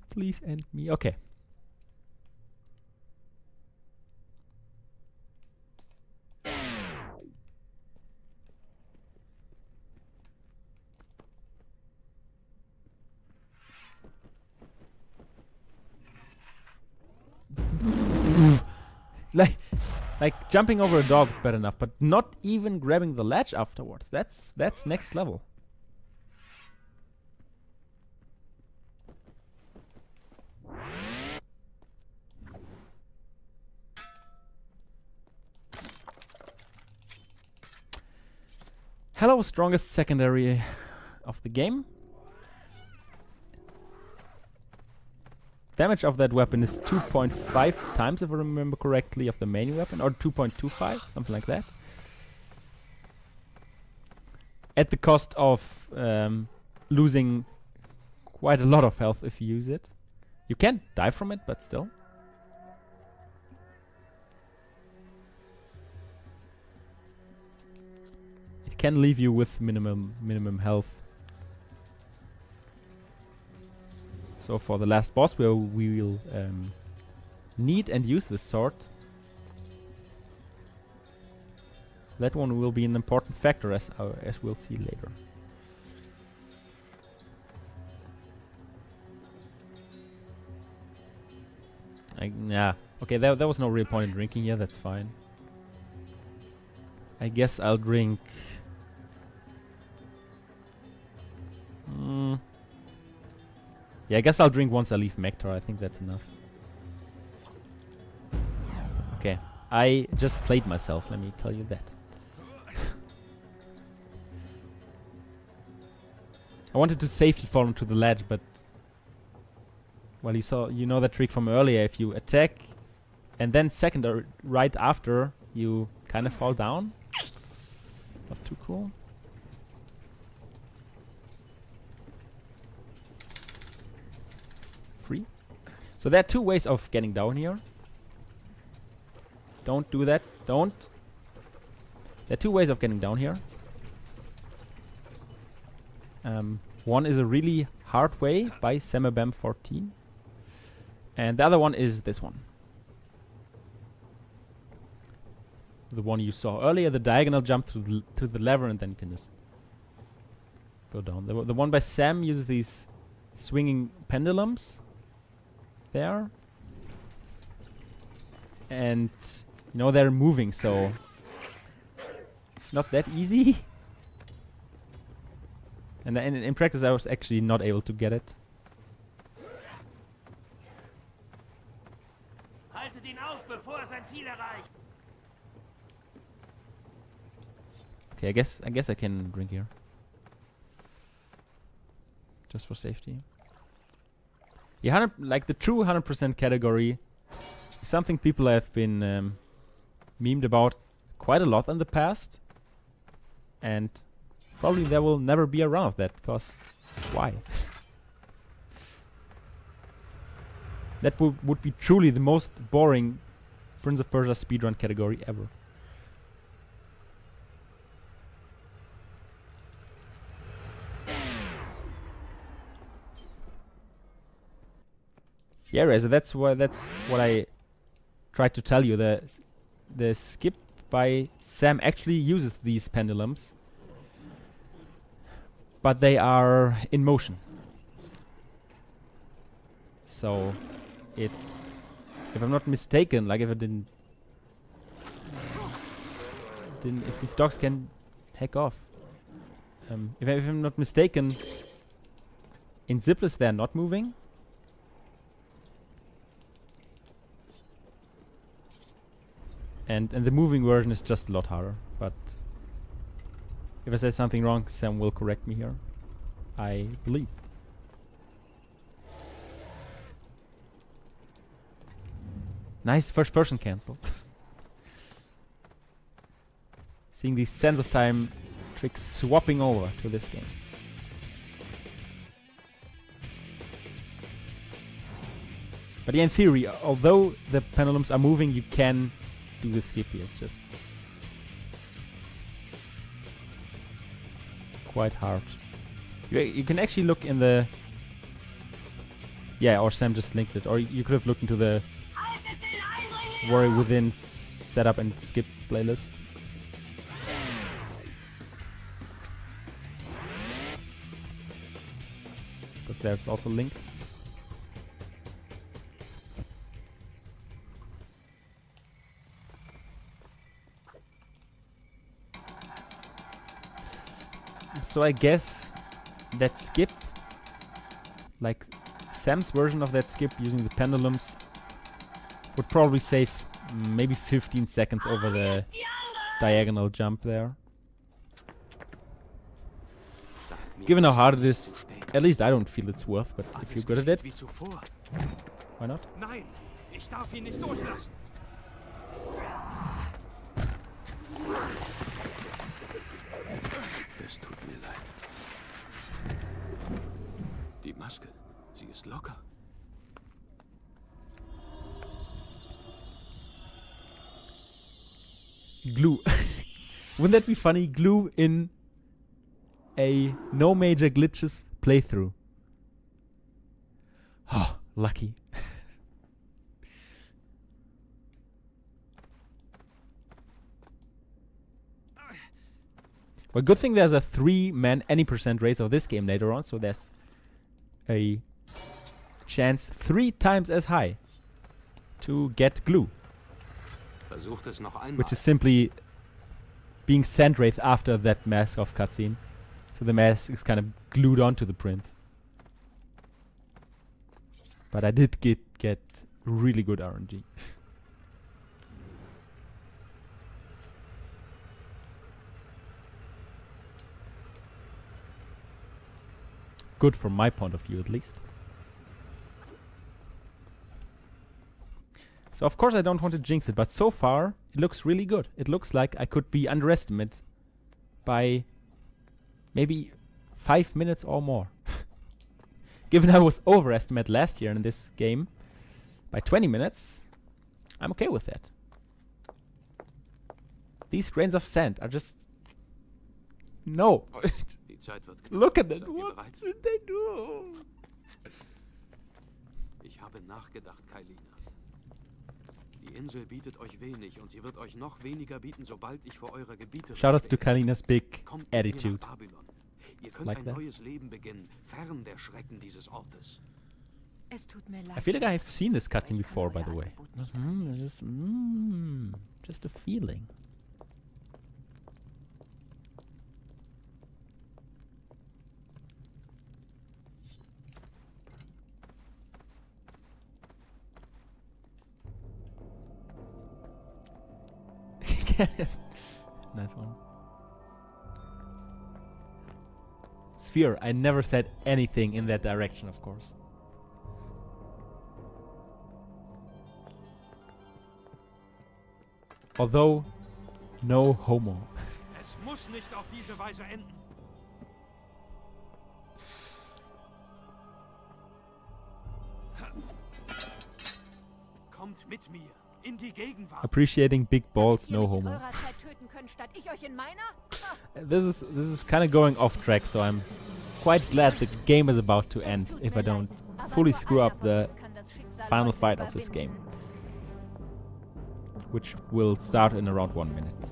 Please end me. Okay. Like jumping over a dog is bad enough, but not even grabbing the ledge afterwards. That's next level. Hello, strongest secondary of the game. Damage of that weapon is 2.5 times, if I remember correctly, of the main weapon, or 2.25, something like that. At the cost of losing quite a lot of health if you use it. You can't die from it, but still. It can leave you with minimum health. So for the last boss, we will need and use this sword. That one will be an important factor, as we'll see later. Yeah. Okay, there was no real point in drinking here. That's fine. I guess I'll drink. Yeah, I guess I'll drink once I leave Mektar. I think that's enough. Okay, I just played myself. Let me tell you that. I wanted to safely fall onto the ledge, but well, you know that trick from earlier. If you attack and then second or right after, you kind of fall down. Not too cool. Free. So there are two ways of getting down here. Don't do that. Don't. There are two ways of getting down here. One is a really hard way by Samabam 14. And the other one is this one. The one you saw earlier, the diagonal jump to the lever, and then you can just go down. The one by Sam uses these swinging pendulums there. And, you know, they're moving, so it's not that easy. And in practice, I was actually not able to get it. Haltet ihn auf, bevor er sein Ziel erreicht. Okay, I guess I can drink here. Just for safety. Yeah, like the true 100% category is something people have been memed about quite a lot in the past. And probably there will never be a run of that, because why? That would be truly the most boring Prince of Persia speedrun category ever. Yeah, Razor, that's what I tried to tell you. The skip by Sam actually uses these pendulums, but they are in motion. So if I'm not mistaken, like if these dogs can take off. If I'm not mistaken, in zipless they're not moving. And the moving version is just a lot harder, but if I say something wrong, Sam will correct me here, I believe. Nice first person cancel. Seeing these Sense of Time tricks swapping over to this game. But yeah, in theory, although the pendulums are moving, you can do the skip here. It's just quite hard. You can actually look in the... Yeah, or Sam just linked it. Or you could have looked into the Warrior Within setup and skip playlist. But there's also linked. So I guess that skip, like Sam's version of that skip using the pendulums, would probably save maybe 15 seconds over the diagonal jump there. Given how hard it Zu is, spät. at least I don't feel it's worth, but if Alles you're good at geschieht it, wie zuvor. why not? Nein, ich darf ihn nicht durchlassen. Es tut mir leid. Die Maske, sie ist locker. Glue. Wouldn't that be funny? Glue in a no major glitches playthrough. Oh, lucky. Well, good thing there's a 3-man any percent race of this game later on, so there's a chance 3 times as high to get glue, Versucht es noch einmal. which is simply being sand wraith after that mask off cutscene. So the mask is kind of glued onto the prince. But I did get really good RNG. Good from my point of view, at least. So of course I don't want to jinx it, but so far it looks really good. It looks like I could be underestimated by maybe 5 minutes or more. Given I was overestimated last year in this game by 20 minutes, I'm okay with that. These grains of sand are just... No. Die Zeit wird knapp. Look at that. Seid ihr What bereit? should they do? Ich habe nachgedacht, Kailina. Die Insel bietet euch wenig und sie wird euch noch weniger bieten, sobald ich vor eurer Gebieterin Shoutouts to stehe. Kalina's big Kommt mit mir attitude. nach Babylon. Ihr könnt Like ein that. neues Leben beginnen, fern der Schrecken dieses Ortes. Es tut mir leid. I feel like I've seen this aber cutscene ich kann before, by euer the way. Angebot nicht Just a feeling. Nice one. Sphere, I never said anything in that direction, of course. Although, no homo. Es muss nicht auf diese Weise enden. Kommt mit mir in die Gegenwart. Appreciating big balls, Damit ihr no mich in homo. eurer Zeit töten könnt, statt ich euch in meiner? Ha, This is kind of going off track, so I'm quite glad the game is about to es end tut if mir I don't leid, aber fully nur screw einer up von the uns kann das Schicksal final heute fight of this game, überwinden. which will start in around 1 minute.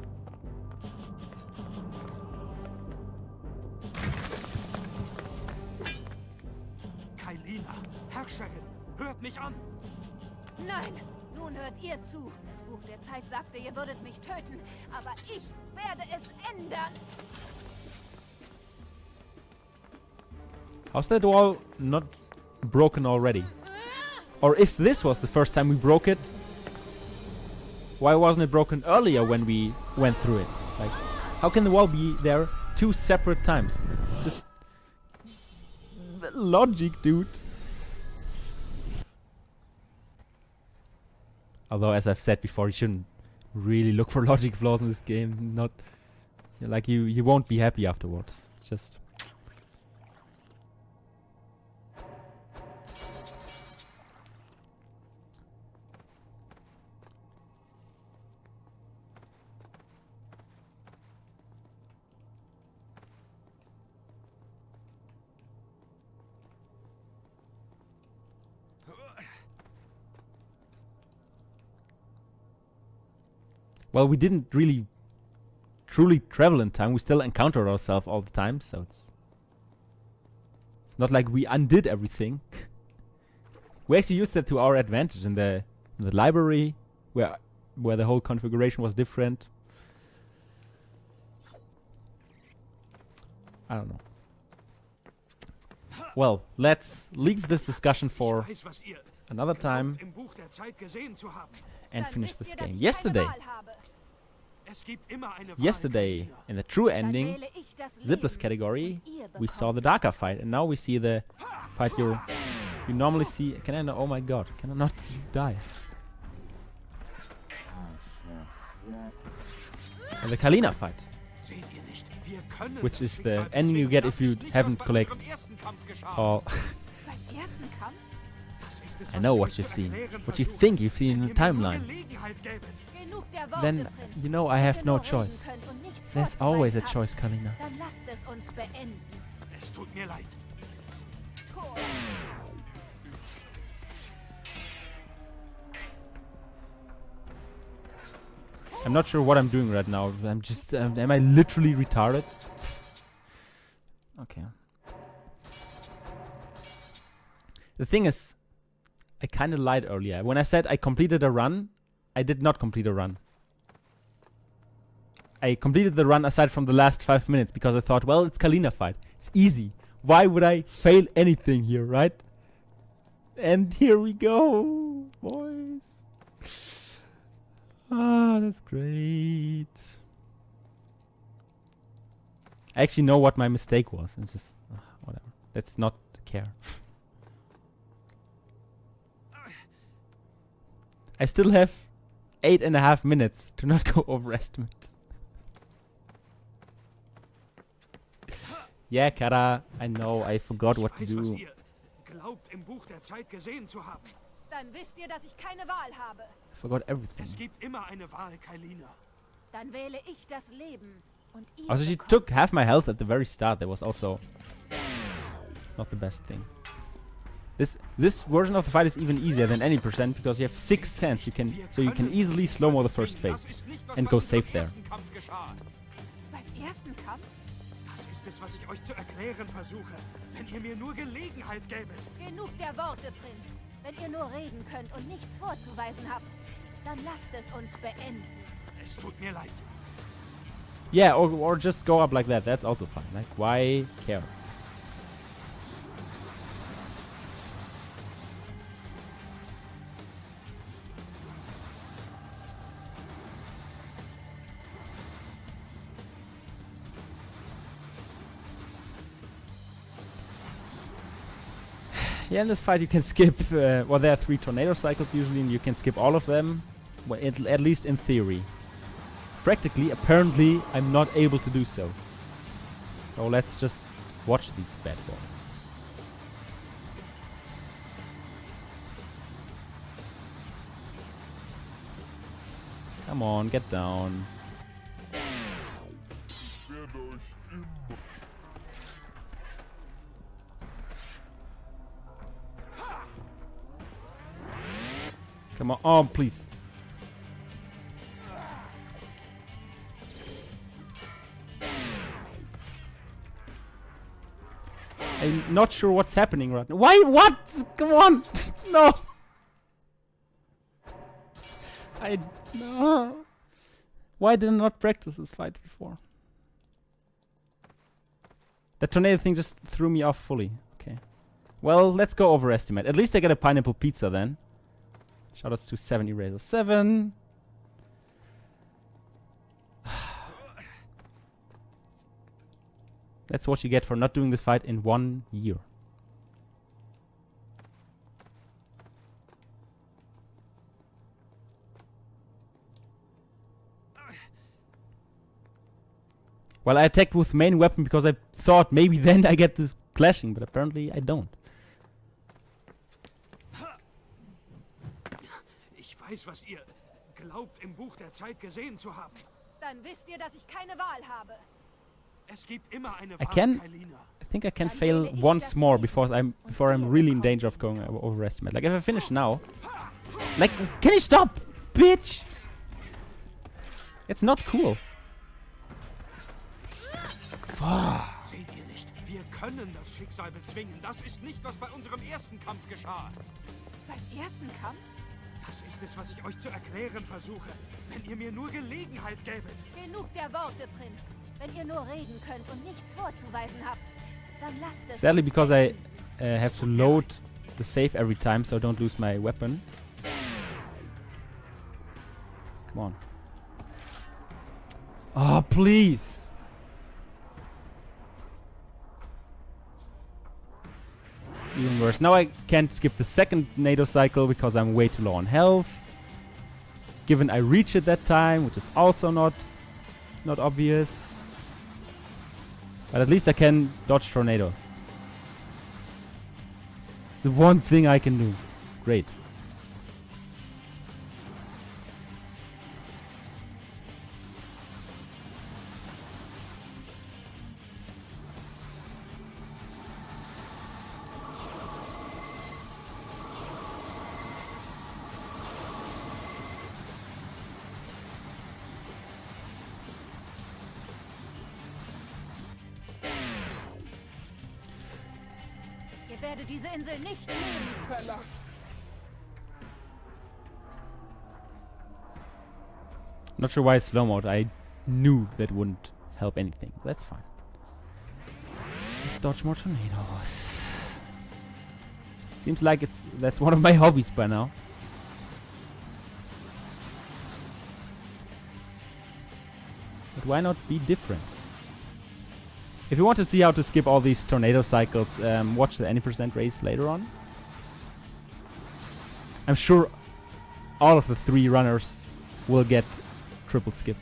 Kailina, Herrscherin, hört mich an. Nein, nun hört ihr zu. Das Buch der Zeit sagte, ihr würdet mich töten, aber ich werde es ändern. How's that wall not broken already? Or if this was the first time we broke it, why wasn't it broken earlier when we went through it? Like, how can the wall be there 2 separate times? It's just logic, dude. Although, as I've said before, you shouldn't really look for logic flaws in this game. Not like you won't be happy afterwards. It's just. Well, we didn't really truly travel in time. We still encountered ourselves all the time, so it's not like we undid everything. We actually used that to our advantage in the library, where the whole configuration was different. I don't know. Well, let's leave this discussion for Ich weiß, was ihr another time glaubt, im Buch der Zeit gesehen zu haben. and Dann finish wisst this ihr, dass game. ich keine Yesterday, Wahl habe. Es gibt immer eine Wahl, yesterday, Kailina. in the true Dann ending, wähle ich das zipless Leben category, und ihr we saw bekommt the darker fight, and now we see the fight you normally see. Can I? Oh my God! Can I not die? And the Kalina fight, Seht ihr nicht? Wir können which das is the Schicksal enemy you bezwingen. get Das if you ist nicht, haven't was bei collect unserem ersten Kampf geschah. all. beim ersten Kampf. Das ist es, I was know ich what euch you've zu seen, erklären what you versuche. think you've seen Wenn in the ihr mir nur timeline. Gelegenheit gäbet. Genug der Worte, Then Prinz. you know I Wenn have ihr no nur reden choice. könnt und nichts There's always a vorzuweisen choice, habt, Kalina. dann lasst es uns beenden. Es tut mir leid. Tor. I'm not sure what I'm doing right now. I'm just. Am I literally retarded? Okay. The thing is, I kind of lied earlier. When I said I completed a run, I did not complete a run. I completed the run aside from the last 5 minutes because I thought, well, it's Kalina fight. It's easy. Why would I fail anything here, right? And here we go, boys. Ah, that's great. I actually know what my mistake was. It's just whatever. Let's not care. I still have 8.5 minutes to not go overestimate. Yeah, Kara, I know. I forgot what to Ich weiß, was do. ihr glaubt, im Buch der Zeit gesehen zu haben. Dann wisst ihr, dass ich keine Wahl habe. I forgot everything. Es gibt immer eine Wahl, Kailina. Dann wähle ich das Leben. Und ihr Also she bekommt took half my health at the very start. That was also not the best thing. This version of the fight is even easier than any percent because you have 6 cents. You can easily slow mo the first phase and go safe there. beim ersten Kampf. Das ist es, was ich euch zu erklären versuche. Wenn ihr mir nur Gelegenheit gäbet. Genug der Worte, Prinz. Wenn ihr nur reden könnt und nichts vorzuweisen habt, dann lasst es uns beenden. Es tut mir leid. Yeah, or just go up like that. That's also fine. Like, why care? Yeah, in this fight you can skip, well, there are 3 tornado cycles usually, and you can skip all of them, well, at least in theory. Practically, apparently, I'm not able to do so. So let's just watch these bad boys. Come on, get down. Come on, oh please. I'm not sure what's happening right now. Why? What? Come on! No! No. Why did I not practice this fight before? That tornado thing just threw me off fully. Okay. Well, let's go overestimate. At least I get a pineapple pizza then. Shoutouts to 70 Razor 7. That's what you get for not doing this fight in 1 year. Well, I attacked with main weapon because I thought maybe then I get this clashing, but apparently I don't. Ich weiß, was ihr glaubt, im Buch der Zeit gesehen zu haben. Dann wisst ihr, dass ich keine Wahl habe. Es gibt immer eine I Wahl, can- Kailina. I think I can fail once more before I'm really in danger of going overestimate. Like if I finish now, like can you stop, bitch? It's not cool. Fuck. Seht ihr nicht? Wir können das Schicksal bezwingen. Das ist nicht, was bei unserem ersten Kampf geschah. Beim ersten Kampf? Das ist es, was ich euch zu erklären versuche. Wenn ihr mir nur Gelegenheit gäbet. Genug der Worte, Prinz. Wenn ihr nur reden könnt und nichts vorzuweisen habt, dann lasst es Sadly, uns because I beenden. have to load the save every time, so I don't lose my weapon. Come on. Oh, please. even worse. Now I can't skip the second NATO cycle because I'm way too low on health. Given I reach it that time, which is also not obvious. But at least I can dodge tornadoes. The one thing I can do. Great. Ihr werdet diese Insel nicht lebend verlassen. Not sure why it's slow mode. I knew that wouldn't help anything. That's fine. Let's dodge more tornadoes. Seems like that's one of my hobbies by now. But why not be different? If you want to see how to skip all these tornado cycles, watch the any % race later on. I'm sure all of the 3 runners will get triple skip.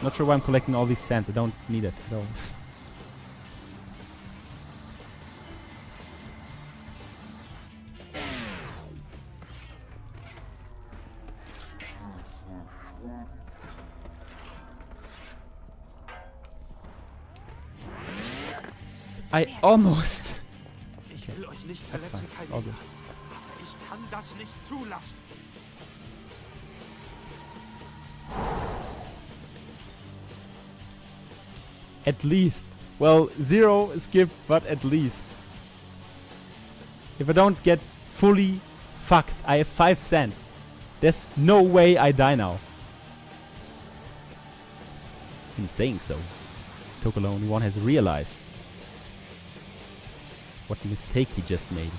Not sure why I'm collecting all these sands. I don't need it at all. I almost. Ich will euch nicht That's verletzen, fine. Kailina. All good. Aber ich kann das nicht zulassen. At least. Well, 0 skip, but at least. If I don't get fully fucked, I have 5 cents. There's no way I die now. In saying so, tocaloni1 has realized what mistake he just made.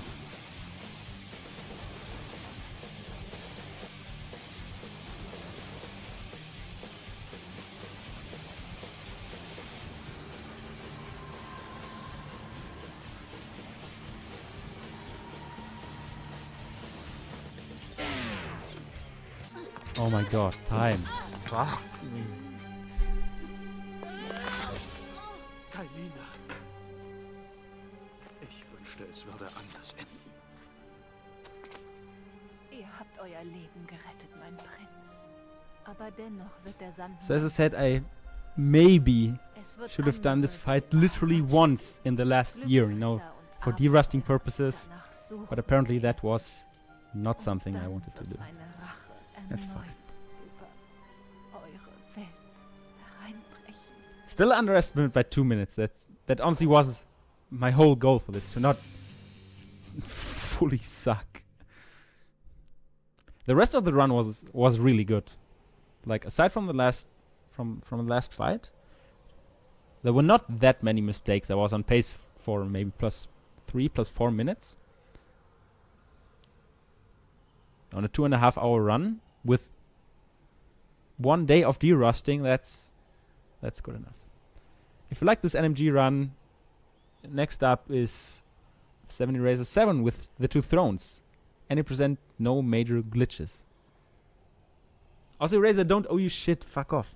Oh my god, time. Fuck me. Kailina. Ich wünschte, es würde anders enden. Ihr habt euer Leben gerettet, mein Prinz. Aber dennoch wird der Sand... So as I said, I maybe Es wird should have done this andere fight literally once in the last year, you know, Glücksritter und for derusting Abenteurer purposes. danach suchen But apparently werden. that was not something I Dann wanted to wird do. meine Rache That's erneut fine. über eure Welt hereinbrechen. Still underestimated by 2 minutes. That honestly was my whole goal for this, to not fully suck. The rest of the run was really good. Like aside from the last from the last fight, there were not that many mistakes. I was on pace for maybe +3, +4 minutes. On a 2.5 hour run with 1 day of derusting, that's good enough. If you like this NMG run, next up is 70 Razor 7 with the 2 thrones. Any %, no major glitches. Also, Razor, don't owe you shit. Fuck off.